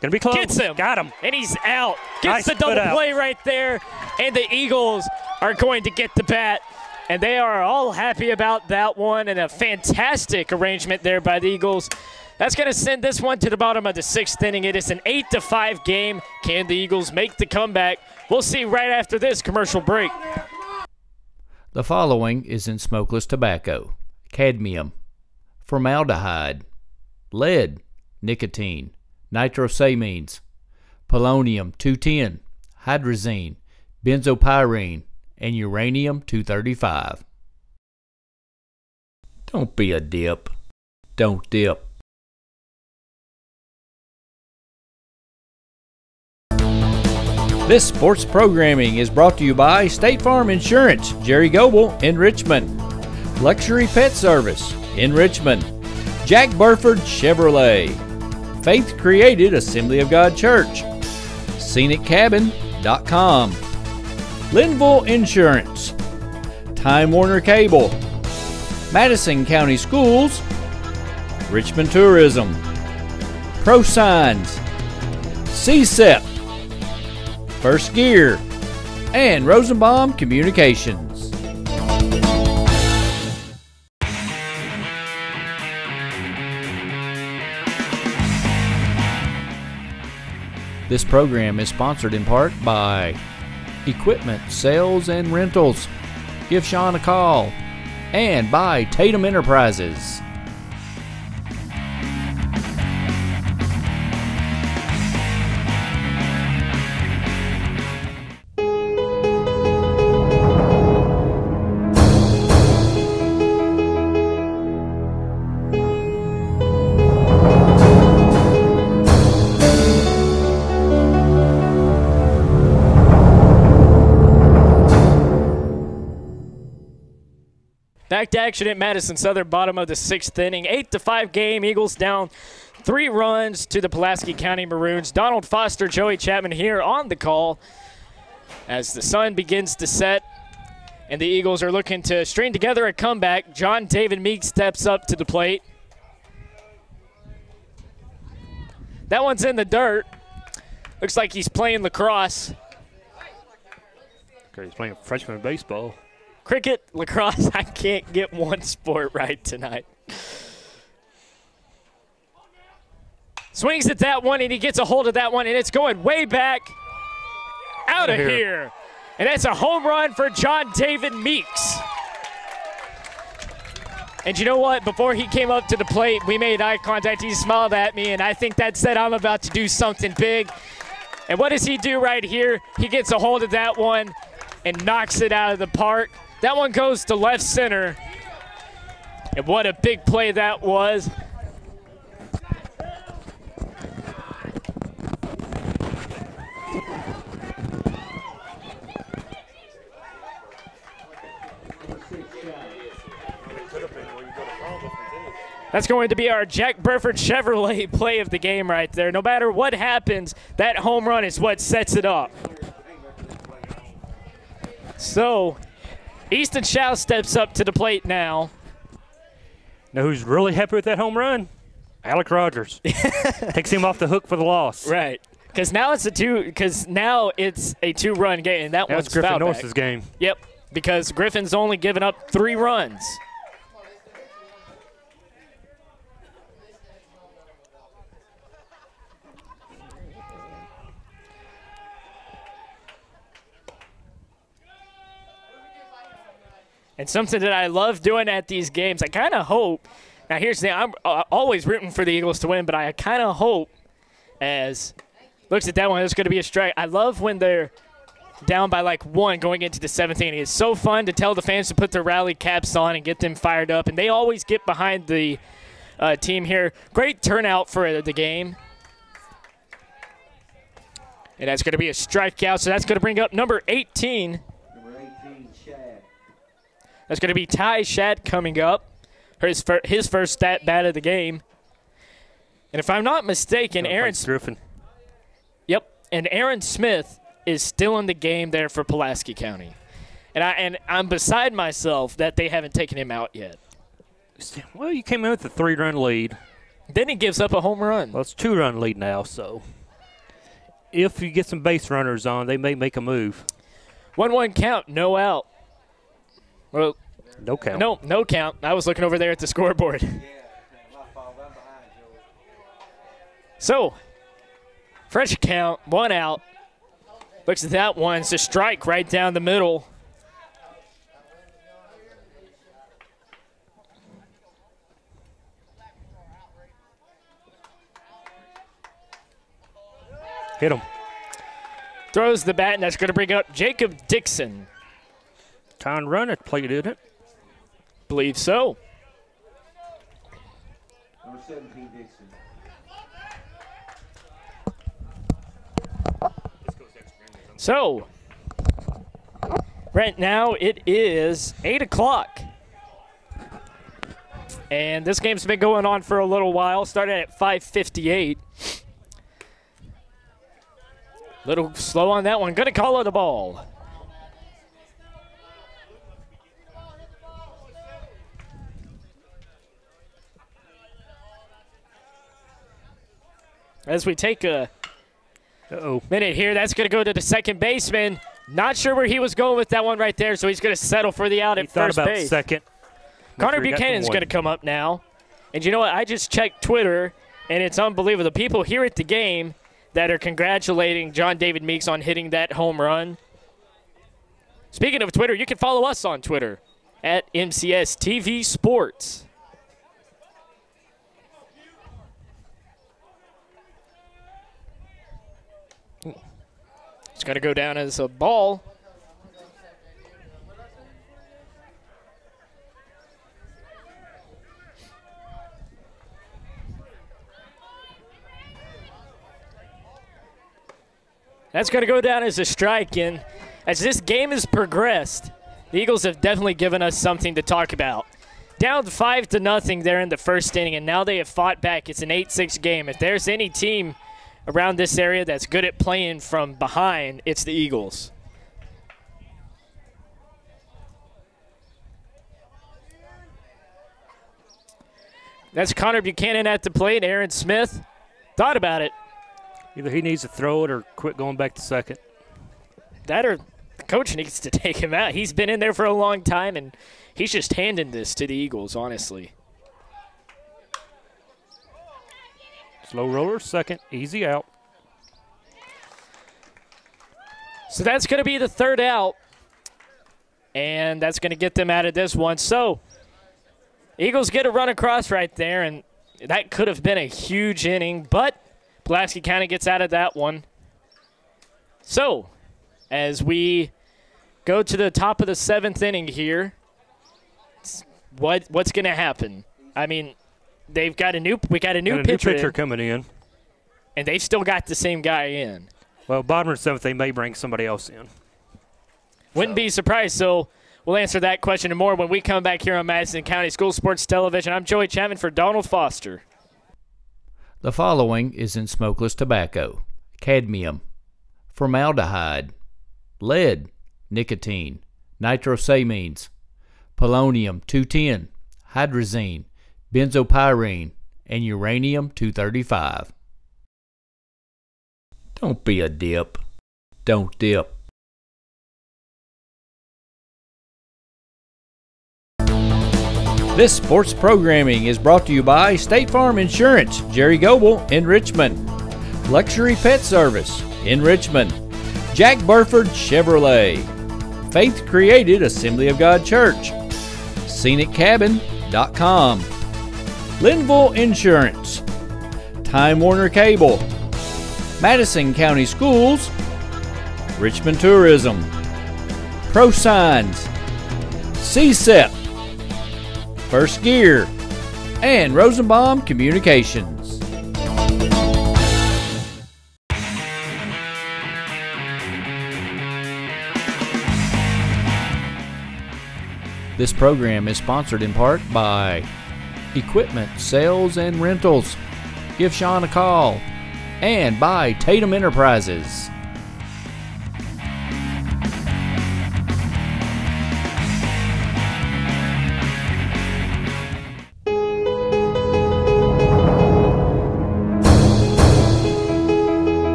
Gonna be close. Gets him. Got him. And he's out. Nice Gets the double put out. play right there. And the Eagles are going to get the bat. And they are all happy about that one. And a fantastic arrangement there by the Eagles. That's going to send this one to the bottom of the 6th inning. It is an 8-5 game. Can the Eagles make the comeback? We'll see right after this commercial break. The following is in smokeless tobacco: cadmium, formaldehyde, lead, nicotine, nitrosamines, polonium-210, hydrazine, benzopyrene, and uranium-235. Don't be a dip. Don't dip. This sports programming is brought to you by State Farm Insurance, Jerry Goble in Richmond, Luxury Pet Service in Richmond, Jack Burford Chevrolet, Faith Created Assembly of God Church, ScenicCabin.com, Linville Insurance, Time Warner Cable, Madison County Schools, Richmond Tourism, ProSigns, CSEP, First Gear, and Rosenbaum Communications. This program is sponsored in part by Equipment Sales and Rentals. Give Sean a call. And by Tatum Enterprises. Back to action at Madison Southern, bottom of the 6th inning. 8-5 game. Eagles down 3 runs to the Pulaski County Maroons. Donald Foster, Joey Chapman here on the call as the sun begins to set and the Eagles are looking to string together a comeback. John David Meek steps up to the plate. That one's in the dirt. Looks like he's playing lacrosse. Okay, he's playing freshman baseball. Cricket, lacrosse, I can't get one sport right tonight. Swings at that one, and he gets a hold of that one, and it's going way back out of here. And that's a home run for John David Meeks. And you know what? Before he came up to the plate, we made eye contact. He smiled at me, and I think that said I'm about to do something big. And what does he do right here? He gets a hold of that one and knocks it out of the park. That one goes to left center. And what a big play that was. That's going to be our Jack Burford Chevrolet play of the game right there. No matter what happens, that home run is what sets it up. So, Easton Shaw steps up to the plate now. Know who's really happy with that home run? Alec Rogers. Takes him off the hook for the loss. Right. Because now it's a 2-run game, and that one's Griffin foul back. North's game. Yep. Because Griffin's only given up 3 runs. And something that I love doing at these games, I kind of hope. Now, here's the thing. I'm always rooting for the Eagles to win, but I kind of hope, as looks at that one, there's going to be a strike. I love when they're down by like 1 going into the 7th inning. It's so fun to tell the fans to put their rally caps on and get them fired up, and they always get behind the team here. Great turnout for the game. And that's going to be a strikeout, so that's going to bring up number 18. That's going to be Ty Shad coming up. His first stat bat of the game. And if I'm not mistaken, Aaron Griffin. Yep, and Aaron Smith is still in the game there for Pulaski County. And I'm beside myself that they haven't taken him out yet. Well, you came in with a 3-run lead. Then he gives up a home run. Well, it's a 2-run lead now, so if you get some base runners on, they may make a move. 1-1 count, no out. Well, no count. No count. I was looking over there at the scoreboard. So, fresh count, 1 out. Looks at that one. It's a strike right down the middle. Hit him. Throws the bat, and that's going to bring up Jacob Dixon. Time run it, played it, it. Believe so. Number 17, Dixon. So, right now it is 8 o'clock. And this game's been going on for a little while. Started at 5:58. Little slow on that one. Going to call it a ball. As we take a minute here, that's going to go to the second baseman. Not sure where he was going with that one right there, so he's going to settle for the out at first base. Second. Connor Buchanan's going to come up now. And you know what? I just checked Twitter, and it's unbelievable. The people here at the game that are congratulating John David Meeks on hitting that home run. Speaking of Twitter, you can follow us on Twitter at MCS TV Sports. It's going to go down as a ball. That's going to go down as a strike. And as this game has progressed, the Eagles have definitely given us something to talk about. Down 5-0 there in the first inning, and now they have fought back. It's an 8-6 game. If there's any team around this area that's good at playing from behind, it's the Eagles. That's Connor Buchanan at the plate. Aaron Smith thought about it. Either he needs to throw it or quit going back to second. That or the coach needs to take him out. He's been in there for a long time, and he's just handing this to the Eagles, honestly. Slow roller, second, easy out. So that's going to be the third out, and that's going to get them out of this one. So Eagles get a run across right there, and that could have been a huge inning, but Pulaski County gets out of that one. So as we go to the top of the seventh inning here, what's going to happen? I mean, we got a new pitcher coming in, and they've still got the same guy in. Well, bottom of the seventh, they may bring somebody else in. Wouldn't be surprised. So we'll answer that question and more when we come back here on Madison County School Sports Television. I'm Joey Chapman for Donald Foster. The following is in smokeless tobacco: cadmium, formaldehyde, lead, nicotine, nitrosamines, polonium-210, hydrazine, benzopyrene, and uranium-235. Don't be a dip. Don't dip. This sports programming is brought to you by State Farm Insurance, Jerry Goble in Richmond, Luxury Pet Service in Richmond, Jack Burford Chevrolet, Faith Created Assembly of God Church, ScenicCabin.com, Linville Insurance, Time Warner Cable, Madison County Schools, Richmond Tourism, Pro Signs, CSEP, First Gear, and Rosenbaum Communications. This program is sponsored in part by Equipment Sales and Rentals. Give Sean a call. And by Tatum Enterprises.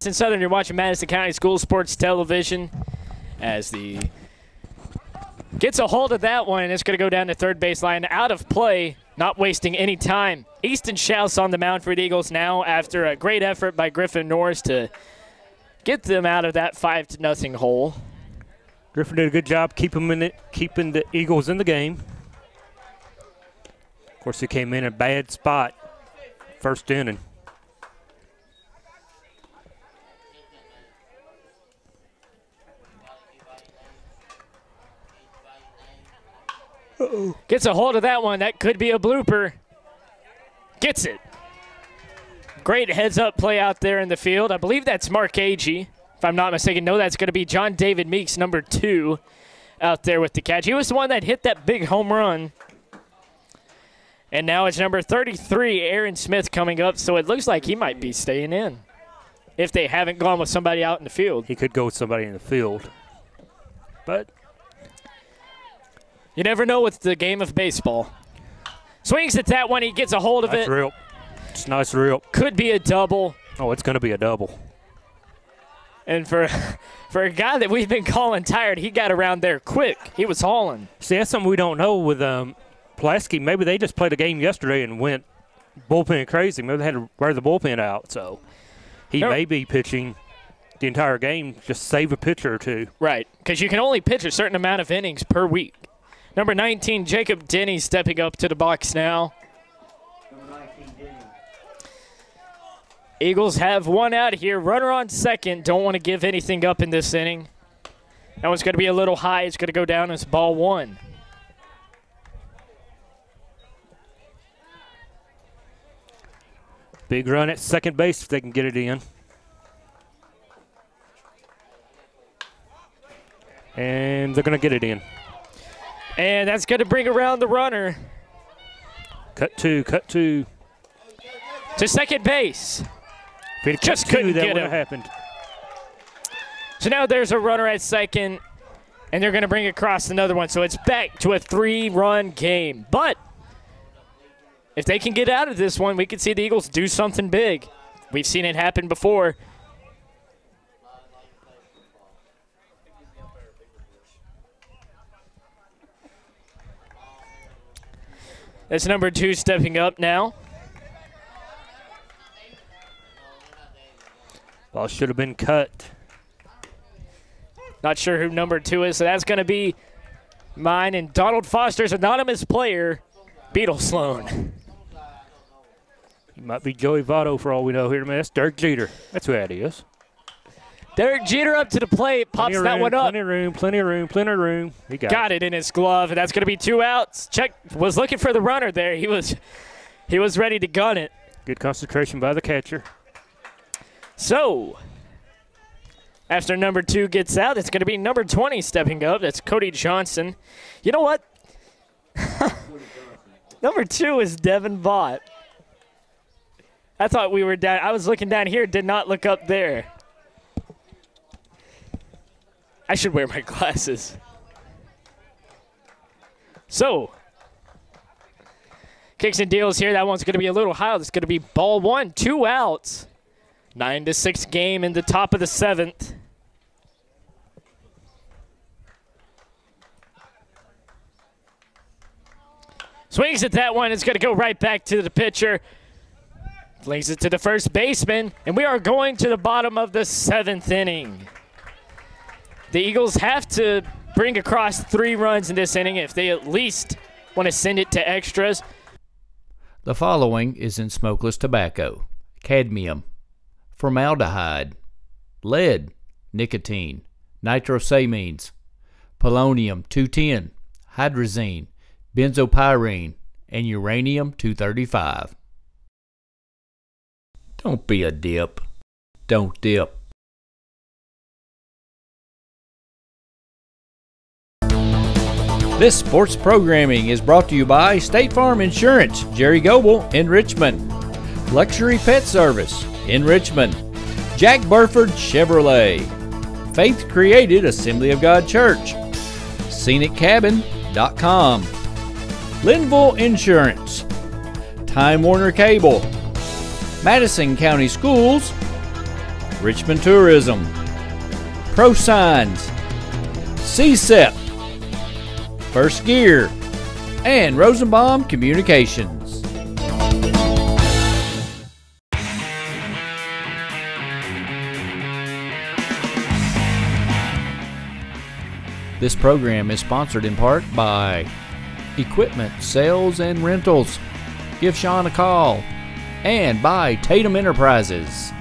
In Southern, you're watching Madison County School Sports Television as the gets a hold of that one, and it's going to go down to third baseline, out of play, not wasting any time. Easton Schaus on the mound for the Eagles now after a great effort by Griffin Norris to get them out of that 5-0 hole. Griffin did a good job keeping the Eagles in the game. Of course, he came in a bad spot first inning. Gets a hold of that one. That could be a blooper. Gets it. Great heads-up play out there in the field. I believe that's Mark Agee, if I'm not mistaken. No, that's going to be John David Meeks, number 2, out there with the catch. He was the one that hit that big home run. And now it's number 33, Aaron Smith, coming up, so it looks like he might be staying in if they haven't gone with somebody out in the field. He could go with somebody in the field. But you never know with the game of baseball. Swings at that one. He gets a hold of it. That's real. It's a nice rip. Could be a double. Oh, it's going to be a double. And for a guy that we've been calling tired, he got around there quick. He was hauling. See, that's something we don't know with Pulaski. Maybe they just played a game yesterday and went bullpen crazy. Maybe they had to wear the bullpen out. So he may be pitching the entire game, just save a pitcher or two. Right, because you can only pitch a certain amount of innings per week. Number 19, Jacob Denny, stepping up to the box now. Eagles have one out here. Runner on second. Don't want to give anything up in this inning. That one's going to be a little high. It's going to go down as ball 1. Big run at second base if they can get it in. And they're going to get it in. And that's going to bring around the runner. Cut two. To second base. If just couldn't that get would him. have happened. So now there's a runner at second, and they're going to bring across another one. So it's back to a 3-run game. But if they can get out of this one, we could see the Eagles do something big. We've seen it happen before. That's number 2 stepping up now. Ball should have been cut. Not sure who number 2 is, so that's going to be mine and Donald Foster's anonymous player, Beetle Sloan. He might be Joey Votto for all we know here. Man, that's Derek Jeter. That's who that is. Derek Jeter up to the plate, pops that one up. Plenty of room. He got it in his glove, and that's going to be 2 outs. Check was looking for the runner there. He was ready to gun it. Good concentration by the catcher. So, after number 2 gets out, it's going to be number 20 stepping up. That's Cody Johnson. You know what? Number 2 is Devin Vaught. I thought we were down. I was looking down here, did not look up there. I should wear my glasses. So, kicks and deals here. That one's going to be a little high. It's going to be ball 1, 2 outs. 9-6 game in the top of the 7th. Swings at that one. It's going to go right back to the pitcher. Flings it to the first baseman. And we are going to the bottom of the 7th inning. The Eagles have to bring across 3 runs in this inning if they at least want to send it to extras. The following is in smokeless tobacco: cadmium, formaldehyde, lead, nicotine, nitrosamines, polonium-210, hydrazine, benzopyrene, and uranium-235. Don't be a dip. Don't dip. This sports programming is brought to you by State Farm Insurance, Jerry Goble in Richmond, Luxury Pet Service in Richmond, Jack Burford Chevrolet, Faith Created Assembly of God Church, ScenicCabin.com, Linville Insurance, Time Warner Cable, Madison County Schools, Richmond Tourism, Pro Signs, CSEP, First Gear, and Rosenbaum Communications. This program is sponsored in part by Equipment Sales and Rentals. Give Sean a call. And by Tatum Enterprises.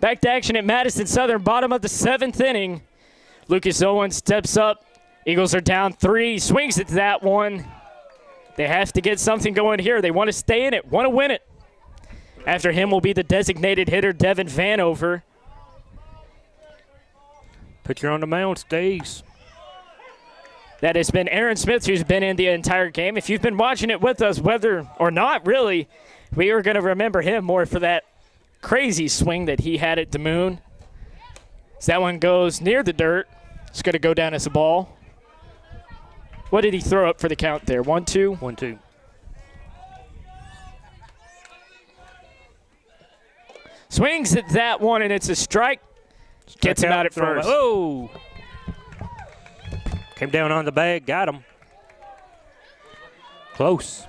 Back to action at Madison Southern, bottom of the 7th inning. Lucas Owen steps up. Eagles are down 3, swings at that one. They have to get something going here. They want to stay in it, want to win it. After him will be the designated hitter, Devin Vanover. Pitcher on the mound stays. That has been Aaron Smith, who's been in the entire game. If you've been watching it with us, whether or not really, we are going to remember him more for that crazy swing that he had at the moon. As that one goes near the dirt, it's going to go down as a ball. What did he throw up for the count there? 1-2? 1-2. Swings at that one, and it's a strike. Gets him out at first. Oh! Came down on the bag, got him. Close.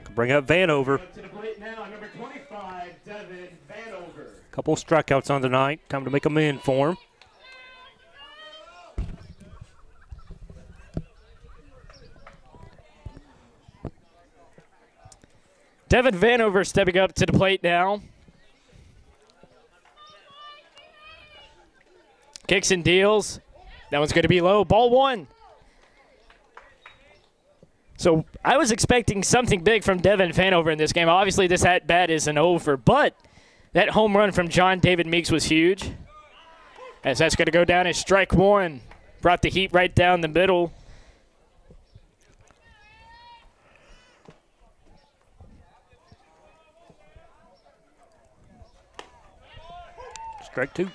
Could bring up Vanover. To the plate now, number 25, Devin Vanover. Couple strikeouts on the night. Time to make them in for him. Devin Vanover stepping up to the plate now. Kicks and deals. That one's going to be low. Ball 1. So I was expecting something big from Devin Vanover in this game. Obviously, this at-bat isn't over, but that home run from John David Meeks was huge. As that's going to go down as strike 1. Brought the heat right down the middle. Strike 2.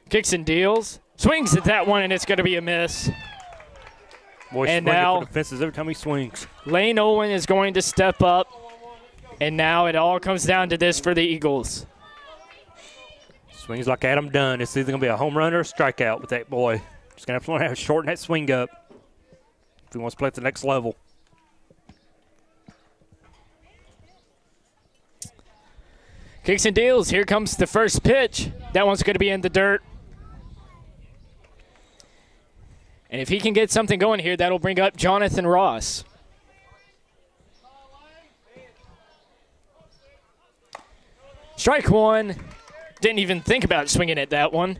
Kicks and deals. Swings at that one, and it's going to be a miss. Boy, and now now for the fences every time he swings. Lane Owen is going to step up. And now it all comes down to this for the Eagles. Swings like Adam Dunn. It's either going to be a home run or a strikeout with that boy. Just going to have to learn how to shorten that swing up if he wants to play at the next level. Kicks and deals. Here comes the first pitch. That one's going to be in the dirt. And if he can get something going here, that'll bring up Jonathan Ross. Strike 1. Didn't even think about swinging at that one.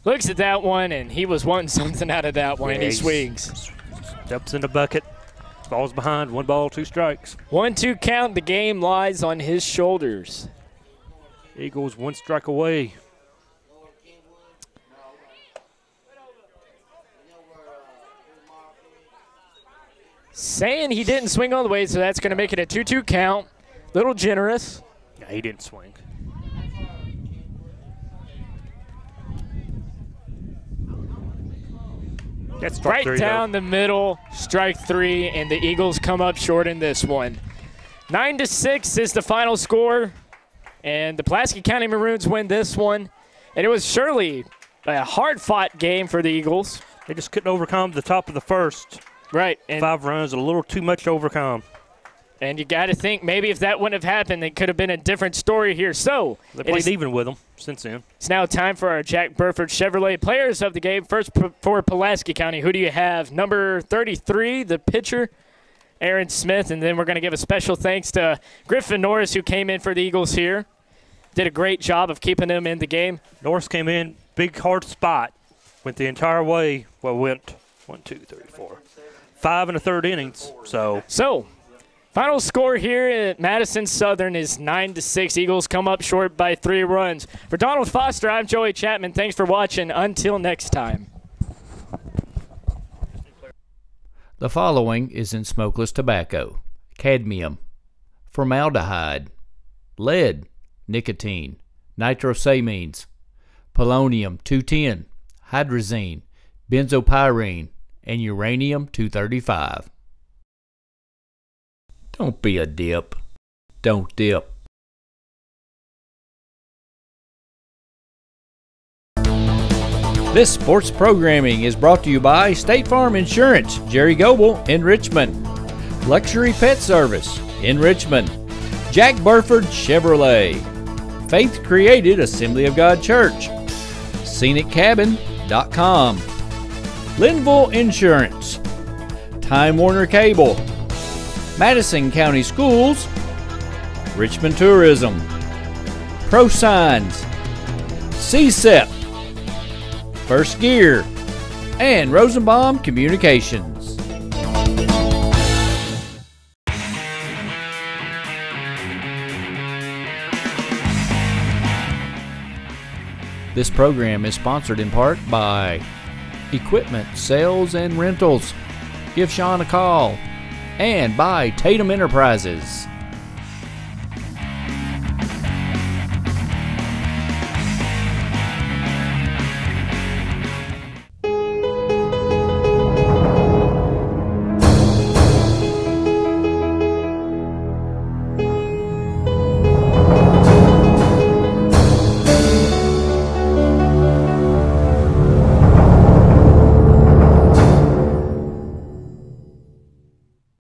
Looks at that one, and he was wanting something out of that one, and he swings. Steps in the bucket. Falls behind. 1 ball, 2 strikes. 1-2 count. The game lies on his shoulders. Eagles 1 strike away. Saying he didn't swing all the way, so that's going to make it a 2-2 count. Little generous. Yeah, he didn't swing. That's strike right 3, down the middle, strike 3, and the Eagles come up short in this one. 9-6 is the final score, and the Pulaski County Maroons win this one. And it was surely a hard-fought game for the Eagles. They just couldn't overcome the top of the first. Right. And 5 runs, a little too much to overcome. And you got to think maybe if that wouldn't have happened, it could have been a different story here. So they played even with them since then. It's now time for our Jack Burford Chevrolet players of the game. First for Pulaski County, who do you have? Number 33, the pitcher, Aaron Smith. And then we're going to give a special thanks to Griffin Norris, who came in for the Eagles here. Did a great job of keeping them in the game. Norris came in, big hard spot. Went the entire way. Well, went 1, 2, 3, 4, 5 in the third innings. So final score here at Madison Southern is 9-6. Eagles come up short by 3 runs. For Donald Foster, I'm Joey Chapman. Thanks for watching. Until next time. The following is in smokeless tobacco: cadmium, formaldehyde, lead, nicotine, nitrosamines, polonium-210, hydrazine, benzopyrene, and uranium-235. Don't be a dip. Don't dip. This sports programming is brought to you by State Farm Insurance, Jerry Goble in Richmond, Luxury Pet Service in Richmond, Jack Burford Chevrolet, Faith Created Assembly of God Church, ScenicCabin.com, Linville Insurance, Time Warner Cable, Madison County Schools, Richmond Tourism, Pro Signs, CSEP, First Gear, and Rosenbaum Communications. This program is sponsored in part by Equipment Sales and Rentals. Give Sean a call. And by Tatum Enterprises.